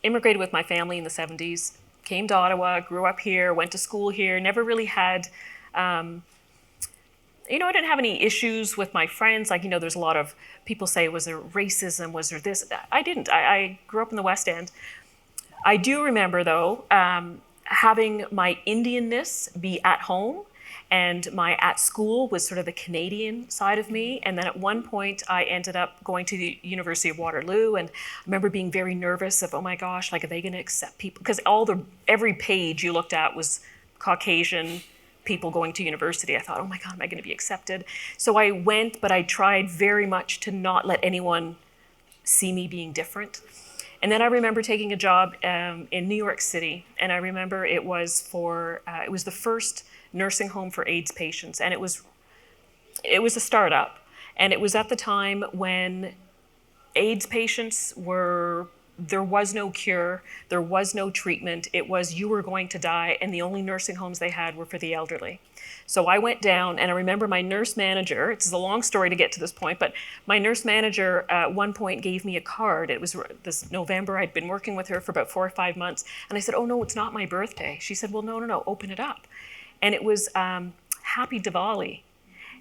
immigrated with my family in the 70s, came to Ottawa, grew up here, went to school here, never really had, I didn't have any issues with my friends. Like, there's a lot of people say, was there racism? Was there this? I didn't. I grew up in the West End. I do remember, though, having my Indianness be at home, and my at school was sort of the Canadian side of me. And then at one point, I ended up going to the University of Waterloo. And I remember being very nervous of, oh my gosh, like, are they going to accept people? Because every page you looked at was Caucasian people going to university. I thought, oh my God, am I going to be accepted? So I went, but I tried very much to not let anyone see me being different. And then I remember taking a job in New York City. And I remember it was the first nursing home for AIDS patients, and it was a startup, and it was at the time when AIDS patients there was no cure, there was no treatment. It was you were going to die, and the only nursing homes they had were for the elderly. So I went down, and I remember my nurse manager, it's a long story to get to this point, but my nurse manager at one point gave me a card. It was this November. I'd been working with her for about 4 or 5 months, and I said, oh no, it's not my birthday. She said, well, no, open it up. And it was Happy Diwali.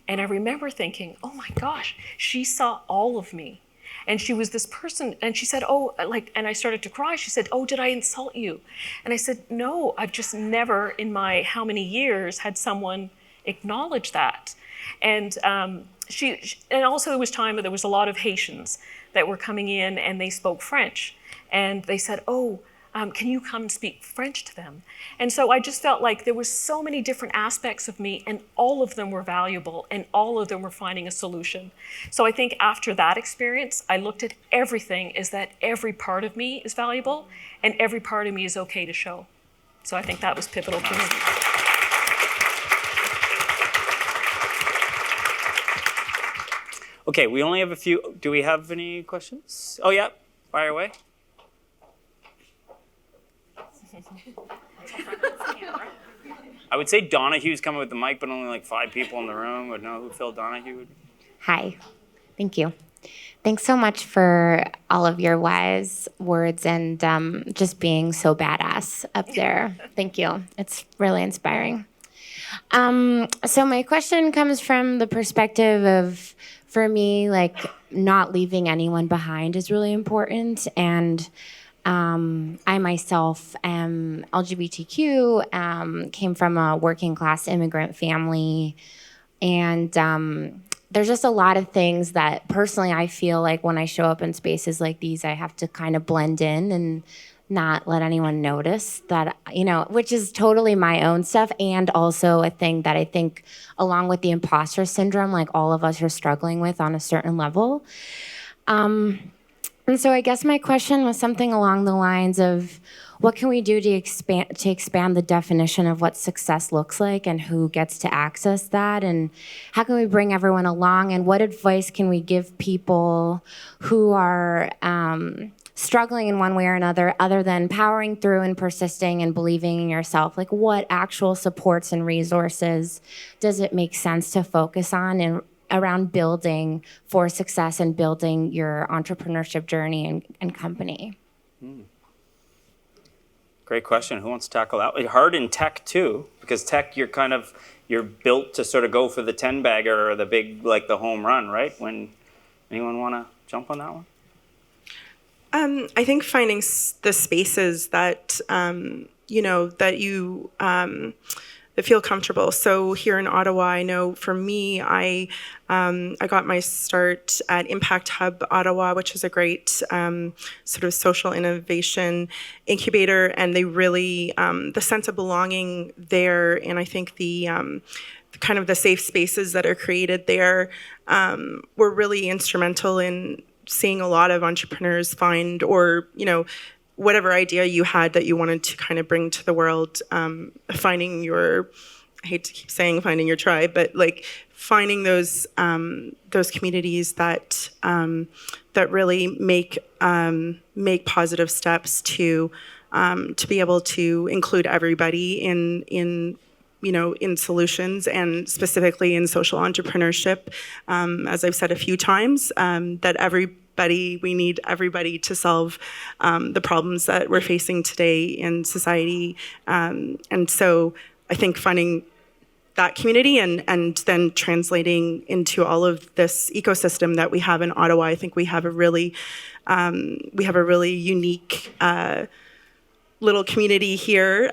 And I remember thinking, oh my gosh, she saw all of me. And she was this person, and she said, and I started to cry. She said, oh, did I insult you? And I said, no, I've just never in my how many years had someone acknowledge that. And and also there was time where there was a lot of Haitians that were coming in, and they spoke French. And they said, can you come and speak French to them? And so I just felt like there was so many different aspects of me, and all of them were valuable, and all of them were finding a solution. So I think after that experience, I looked at everything as that every part of me is valuable, and every part of me is okay to show. So I think that was pivotal for me. Okay, we only have a few. Do we have any questions? Oh, yeah, fire away. I would say Donahue's coming with the mic, but only like 5 people in the room would know who Phil Donahue would be. Hi, thank you. Thanks so much for all of your wise words and just being so badass up there. Thank you. It's really inspiring. So my question comes from the perspective of, for me, like not leaving anyone behind is really important. And I myself am LGBTQ, came from a working class immigrant family. And there's just a lot of things that personally I feel like when I show up in spaces like these, I have to kind of blend in and not let anyone notice that, you know, which is totally my own stuff, and also a thing that I think, along with the imposter syndrome, like all of us are struggling with on a certain level. And so I guess my question was something along the lines of, what can we do to expand the definition of what success looks like and who gets to access that? And how can we bring everyone along? And what advice can we give people who are struggling in one way or another, other than powering through and persisting and believing in yourself? Like, what actual supports and resources does it make sense to focus on and around building for success and building your entrepreneurship journey and company? Great question. Who wants to tackle that? Hard in tech too, because tech, you're built to sort of go for the 10 bagger or the big, like the home run, right? Anyone want to jump on that one? I think finding the spaces that that feel comfortable. So here in Ottawa, I know for me, I got my start at Impact Hub Ottawa, which is a great sort of social innovation incubator, and they really the sense of belonging there, and I think the kind of the safe spaces that are created there were really instrumental in seeing a lot of entrepreneurs find, or whatever idea you had that you wanted to kind of bring to the world, finding your, I hate to keep saying finding your tribe, but like finding those communities that that really make positive steps to be able to include everybody in solutions, and specifically in social entrepreneurship. As I've said a few times, we need everybody to solve the problems that we're facing today in society. And so I think finding that community and then translating into all of this ecosystem that we have in Ottawa, I think we have a really unique little community here.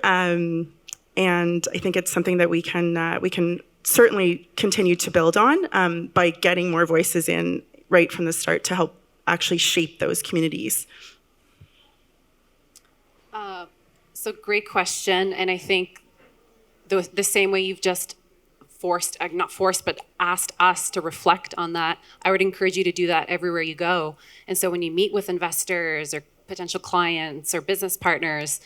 And I think it's something that we can certainly continue to build on by getting more voices in right from the start to help actually shape those communities. So great question, and I think the same way you've just asked us to reflect on that, I would encourage you to do that everywhere you go. And so when you meet with investors or potential clients or business partners,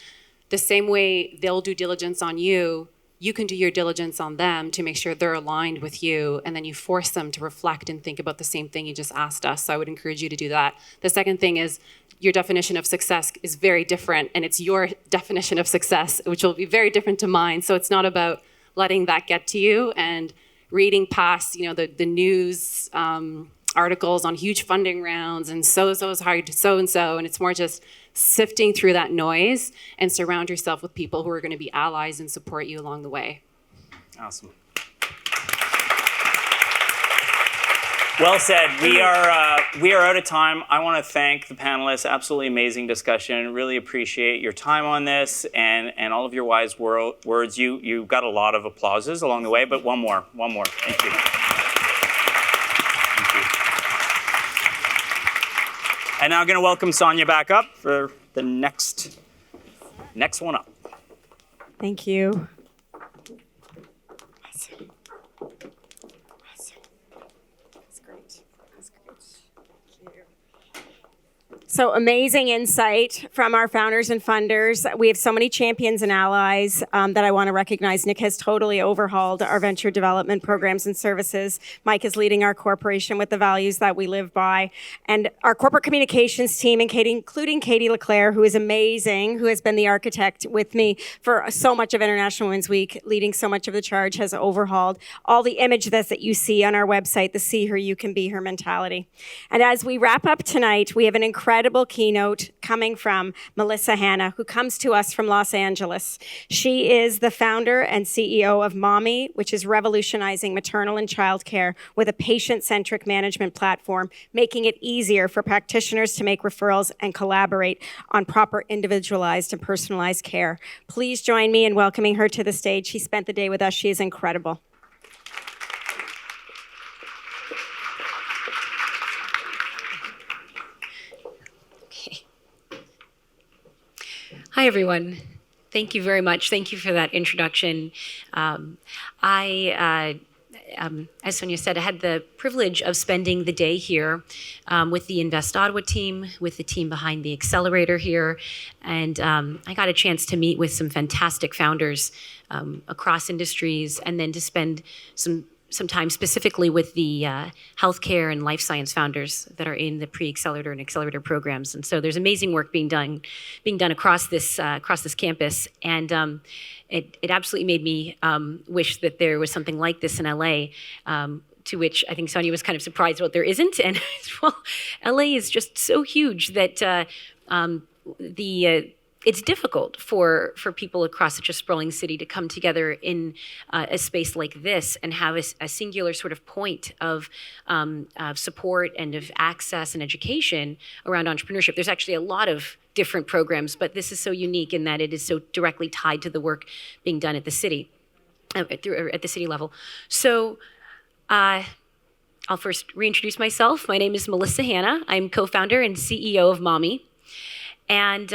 the same way they'll do diligence on you, you can do your diligence on them to make sure they're aligned with you, and then you force them to reflect and think about the same thing you just asked us. So I would encourage you to do that. The second thing is, your definition of success is very different, and it's your definition of success, which will be very different to mine. So it's not about letting that get to you and reading past, the news articles on huge funding rounds and so-and-so is hired to so-and-so, and it's more just sifting through that noise and surround yourself with people who are going to be allies and support you along the way. Awesome. Well said. We are out of time. I want to thank the panelists. Absolutely amazing discussion. Really appreciate your time on this and all of your wise words. You got a lot of applauses along the way, but one more. Thank you. And now I'm going to welcome Sonia back up for the next one up. Thank you. Awesome. That's great. Thank you. So amazing insight from our founders and funders. We have so many champions and allies that I want to recognize. Nick has totally overhauled our venture development programs and services. Mike is leading our corporation with the values that we live by. And our corporate communications team, and Katie, including Katie Leclerc, who is amazing, who has been the architect with me for so much of International Women's Week, leading so much of the charge, has overhauled all the images that you see on our website, the See Her, You Can Be Her mentality. And as we wrap up tonight, we have an incredible keynote coming from Melissa Hanna, who comes to us from Los Angeles. She is the founder and CEO of Mommy, which is revolutionizing maternal and child care with a patient-centric management platform, making it easier for practitioners to make referrals and collaborate on proper individualized and personalized care. Please join me in welcoming her to the stage. She spent the day with us. She is incredible. Hi, everyone. Thank you very much. Thank you for that introduction. As Sonia said, I had the privilege of spending the day here with the Invest Ottawa team, with the team behind the accelerator here, and I got a chance to meet with some fantastic founders across industries, and then to spend some time specifically with the healthcare and life science founders that are in the pre-accelerator and accelerator programs. And so there's amazing work being done across this campus. And it absolutely made me wish that there was something like this in LA. To which I think Sonia was kind of surprised about there isn't. And well, LA is just so huge that it's difficult for people across such a sprawling city to come together in a space like this and have a singular sort of point of support and of access and education around entrepreneurship. There's actually a lot of different programs, but this is so unique in that it is so directly tied to the work being done at the city, at the city level. So I'll first reintroduce myself. My name is Melissa Hanna. I'm co-founder and CEO of Mommy. And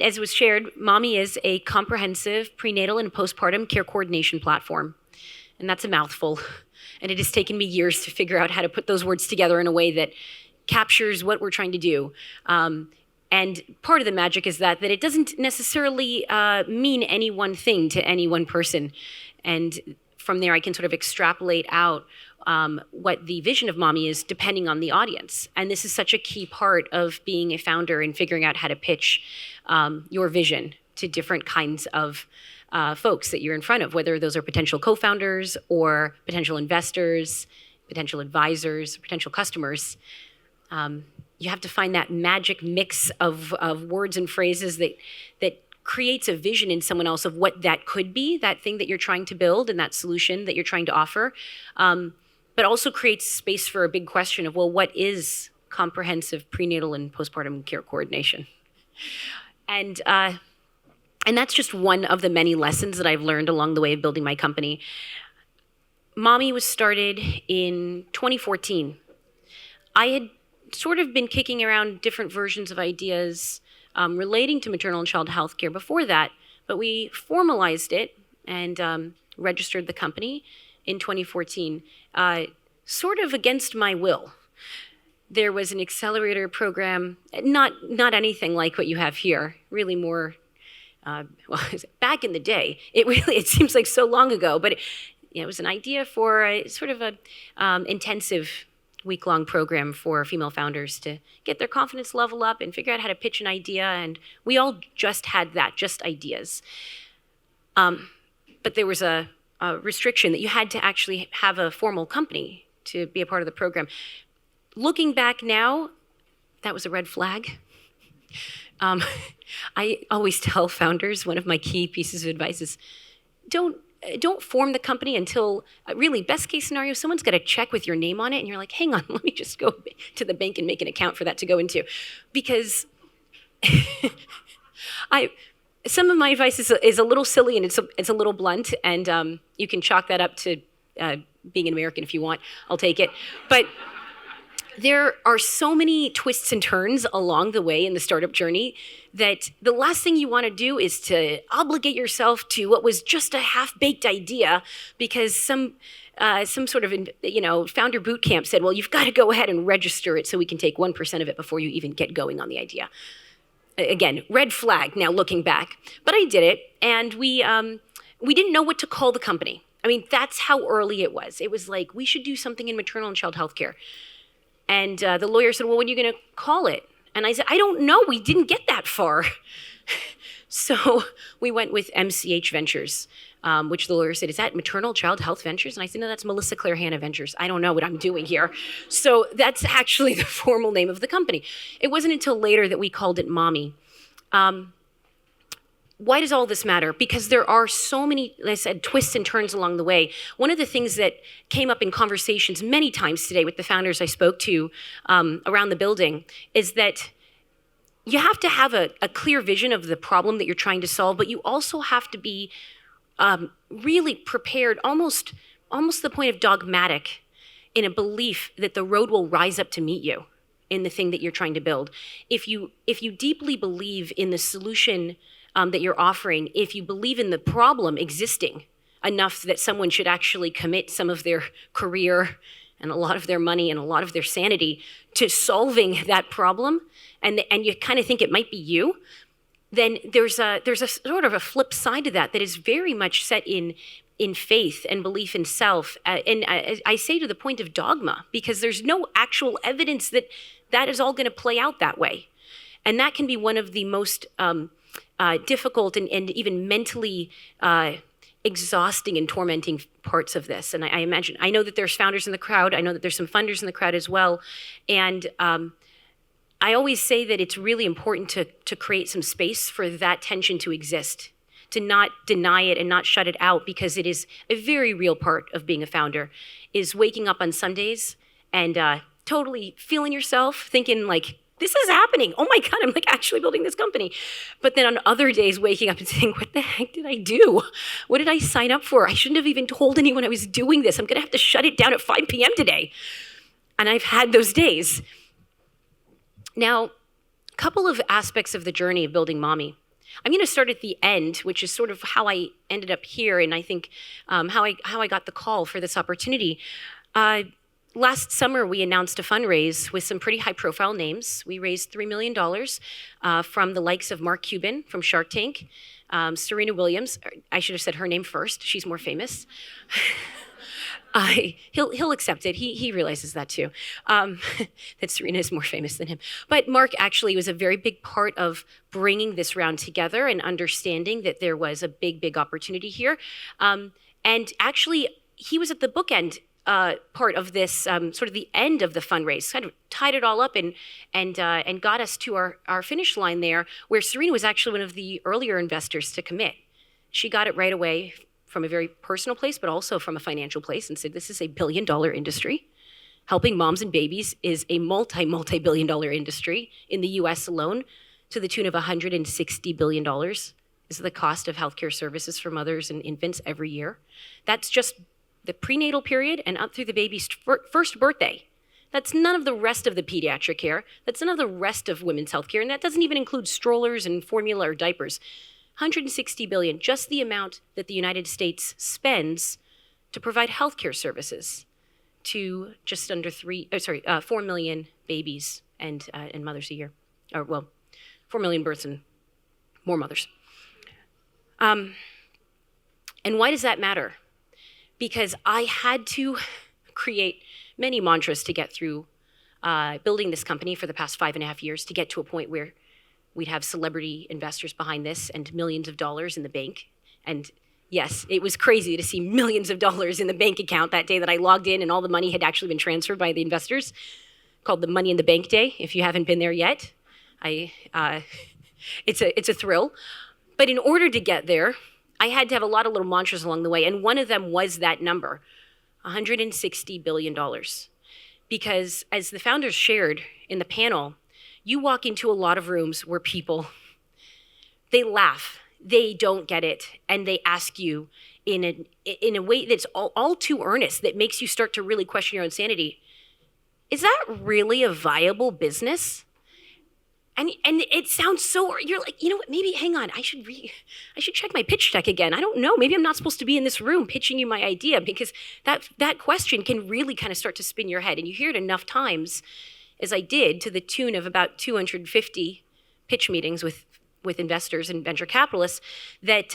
as was shared, Mommy is a comprehensive prenatal and postpartum care coordination platform. And that's a mouthful. And it has taken me years to figure out how to put those words together in a way that captures what we're trying to do. And part of the magic is that it doesn't necessarily mean any one thing to any one person. And from there, I can sort of extrapolate out what the vision of Mommy is depending on the audience. And this is such a key part of being a founder and figuring out how to pitch your vision to different kinds of folks that you're in front of, whether those are potential co-founders or potential investors, potential advisors, potential customers. You have to find that magic mix of words and phrases that creates a vision in someone else of what that could be, that thing that you're trying to build and that solution that you're trying to offer, but also creates space for a big question of, well, what is comprehensive prenatal and postpartum care coordination? And that's just one of the many lessons that I've learned along the way of building my company. Mommy was started in 2014. I had sort of been kicking around different versions of ideas relating to maternal and child health care before that, but we formalized it and registered the company in 2014, sort of against my will. There was an accelerator program, not anything like what you have here, really more, back in the day. It seems like so long ago, but it was an idea for a sort of a intensive week-long program for female founders to get their confidence level up and figure out how to pitch an idea. And we all just had that, just ideas. But there was a restriction that you had to actually have a formal company to be a part of the program. Looking back now, that was a red flag. I always tell founders, one of my key pieces of advice is don't form the company until, really, best case scenario, someone's got a check with your name on it and you're like, hang on, let me just go to the bank and make an account for that to go into. Because some of my advice is a little silly and it's a little blunt, and you can chalk that up to being an American if you want. I'll take it. But there are so many twists and turns along the way in the startup journey that the last thing you want to do is to obligate yourself to what was just a half-baked idea because some sort of, founder boot camp said, well, you've got to go ahead and register it so we can take 1% of it before you even get going on the idea. Again, red flag now looking back. But I did it, and we didn't know what to call the company. I mean, that's how early it was. It was like, we should do something in maternal and child health care. And the lawyer said, well, what are you going to call it? And I said, I don't know. We didn't get that far. So we went with MCH Ventures, which the lawyer said, is that Maternal Child Health Ventures? And I said, no, that's Melissa Claire Hanna Ventures. I don't know what I'm doing here. So that's actually the formal name of the company. It wasn't until later that we called it Mommy. Why does all this matter? Because there are so many, like I said, twists and turns along the way. One of the things that came up in conversations many times today with the founders I spoke to around the building is that you have to have a clear vision of the problem that you're trying to solve, but you also have to be really prepared, almost the point of dogmatic, in a belief that the road will rise up to meet you in the thing that you're trying to build. If you deeply believe in the solution that you're offering, if you believe in the problem existing enough that someone should actually commit some of their career and a lot of their money and a lot of their sanity to solving that problem, and you kind of think it might be you, then there's a sort of a flip side to that is very much set in faith and belief in self. And I say to the point of dogma, because there's no actual evidence that is all going to play out that way. And that can be one of the most difficult and even mentally exhausting and tormenting parts of this. And I know that there's founders in the crowd. I know that there's some funders in the crowd as well. And I always say that it's really important to create some space for that tension to exist, to not deny it and not shut it out, because it is a very real part of being a founder, is waking up on Sundays and totally feeling yourself, thinking like, this is happening. Oh my God, I'm like actually building this company. But then on other days, waking up and saying, what the heck did I do? What did I sign up for? I shouldn't have even told anyone I was doing this. I'm going to have to shut it down at 5 p.m. today. And I've had those days. Now, a couple of aspects of the journey of building Mommy. I'm going to start at the end, which is sort of how I ended up here, and I think how I got the call for this opportunity. Last summer, we announced a fundraise with some pretty high-profile names. We raised $3 million from the likes of Mark Cuban from Shark Tank, Serena Williams. I should have said her name first. She's more famous. He'll accept it. He realizes that too, that Serena is more famous than him. But Mark actually was a very big part of bringing this round together and understanding that there was a big, big opportunity here. And actually, he was at the bookend part of this, sort of the end of the fundraise, kind of tied it all up and got us to our finish line there, where Serena was actually one of the earlier investors to commit. She got it right away from a very personal place, but also from a financial place, and said, this is a billion-dollar industry. Helping moms and babies is a multi-billion-dollar industry in the US alone, to the tune of $160 billion is the cost of healthcare services for mothers and infants every year. That's just the prenatal period and up through the baby's first birthday. That's none of the rest of the pediatric care. That's none of the rest of women's health care. And that doesn't even include strollers and formula or diapers. 160 billion, just the amount that the United States spends to provide healthcare services to just under 4 million babies and mothers a year. Or, well, 4 million births and more mothers. And why does that matter? Because I had to create many mantras to get through building this company for the past 5.5 years to get to a point where we'd have celebrity investors behind this and millions of dollars in the bank. And yes, it was crazy to see millions of dollars in the bank account that day that I logged in and all the money had actually been transferred by the investors, called the Money in the Bank Day. If you haven't been there yet, it's a thrill. But in order to get there, I had to have a lot of little mantras along the way. And one of them was that number, $160 billion. Because as the founders shared in the panel, you walk into a lot of rooms where people, they laugh, they don't get it, and they ask you in a way that's all too earnest, that makes you start to really question your own sanity. is that really a viable business? And it sounds so, you're like, you know what, maybe, hang on, I should check my pitch deck again. I don't know, maybe I'm not supposed to be in this room pitching you my idea, because that question can really kind of start to spin your head. And you hear it enough times, as I did, to the tune of about 250 pitch meetings with investors and venture capitalists, that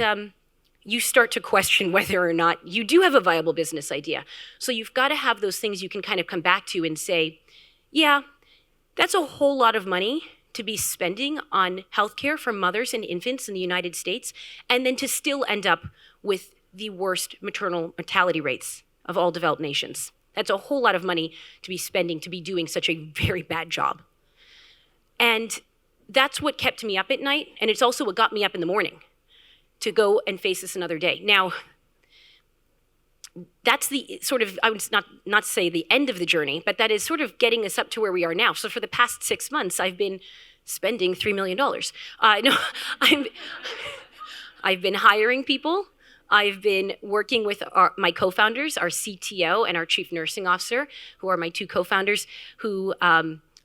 you start to question whether or not you do have a viable business idea. So you've got to have those things you can kind of come back to and say, yeah, that's a whole lot of money to be spending on healthcare for mothers and infants in the United States, and then to still end up with the worst maternal mortality rates of all developed nations. That's a whole lot of money to be spending to be doing such a very bad job. And that's what kept me up at night, and it's also what got me up in the morning to go and face this another day. Now, that's the sort of, I would not say the end of the journey, but that is sort of getting us up to where we are now. So for the past 6 months, I've been spending $3 million. No, I've been hiring people. I've been working with my co-founders, our CTO and our chief nursing officer, who are my two co-founders, who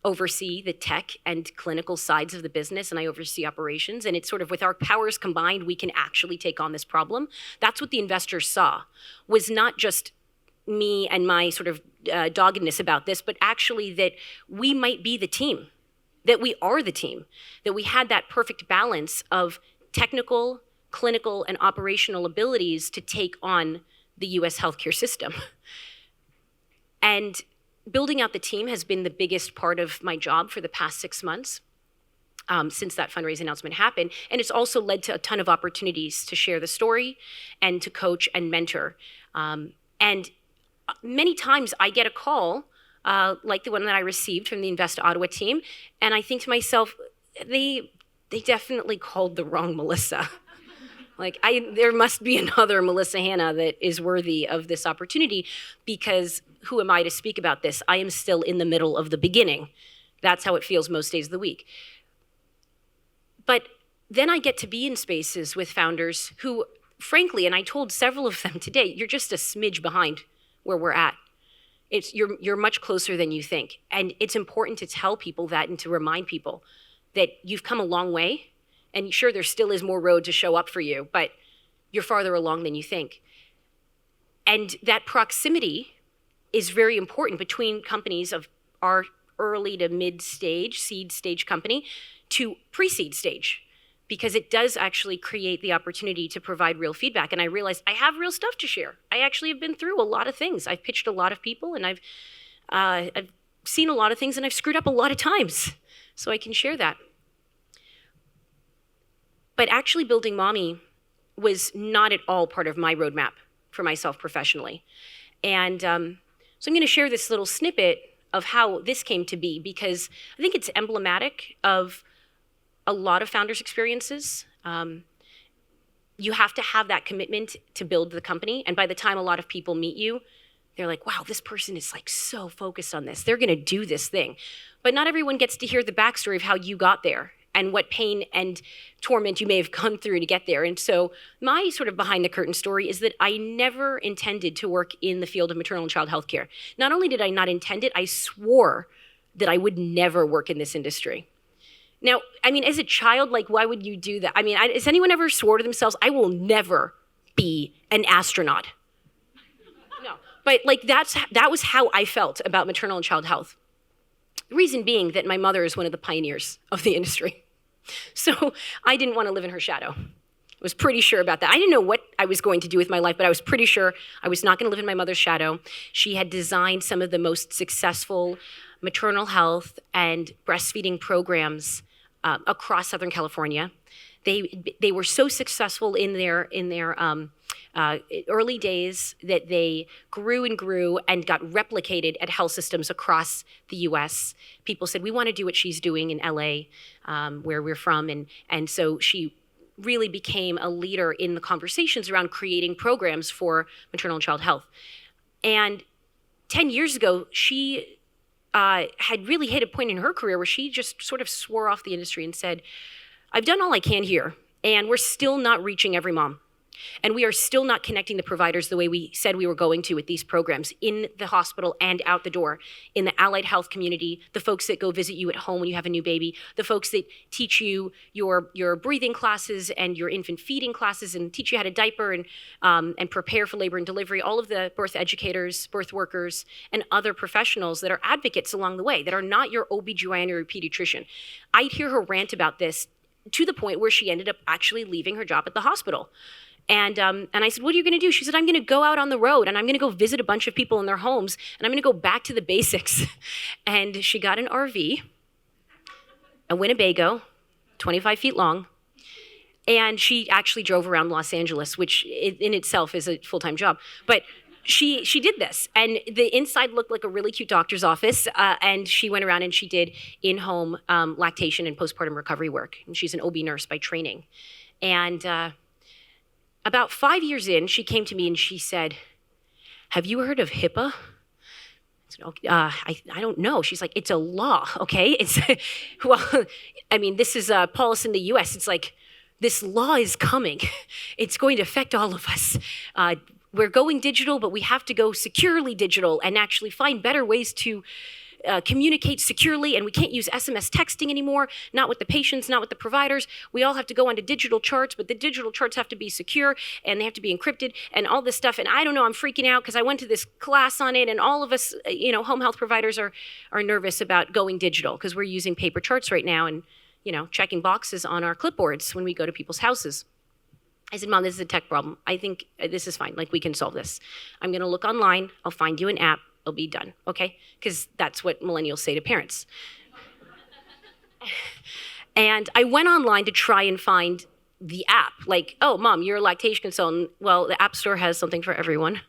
oversee the tech and clinical sides of the business, and I oversee operations. And it's sort of, with our powers combined, we can actually take on this problem. That's what the investors saw, was not just me and my sort of doggedness about this, but actually that we might be the team, that we are the team, that we had that perfect balance of technical, clinical, and operational abilities to take on the US healthcare system. And building out the team has been the biggest part of my job for the past 6 months, since that fundraising announcement happened. And it's also led to a ton of opportunities to share the story and to coach and mentor. And many times I get a call, like the one that I received from the InvestOttawa team, and I think to myself, they definitely called the wrong Melissa. Like, there must be another Melissa Hanna that is worthy of this opportunity, because who am I to speak about this? I am still in the middle of the beginning. That's how it feels most days of the week. But then I get to be in spaces with founders who, frankly, and I told several of them today, you're just a smidge behind where we're at. You're much closer than you think. And it's important to tell people that and to remind people that you've come a long way. And sure, there still is more road to show up for you, but you're farther along than you think. And that proximity is very important between companies of our early to mid-stage, seed stage company, to pre-seed stage, because it does actually create the opportunity to provide real feedback. And I realized I have real stuff to share. I actually have been through a lot of things. I've pitched a lot of people, and I've seen a lot of things, and I've screwed up a lot of times. So I can share that. But actually building Mommy was not at all part of my roadmap for myself professionally. And so I'm going to share this little snippet of how this came to be, because I think it's emblematic of a lot of founders' experiences. You have to have that commitment to build the company. And by the time a lot of people meet you, they're like, wow, this person is like so focused on this. They're going to do this thing. But not everyone gets to hear the backstory of how you got there and what pain and torment you may have gone through to get there. And so my sort of behind the curtain story is that I never intended to work in the field of maternal and child health care. Not only did I not intend it, I swore that I would never work in this industry. Now, I mean, as a child, like, why would you do that? I mean, has anyone ever swore to themselves, I will never be an astronaut? No, but like that was how I felt about maternal and child health. The reason being that my mother is one of the pioneers of the industry. So I didn't want to live in her shadow. I was pretty sure about that. I didn't know what I was going to do with my life, but I was pretty sure I was not going to live in my mother's shadow. She had designed some of the most successful maternal health and breastfeeding programs across Southern California. They were so successful in their early days that they grew and grew and got replicated at health systems across the US. People said, we want to do what she's doing in LA, where we're from. And so she really became a leader in the conversations around creating programs for maternal and child health. And 10 years ago, she had really hit a point in her career where she just sort of swore off the industry and said, I've done all I can here, and we're still not reaching every mom. And we are still not connecting the providers the way we said we were going to with these programs in the hospital and out the door, in the allied health community, the folks that go visit you at home when you have a new baby, the folks that teach you your breathing classes and your infant feeding classes and teach you how to diaper and prepare for labor and delivery, all of the birth educators, birth workers, and other professionals that are advocates along the way, that are not your OB/GYN or your pediatrician. I'd hear her rant about this to the point where she ended up actually leaving her job at the hospital. And I said, what are you going to do? She said, I'm going to go out on the road and I'm going to go visit a bunch of people in their homes and I'm going to go back to the basics. And she got an RV, a Winnebago, 25 feet long. And she actually drove around Los Angeles, which in itself is a full-time job. But she did this. And the inside looked like a really cute doctor's office. And she went around and she did in-home lactation and postpartum recovery work. And she's an OB nurse by training. And about 5 years in, she came to me and she said, have you heard of HIPAA? I don't know. She's like, it's a law, okay? It's, well, I mean, this is a policy in the US. It's like, this law is coming. It's going to affect all of us. We're going digital, but we have to go securely digital and actually find better ways to communicate securely, and we can't use SMS texting anymore, not with the patients, not with the providers. We all have to go onto digital charts, but the digital charts have to be secure and they have to be encrypted and all this stuff. And I don't know, I'm freaking out because I went to this class on it and all of us, home health providers are nervous about going digital because we're using paper charts right now and, checking boxes on our clipboards when we go to people's houses. I said, Mom, this is a tech problem. I think this is fine. Like, we can solve this. I'm going to look online. I'll find you an app. It'll be done, okay? Because that's what millennials say to parents. And I went online to try and find the app. Like, oh, Mom, you're a lactation consultant. Well, the App Store has something for everyone.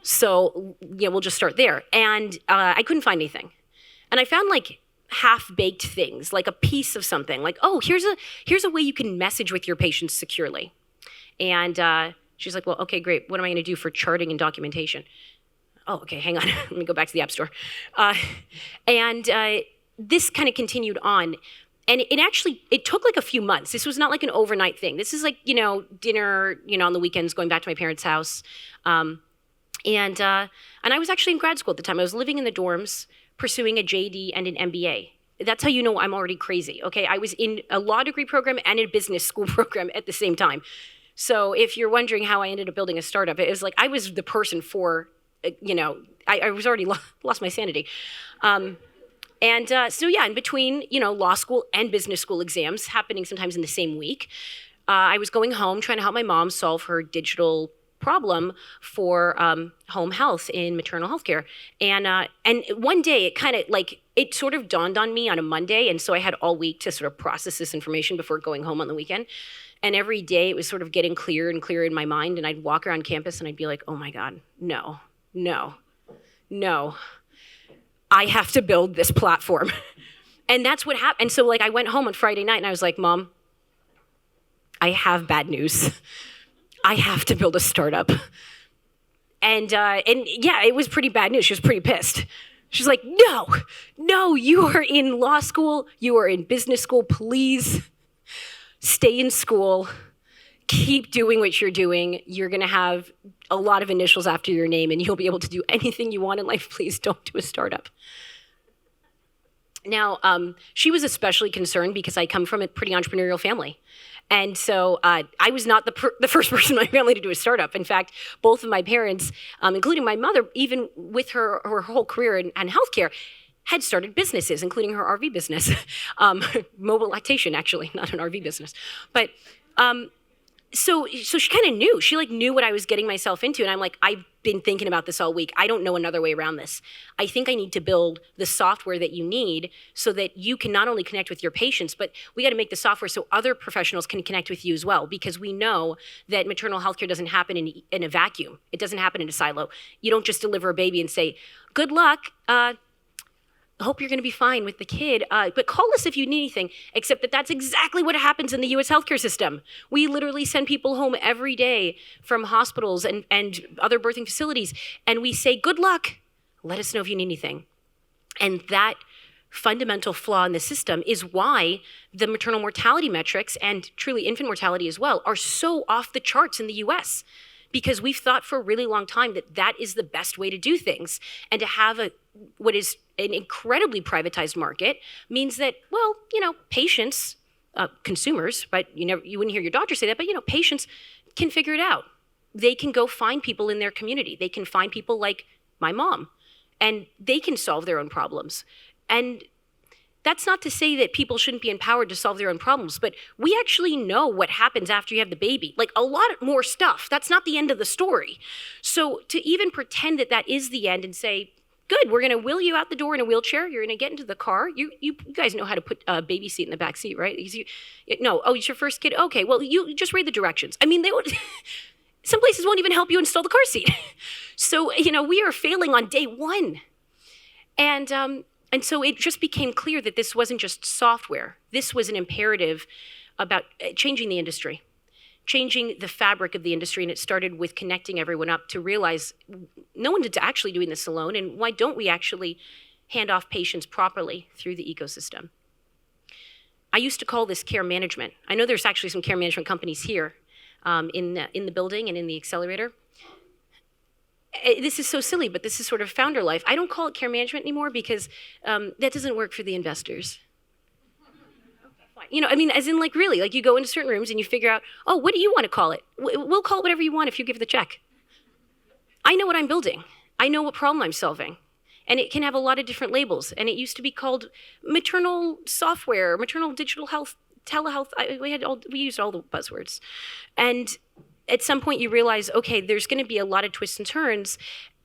So, we'll just start there. And I couldn't find anything. And I found, like, half-baked things, like a piece of something. Like, oh, here's a way you can message with your patients securely. And she's like, well, okay, great. What am I going to do for charting and documentation? Oh, okay, hang on. Let me go back to the App Store. And this kind of continued on. And it took like a few months. This was not like an overnight thing. This is like, dinner, on the weekends, going back to my parents' house. And I was actually in grad school at the time. I was living in the dorms, pursuing a JD and an MBA. That's how you know I'm already crazy, okay? I was in a law degree program and a business school program at the same time. So if you're wondering how I ended up building a startup, it was like I was the person for I was already lost my sanity. So in between, law school and business school exams happening sometimes in the same week, I was going home trying to help my mom solve her digital problem for home health in maternal health care. And one day it sort of dawned on me on a Monday. And so I had all week to sort of process this information before going home on the weekend. And every day it was sort of getting clearer and clearer in my mind. And I'd walk around campus and I'd be like, oh my God, no. I have to build this platform. And that's what happened. And so I went home on Friday night and I was like, Mom, I have bad news. I have to build a startup. And yeah, it was pretty bad news. She was pretty pissed. She's like, no, you are in law school. You are in business school. Please stay in school. Keep doing what you're doing. You're going to have a lot of initials after your name and you'll be able to do anything you want in life. Please don't do a startup. Now, she was especially concerned because I come from a pretty entrepreneurial family. And so I was not the first person in my family to do a startup. In fact, both of my parents, including my mother, even with her whole career in healthcare, had started businesses, including her RV business. Mobile lactation, actually, not an RV business. But so she kind of knew. She knew what I was getting myself into. And I'm like, I've been thinking about this all week. I don't know another way around this. I think I need to build the software that you need so that you can not only connect with your patients, but we got to make the software so other professionals can connect with you as well. Because we know that maternal health care doesn't happen in a vacuum. It doesn't happen in a silo. You don't just deliver a baby and say, good luck. I hope you're going to be fine with the kid, but call us if you need anything, except that's exactly what happens in the U.S. healthcare system. We literally send people home every day from hospitals and other birthing facilities, and we say, good luck, let us know if you need anything. And that fundamental flaw in the system is why the maternal mortality metrics, and truly infant mortality as well, are so off the charts in the US. Because we've thought for a really long time that that is the best way to do things. And to have what is an incredibly privatized market means that, well, patients, consumers, but you wouldn't hear your doctor say that, but patients can figure it out. They can go find people in their community. They can find people like my mom, and they can solve their own problems. And that's not to say that people shouldn't be empowered to solve their own problems, but we actually know what happens after you have the baby. Like, a lot more stuff. That's not the end of the story. So to even pretend that that is the end and say, good, we're going to wheel you out the door in a wheelchair, you're going to get into the car. You guys know how to put a baby seat in the back seat, right? No, oh, it's your first kid? Okay, well, you just read the directions. I mean, they would... Some places won't even help you install the car seat. So, we are failing on day one. And so it just became clear that this wasn't just software. This was an imperative about changing the industry, changing the fabric of the industry. And it started with connecting everyone up to realize no one's actually doing this alone. And why don't we actually hand off patients properly through the ecosystem? I used to call this care management. I know there's actually some care management companies here in the building and in the accelerator. This is so silly, but this is sort of founder life. I don't call it care management anymore because that doesn't work for the investors. As in, really, you go into certain rooms and you figure out, oh, what do you want to call it? We'll call it whatever you want if you give the check. I know what I'm building. I know what problem I'm solving. And it can have a lot of different labels. And it used to be called maternal software, maternal digital health, telehealth. We used all the buzzwords. And at some point you realize, okay, there's going to be a lot of twists and turns.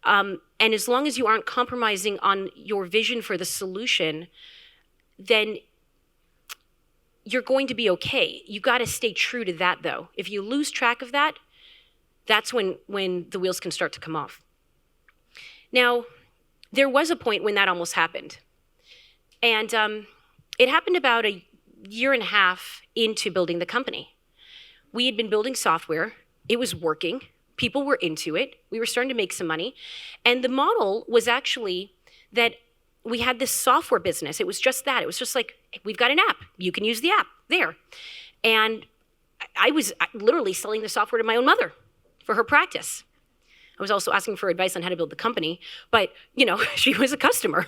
And as long as you aren't compromising on your vision for the solution, then you're going to be okay. You got to stay true to that, though. If you lose track of that, that's when the wheels can start to come off. Now, there was a point when that almost happened. And it happened about a year and a half into building the company. We had been building software. It was working. People were into it. We were starting to make some money. And the model was actually that we had this software business. It was just that. It was just like, we've got an app. You can use the app there. And I was literally selling the software to my own mother for her practice. I was also asking for advice on how to build the company, but she was a customer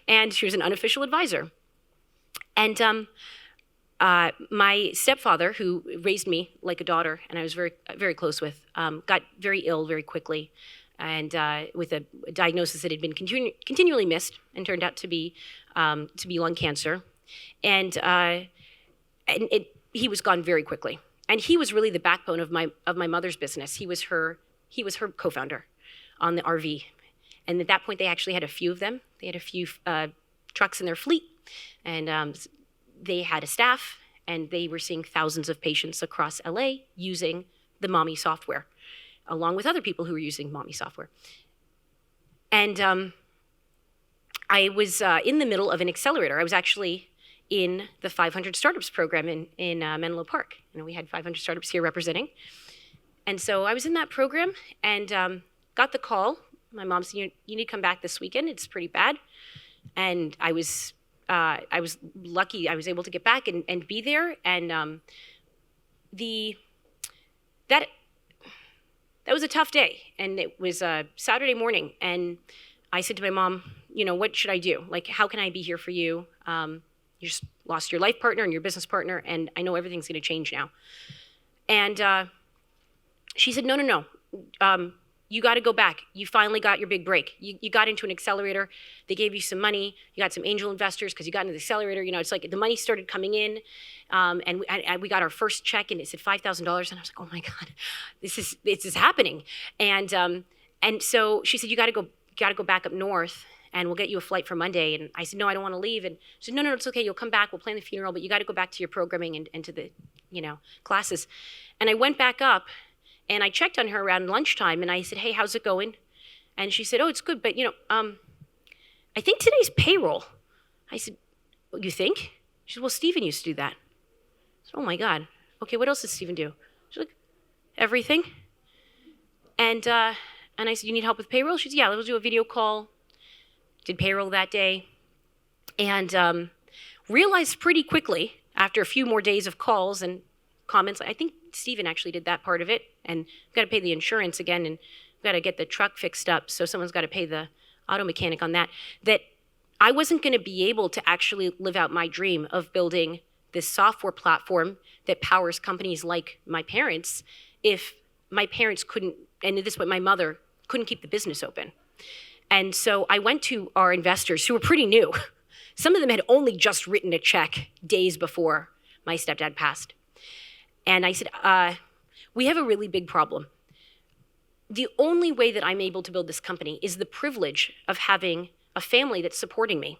and she was an unofficial advisor. And my stepfather, who raised me like a daughter and I was very, very close with, got very ill very quickly and with a diagnosis that had been continually missed and turned out to be lung cancer. And he was gone very quickly. And he was really the backbone of my mother's business. He was her co-founder on the RV. And at that point, they actually had a few of them. They had a few trucks in their fleet. And they had a staff. And they were seeing thousands of patients across LA using the Mommy software, along with other people who were using Mommy software. And I was in the middle of an accelerator. I was actually in the 500 Startups program in Menlo Park. We had 500 startups here representing. And so I was in that program and got the call. My mom said, you need to come back this weekend. It's pretty bad. And I was lucky. I was able to get back and be there. And that was a tough day. And it was a Saturday morning. And I said to my mom, what should I do? Like, how can I be here for you? You just lost your life partner and your business partner, and I know everything's going to change now. And she said, no. You got to go back. You finally got your big break. You got into an accelerator. They gave you some money. You got some angel investors because you got into the accelerator. It's like the money started coming in, and we got our first check, and it said $5,000. And I was like, oh my God, this is happening. And so she said, you got to go back up north, and we'll get you a flight for Monday. And I said, no, I don't want to leave. And she said, no, it's okay. You'll come back. We'll plan the funeral, but you got to go back to your programming and to the, classes. And I went back up and I checked on her around lunchtime and I said, hey, how's it going? And she said, oh, it's good. But, I think today's payroll. I said, well, you think? She said, well, Stephen used to do that. I said, oh my God. Okay, what else does Stephen do? She's like, everything. And I said, you need help with payroll? She said, yeah, let's do a video call. Did payroll that day. And realized pretty quickly, after a few more days of calls and comments, I think Stephen actually did that part of it, and got to pay the insurance again, and got to get the truck fixed up, so someone's got to pay the auto mechanic on that, that I wasn't going to be able to actually live out my dream of building this software platform that powers companies like my parents if my parents couldn't, and at this point my mother couldn't keep the business open. And so I went to our investors who were pretty new. Some of them had only just written a check days before my stepdad passed. And I said, we have a really big problem. The only way that I'm able to build this company is the privilege of having a family that's supporting me.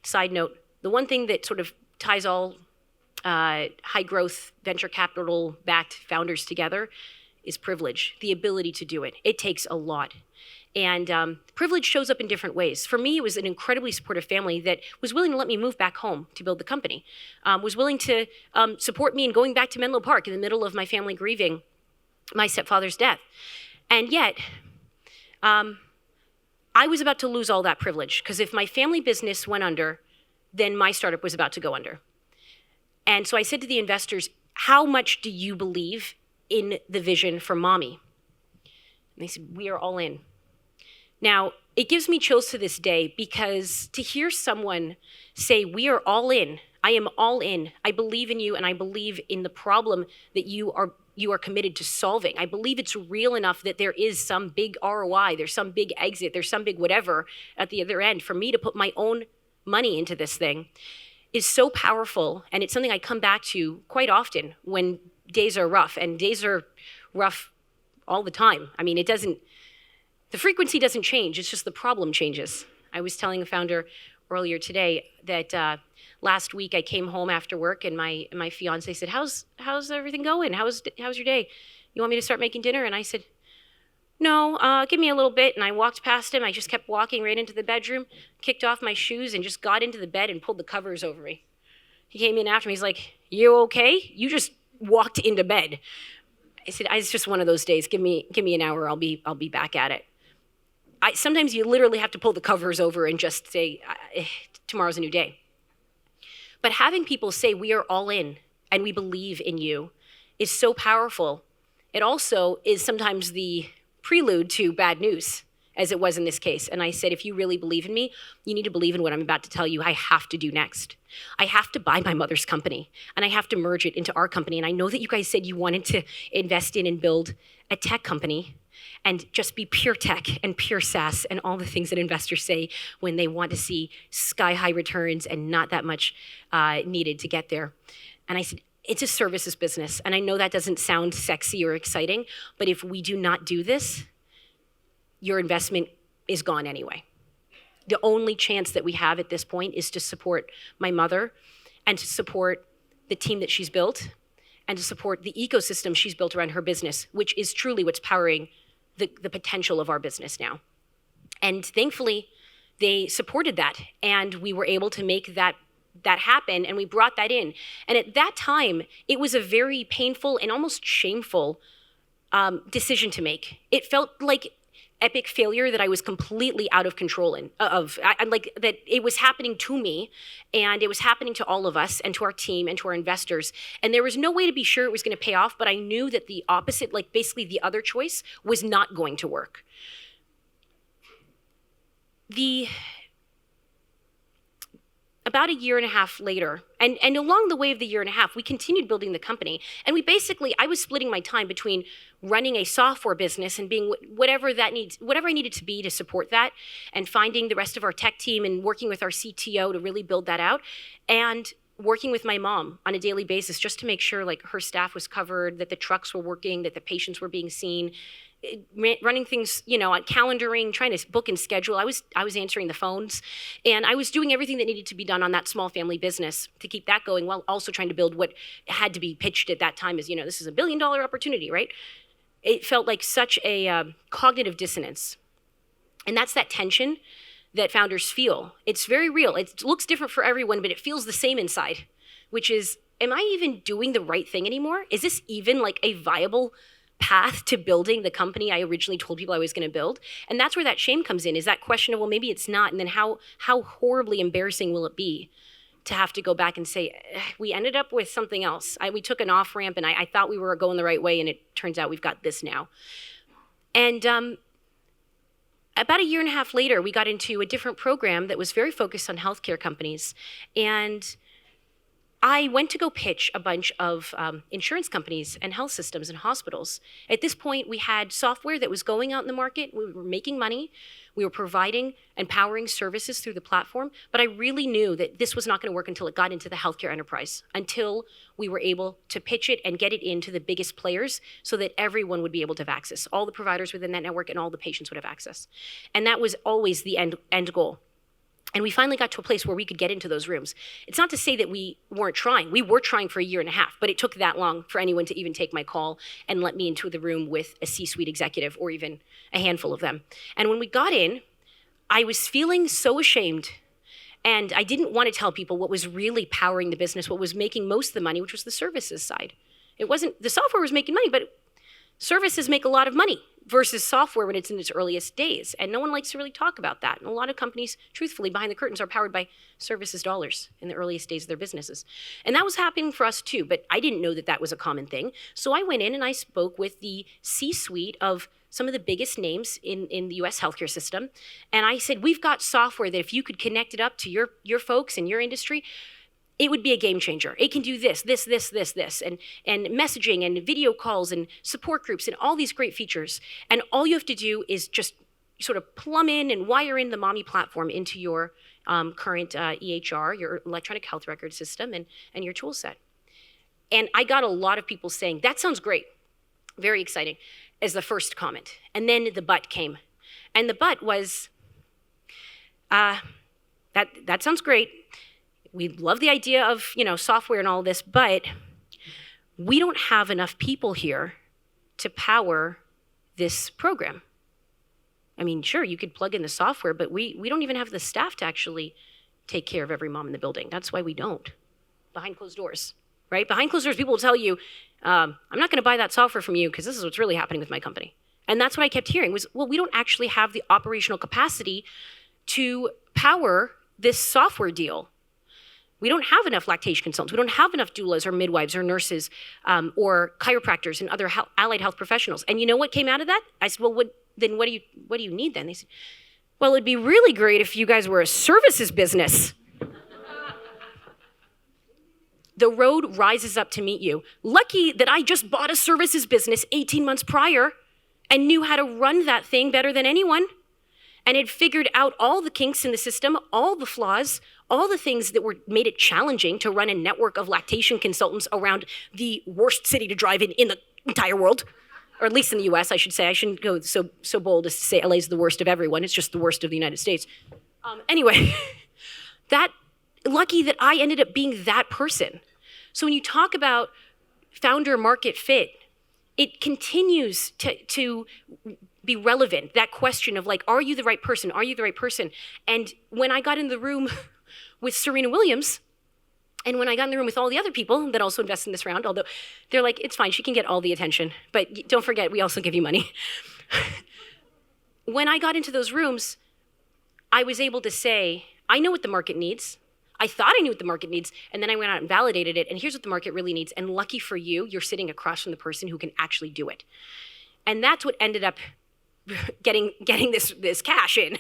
Side note, the one thing that sort of ties all high growth venture capital backed founders together is privilege, the ability to do it. It takes a lot. And privilege shows up in different ways. For me, it was an incredibly supportive family that was willing to let me move back home to build the company, was willing to support me in going back to Menlo Park in the middle of my family grieving my stepfather's death. And yet, I was about to lose all that privilege, because if my family business went under, then my startup was about to go under. And so I said to the investors, how much do you believe in the vision for Mommy? And they said, we are all in. Now, it gives me chills to this day, because to hear someone say, we are all in, I am all in, I believe in you, and I believe in the problem that you are committed to solving. I believe it's real enough that there is some big ROI, there's some big exit, there's some big whatever at the other end. For me to put my own money into this thing is so powerful, and it's something I come back to quite often when days are rough, and days are rough all the time. I mean, the frequency doesn't change, it's just the problem changes. I was telling a founder earlier today that last week I came home after work, and my fiance said, how's everything going? How's your day? You want me to start making dinner? And I said, no, give me a little bit. And I walked past him. I just kept walking right into the bedroom, kicked off my shoes, and just got into the bed and pulled the covers over me. He came in after me. He's like, you okay? You just walked into bed. I said, it's just one of those days. Give me an hour. I'll be back at it. Sometimes you literally have to pull the covers over and just say, tomorrow's a new day. But having people say, we are all in and we believe in you, is so powerful. It also is sometimes the prelude to bad news, as it was in this case. And I said, if you really believe in me, you need to believe in what I'm about to tell you I have to do next. I have to buy my mother's company, and I have to merge it into our company. And I know that you guys said you wanted to invest in and build a tech company and just be pure tech and pure SaaS and all the things that investors say when they want to see sky-high returns and not that much needed to get there. And I said, it's a services business, and I know that doesn't sound sexy or exciting, but if we do not do this, your investment is gone anyway. The only chance that we have at this point is to support my mother and to support the team that she's built and to support the ecosystem she's built around her business, which is truly what's powering the potential of our business now. And thankfully, they supported that, and we were able to make that happen, and we brought that in. And at that time, it was a very painful and almost shameful decision to make. It felt like epic failure that I was completely out of control like that it was happening to me, and it was happening to all of us and to our team and to our investors. And there was no way to be sure it was going to pay off, but I knew that the opposite, like basically the other choice, was not going to work. About a year and a half later, and along the way of the year and a half, we continued building the company. And I was splitting my time between running a software business and being whatever I needed to be to support that, and finding the rest of our tech team and working with our CTO to really build that out, and working with my mom on a daily basis just to make sure like her staff was covered, that the trucks were working, that the patients were being seen, running things, on calendaring, trying to book and schedule. I was answering the phones, and I was doing everything that needed to be done on that small family business to keep that going, while also trying to build what had to be pitched at that time as, this is $1 billion opportunity, right? It felt like such a cognitive dissonance. And that's that tension that founders feel. It's very real. It looks different for everyone, but it feels the same inside, which is, am I even doing the right thing anymore? Is this even like a viable path to building the company I originally told people I was going to build. And that's where that shame comes in, is that question of, well, maybe it's not. And then how horribly embarrassing will it be to have to go back and say, we ended up with something else. We took an off ramp and I thought we were going the right way, and it turns out we've got this now. And about a year and a half later, we got into a different program that was very focused on healthcare companies. And I went to go pitch a bunch of insurance companies and health systems and hospitals. At this point, we had software that was going out in the market. We were making money. We were providing and powering services through the platform. But I really knew that this was not going to work until it got into the healthcare enterprise, until we were able to pitch it and get it into the biggest players so that everyone would be able to have access. All the providers within that network and all the patients would have access. And that was always the end goal. And we finally got to a place where we could get into those rooms. It's not to say that we weren't trying. We were trying for a year and a half, but it took that long for anyone to even take my call and let me into the room with a C-suite executive or even a handful of them. And when we got in, I was feeling so ashamed. And I didn't want to tell people what was really powering the business, what was making most of the money, which was the services side. It wasn't, the software was making money, but services make a lot of money versus software when it's in its earliest days. And no one likes to really talk about that. And a lot of companies, truthfully, behind the curtains are powered by services dollars in the earliest days of their businesses. And that was happening for us too, but I didn't know that that was a common thing. So I went in and I spoke with the C-suite of some of the biggest names in the US healthcare system. And I said, we've got software that if you could connect it up to your folks in your industry, it would be a game changer. It can do this, and messaging and video calls and support groups and all these great features. And all you have to do is just sort of plumb in and wire in the Mommy platform into your current EHR, your electronic health record system, and your tool set. And I got a lot of people saying, that sounds great, very exciting, as the first comment. And then the but came. And the but was, that sounds great. We love the idea of, software and all this, but we don't have enough people here to power this program. I mean, sure, you could plug in the software, but we don't even have the staff to actually take care of every mom in the building. That's why we don't. Behind closed doors, right? Behind closed doors, people will tell you, I'm not going to buy that software from you because this is what's really happening with my company. And that's what I kept hearing was, well, we don't actually have the operational capacity to power this software deal. We don't have enough lactation consultants. We don't have enough doulas or midwives or nurses or chiropractors and other allied health professionals. And you know what came out of that? I said, well, what do you need then? They said, well, it'd be really great if you guys were a services business. The road rises up to meet you. Lucky that I just bought a services business 18 months prior and knew how to run that thing better than anyone, and had figured out all the kinks in the system, all the flaws, all the things that made it challenging to run a network of lactation consultants around the worst city to drive in the entire world, or at least in the US, I should say. I shouldn't go so bold as to say LA is the worst of everyone. It's just the worst of the United States. Anyway, lucky that I ended up being that person. So when you talk about founder market fit, it continues to be relevant, that question of like, are you the right person? Are you the right person? And when I got in the room with Serena Williams, and when I got in the room with all the other people that also invest in this round, although they're like, it's fine, she can get all the attention, but don't forget, we also give you money. When I got into those rooms, I was able to say, I know what the market needs. I thought I knew what the market needs, and then I went out and validated it, and here's what the market really needs. And lucky for you, you're sitting across from the person who can actually do it. And that's what ended up getting this cash in.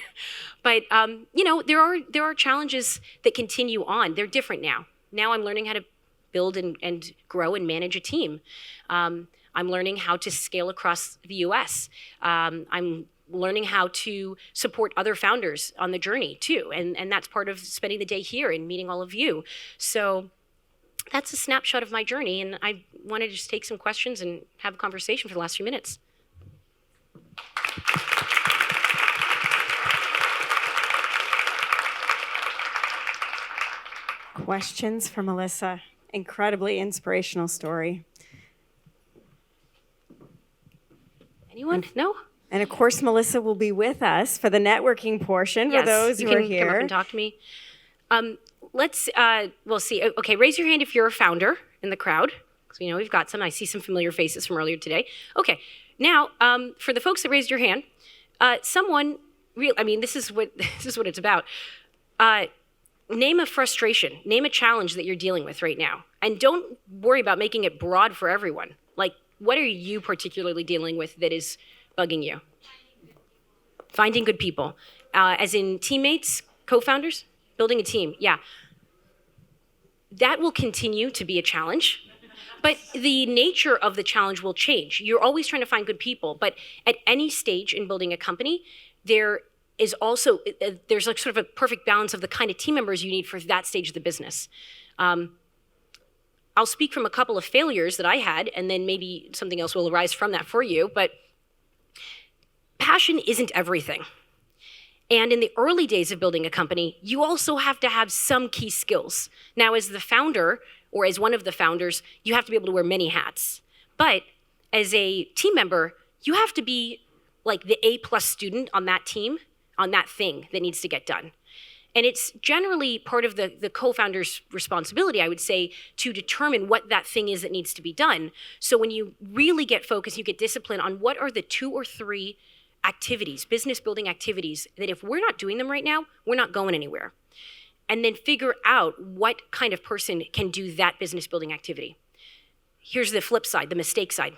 But there are challenges that continue on. They're different now. Now I'm learning how to build and grow and manage a team. I'm learning how to scale across the US. I'm learning how to support other founders on the journey too. And that's part of spending the day here and meeting all of you. So that's a snapshot of my journey. And I wanted to just take some questions and have a conversation for the last few minutes. Questions for Melissa. Incredibly inspirational story. Anyone? No? And of course, Melissa will be with us for the networking portion for those who are here. You can come up and talk to me. We'll see. Okay, raise your hand if you're a founder in the crowd. So, we've got some. I see some familiar faces from earlier today. Okay, now for the folks that raised your hand, this is what it's about. Name a frustration, name a challenge that you're dealing with right now. And don't worry about making it broad for everyone. Like, what are you particularly dealing with that is bugging you? Finding good people. As in teammates, co-founders, building a team, yeah. That will continue to be a challenge, but the nature of the challenge will change. You're always trying to find good people, but at any stage in building a company, there is also, there's like sort of a perfect balance of the kind of team members you need for that stage of the business. I'll speak from a couple of failures that I had, and then maybe something else will arise from that for you, but passion isn't everything. And in the early days of building a company, you also have to have some key skills. Now, as the founder, or as one of the founders, you have to be able to wear many hats. But as a team member, you have to be like the A+ student on that team, on that thing that needs to get done. And it's generally part of the co-founder's responsibility, I would say, to determine what that thing is that needs to be done. So when you really get focused, you get discipline on what are the 2 or 3 activities, business building activities, that if we're not doing them right now, we're not going anywhere. And then figure out what kind of person can do that business building activity. Here's the flip side, the mistake side.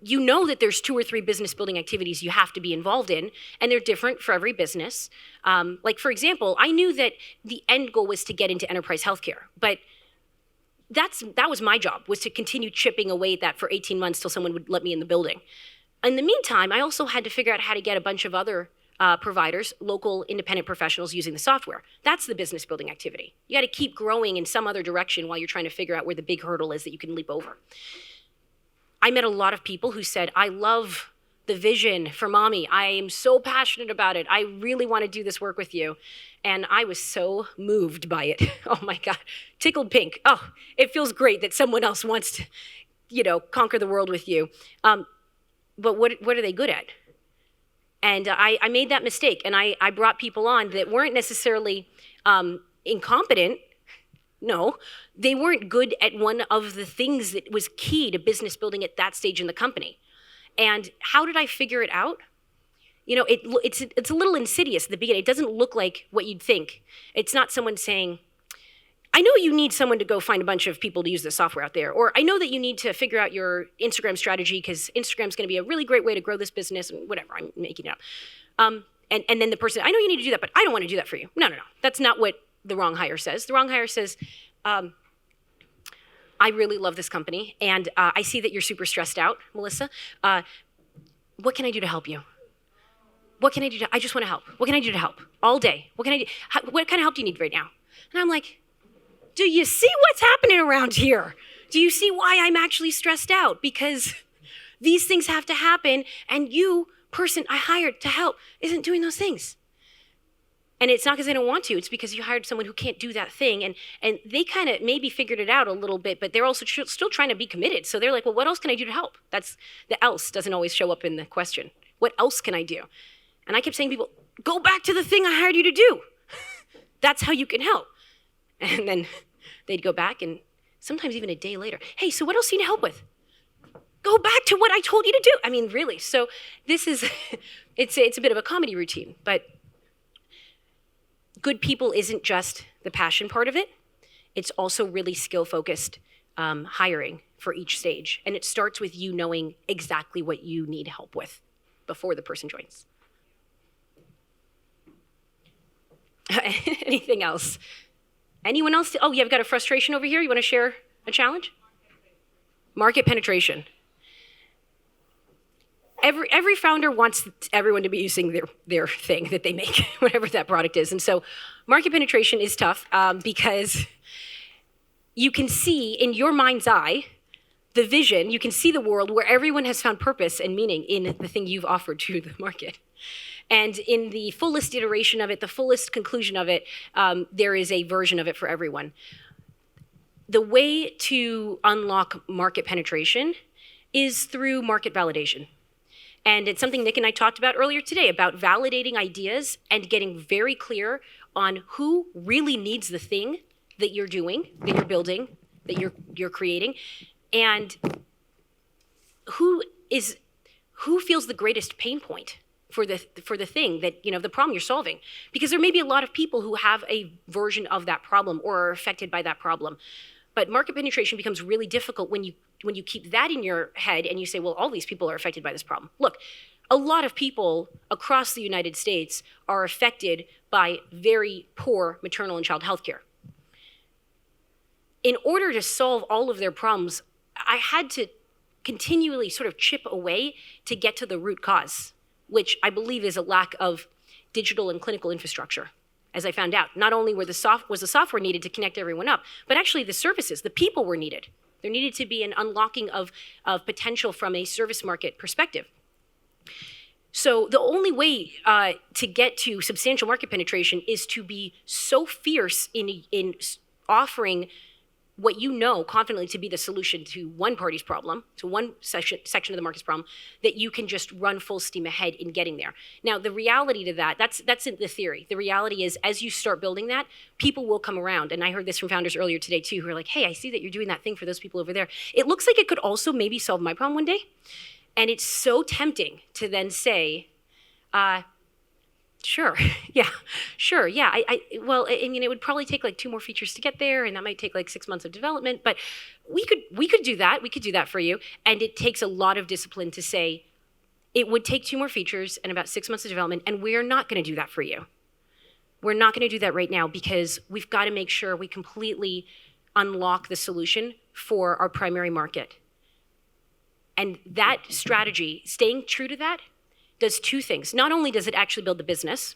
You know that there's 2 or 3 business building activities you have to be involved in, and they're different for every business. Like, for example, I knew that the end goal was to get into enterprise healthcare, but that was my job, was to continue chipping away at that for 18 months till someone would let me in the building. In the meantime, I also had to figure out how to get a bunch of other providers, local independent professionals using the software. That's the business building activity. You got to keep growing in some other direction while you're trying to figure out where the big hurdle is that you can leap over. I met a lot of people who said, I love the vision for Mommy. I am so passionate about it. I really want to do this work with you. And I was so moved by it. Oh my God, tickled pink. Oh, it feels great that someone else wants to, conquer the world with you. But what are they good at? And I made that mistake, and I brought people on that weren't necessarily incompetent. No, they weren't good at one of the things that was key to business building at that stage in the company. And how did I figure it out? It's a little insidious at the beginning. It doesn't look like what you'd think. It's not someone saying, I know you need someone to go find a bunch of people to use the software out there. Or I know that you need to figure out your Instagram strategy because Instagram's going to be a really great way to grow this business and whatever, I'm making it up. And then the person, I know you need to do that, but I don't want to do that for you. No. That's not what the wrong hire says. The wrong hire says, I really love this company, and I see that you're super stressed out, Melissa. What can I do to help you? What can I do I just want to help. What can I do to help? All day. What can I do? What kind of help do you need right now? And I'm like, do you see what's happening around here? Do you see why I'm actually stressed out? Because these things have to happen, and you, person I hired to help, isn't doing those things. And it's not because they don't want to, it's because you hired someone who can't do that thing. And they kind of maybe figured it out a little bit, but they're also still trying to be committed. So they're like, well, what else can I do to help? That's the else doesn't always show up in the question. What else can I do? And I kept saying to people, go back to the thing I hired you to do. That's how you can help. And then they'd go back, and sometimes even a day later, hey, so what else do you need help with? Go back to what I told you to do. I mean, really. So this is, it's a bit of a comedy routine, but good people isn't just the passion part of it. It's also really skill-focused hiring for each stage. And it starts with you knowing exactly what you need help with before the person joins. Anything else? Anyone else? Oh, yeah, I've got a frustration over here. You want to share a challenge? Market penetration. Every founder wants everyone to be using their thing that they make, whatever that product is. And so market penetration is tough because you can see in your mind's eye the vision, you can see the world where everyone has found purpose and meaning in the thing you've offered to the market. And in the fullest iteration of it, the fullest conclusion of it, there is a version of it for everyone. The way to unlock market penetration is through market validation. And it's something Nick and I talked about earlier today, about validating ideas and getting very clear on who really needs the thing that you're doing, that you're building, that you're creating, and who feels the greatest pain point for the thing that, the problem you're solving? Because there may be a lot of people who have a version of that problem or are affected by that problem. But market penetration becomes really difficult when you keep that in your head and you say, well, all these people are affected by this problem. Look, a lot of people across the United States are affected by very poor maternal and child health care. In order to solve all of their problems, I had to continually sort of chip away to get to the root cause, which I believe is a lack of digital and clinical infrastructure. As I found out, not only was the software needed to connect everyone up, but actually the services, the people were needed. There needed to be an unlocking of potential from a service market perspective. So the only way to get to substantial market penetration is to be so fierce in offering what you know confidently to be the solution to one party's problem, to one section of the market's problem, that you can just run full steam ahead in getting there. Now, the reality to that's in the theory. The reality is, as you start building that, people will come around. And I heard this from founders earlier today too, who are like, hey, I see that you're doing that thing for those people over there. It looks like it could also maybe solve my problem one day. And it's so tempting to then say, sure, yeah. Well, I mean, it would probably take like 2 more features to get there, and that might take like 6 months of development, but we could do that. We could do that for you. And it takes a lot of discipline to say, it would take 2 more features and about 6 months of development, and we're not gonna do that for you. We're not gonna do that right now because we've gotta make sure we completely unlock the solution for our primary market. And that strategy, staying true to that, does 2 things. Not only does it actually build the business,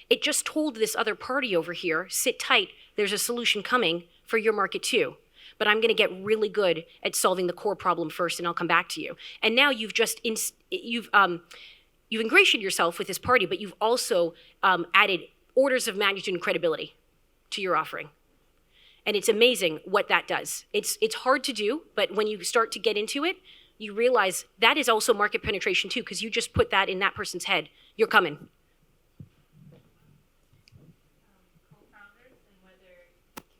it just told this other party over here, sit tight, there's a solution coming for your market too. But I'm gonna get really good at solving the core problem first, and I'll come back to you. And now you've ingratiated yourself with this party, but you've also added orders of magnitude and credibility to your offering. And it's amazing what that does. It's hard to do, but when you start to get into it, you realize that is also market penetration too, because you just put that in that person's head. You're coming.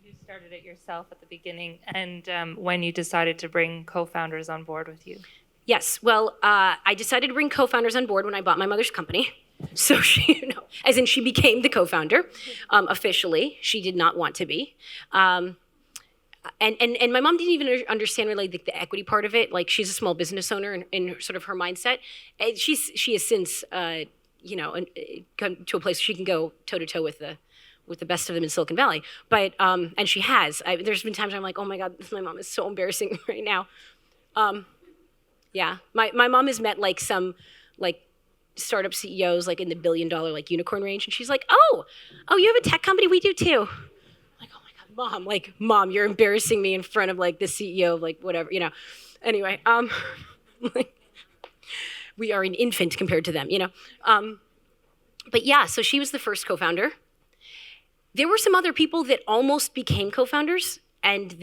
You started it yourself at the beginning, and when you decided to bring co-founders on board with you. Yes, well, I decided to bring co-founders on board when I bought my mother's company. So she, as in she became the co-founder officially. She did not want to be. And my mom didn't even understand really the equity part of it. Like, she's a small business owner in sort of her mindset. And she has since, come to a place where she can go toe to toe with the best of them in Silicon Valley. But and she has. There's been times where I'm like, oh my God, my mom is so embarrassing right now. Yeah, my mom has met like some startup CEOs like in the $1 billion like unicorn range, and she's like, oh, you have a tech company? We do too. Mom, you're embarrassing me in front of like the CEO of like whatever, Anyway, we are an infant compared to them, But yeah, so she was the first co-founder. There were some other people that almost became co-founders, and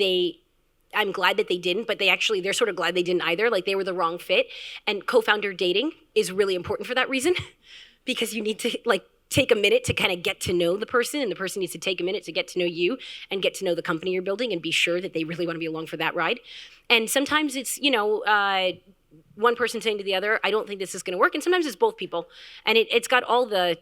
I'm glad that they didn't, but they're sort of glad they didn't either. Like, they were the wrong fit. And co-founder dating is really important for that reason, because you need to take a minute to kind of get to know the person, and the person needs to take a minute to get to know you and get to know the company you're building and be sure that they really want to be along for that ride. And sometimes it's, one person saying to the other, I don't think this is going to work. And sometimes it's both people. And it's got all the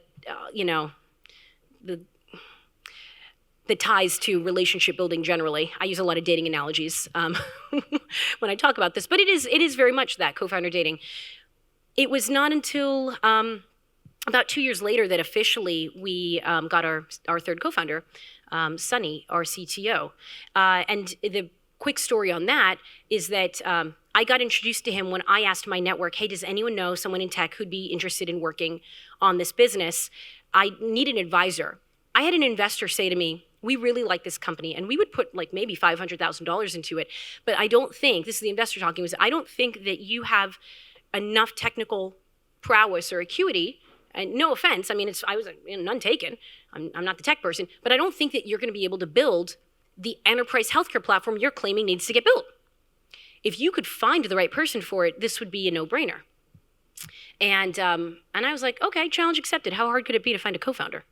ties to relationship building generally. I use a lot of dating analogies when I talk about this, but it is very much that, co-founder dating. It was not until about 2 years later that officially we got our third co-founder, Sunny, our CTO. And the quick story on that is that I got introduced to him when I asked my network, hey, does anyone know someone in tech who'd be interested in working on this business? I need an advisor. I had an investor say to me, we really like this company, and we would put like maybe $500,000 into it, but I don't think, this is the investor talking, was I don't think that you have enough technical prowess or acuity. And no offense, I mean, I was none taken. I'm not the tech person, but I don't think that you're going to be able to build the enterprise healthcare platform you're claiming needs to get built. If you could find the right person for it, this would be a no-brainer. And I was like, okay, challenge accepted. How hard could it be to find a co-founder?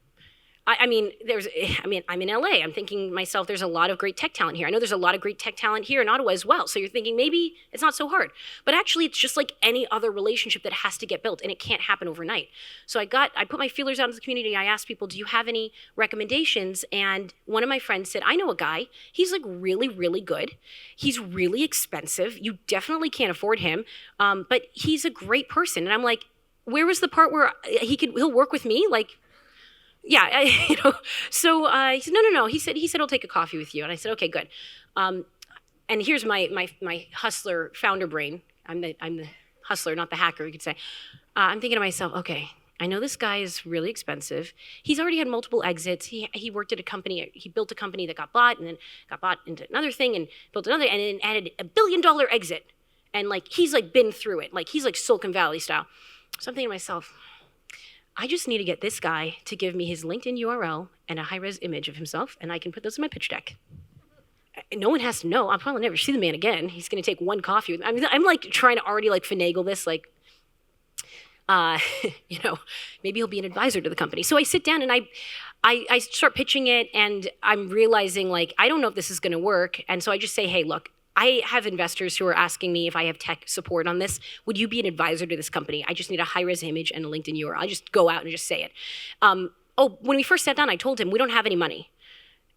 I'm in LA. I'm thinking to myself, there's a lot of great tech talent here. I know there's a lot of great tech talent here in Ottawa as well. So you're thinking maybe it's not so hard. But actually, it's just like any other relationship that has to get built, and it can't happen overnight. So I put my feelers out into the community. I asked people, do you have any recommendations? And one of my friends said, I know a guy. He's like really, really good. He's really expensive. You definitely can't afford him. But he's a great person. And I'm like, where was the part where he'll work with me? Like, yeah, So he said, no. He said he'll take a coffee with you. And I said, okay, good. And here's my hustler founder brain. I'm the hustler, not the hacker, you could say. I'm thinking to myself, okay, I know this guy is really expensive. He's already had multiple exits. He worked at a company. He built a company that got bought and then got bought into another thing and built another and then added $1 billion exit. And like, he's like been through it. Like he's like Silicon Valley style. So I'm thinking to myself, I just need to get this guy to give me his LinkedIn URL and a high-res image of himself, and I can put those in my pitch deck. No one has to know. I'll probably never see the man again. He's going to take one coffee with me. I'm like trying to already like finagle this, like, maybe he'll be an advisor to the company. So I sit down and I start pitching it, and I'm realizing like, I don't know if this is going to work. And so I just say, hey, look, I have investors who are asking me if I have tech support on this. Would you be an advisor to this company? I just need a high-res image and a LinkedIn URL. I just go out and just say it. When we first sat down, I told him, we don't have any money.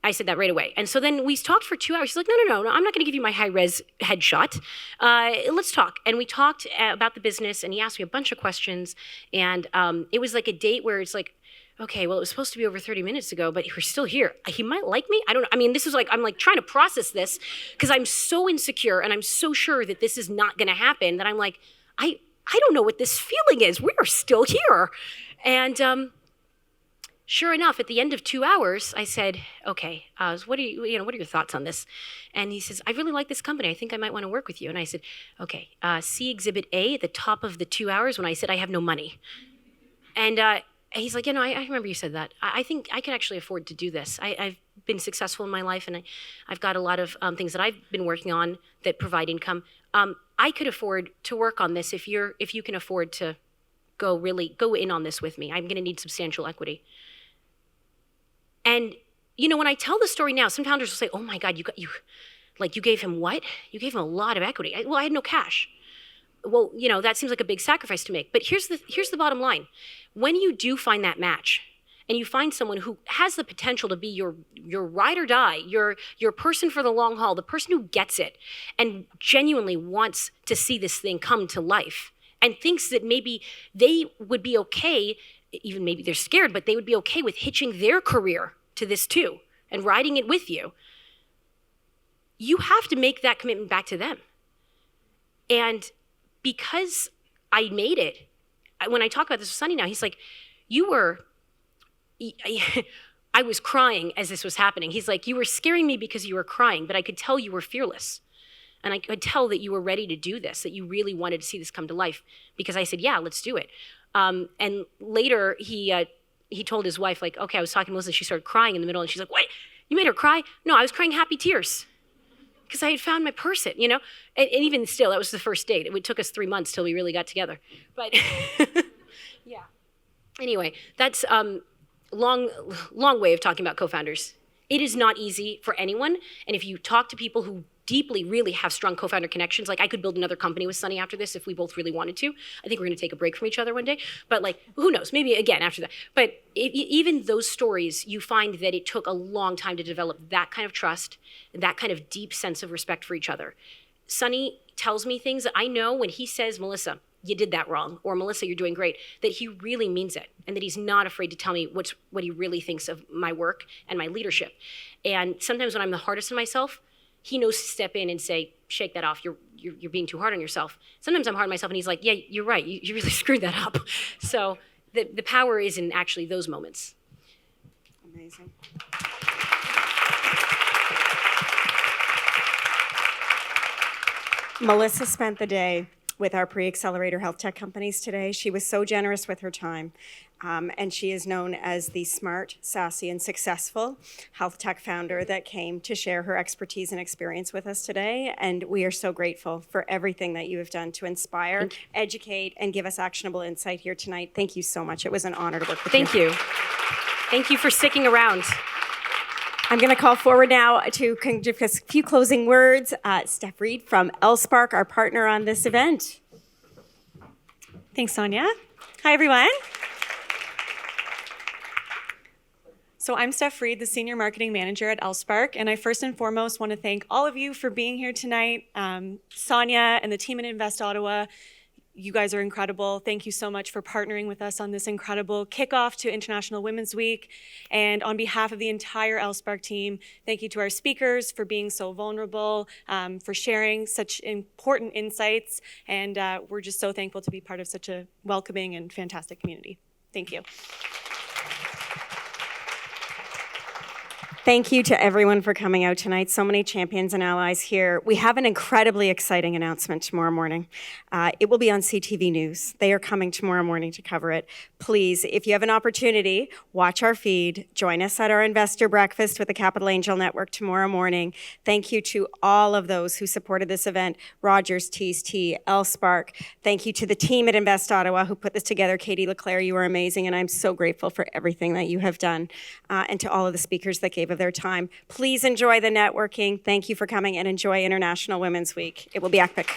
I said that right away. And so then we talked for 2 hours. He's like, no, I'm not going to give you my high-res headshot. Let's talk. And we talked about the business, and he asked me a bunch of questions. And it was like a date where it's like, okay, well, it was supposed to be over 30 minutes ago, but we're still here. He might like me. I don't know. I mean, this is like, I'm like trying to process this because I'm so insecure and I'm so sure that this is not going to happen that I'm like, I don't know what this feeling is. We are still here. And sure enough, at the end of 2 hours, I said, okay, what are your thoughts on this? And he says, I really like this company. I think I might want to work with you. And I said, okay, see Exhibit A at the top of the 2 hours when I said I have no money. And he's like, I remember you said that. I think I can actually afford to do this. I've been successful in my life, and I've got a lot of things that I've been working on that provide income. I could afford to work on this if you can afford to go in on this with me. I'm going to need substantial equity. And when I tell the story now, some founders will say, "Oh my God, you gave him what? You gave him a lot of equity." I had no cash. Well, that seems like a big sacrifice to make. But here's the bottom line. When you do find that match and you find someone who has the potential to be your ride or die, your person for the long haul, the person who gets it and genuinely wants to see this thing come to life and thinks that maybe they would be okay, even maybe they're scared, but they would be okay with hitching their career to this too and riding it with you, you have to make that commitment back to them. And because I made it, when I talk about this with Sonny now, he's like, I was crying as this was happening. He's like, you were scaring me because you were crying, but I could tell you were fearless. And I could tell that you were ready to do this, that you really wanted to see this come to life, because I said, yeah, let's do it. And later he told his wife, like, okay, I was talking to Melissa, she started crying in the middle, and she's like, what? You made her cry? No, I was crying happy tears. Because I had found my person, And even still, that was the first date. It took us 3 months till we really got together. But yeah. Anyway, that's long way of talking about co-founders. It is not easy for anyone. And if you talk to people who deeply really have strong co-founder connections, like I could build another company with Sonny after this if we both really wanted to. I think we're going to take a break from each other one day. But like, who knows? Maybe again after that. But even those stories, you find that it took a long time to develop that kind of trust, that kind of deep sense of respect for each other. Sonny tells me things that I know when he says, Melissa, you did that wrong, or Melissa, you're doing great, that he really means it, and that he's not afraid to tell me what he really thinks of my work and my leadership. And sometimes when I'm the hardest on myself, he knows to step in and say, shake that off, you're being too hard on yourself. Sometimes I'm hard on myself, and he's like, yeah, you're right, you really screwed that up. So the power is in actually those moments. Amazing. Melissa spent the day with our pre-accelerator health tech companies today. She was so generous with her time. And she is known as the smart, sassy, and successful health tech founder that came to share her expertise and experience with us today. And we are so grateful for everything that you have done to inspire, educate, and give us actionable insight here tonight. Thank you so much. It was an honor to work with you. Thank you. Thank you for sticking around. I'm going to call forward now to give us a few closing words. Steph Reed from LSpark, our partner on this event. Thanks, Sonia. Hi, everyone. So I'm Steph Reed, the Senior Marketing Manager at LSpark, and I first and foremost want to thank all of you for being here tonight. Sonia and the team at Invest Ottawa, you guys are incredible. Thank you so much for partnering with us on this incredible kickoff to International Women's Week. And on behalf of the entire LSpark team, thank you to our speakers for being so vulnerable, for sharing such important insights. And we're just so thankful to be part of such a welcoming and fantastic community. Thank you. Thank you to everyone for coming out tonight. So many champions and allies here. We have an incredibly exciting announcement tomorrow morning. It will be on CTV News. They are coming tomorrow morning to cover it. Please, if you have an opportunity, watch our feed. Join us at our investor breakfast with the Capital Angel Network tomorrow morning. Thank you to all of those who supported this event. Rogers, TST, LSpark. Thank you to the team at Invest Ottawa who put this together. Katie Leclerc, you are amazing, and I'm so grateful for everything that you have done. And to all of the speakers that gave of their time. Please enjoy the networking. Thank you for coming and enjoy International Women's Week. It will be epic.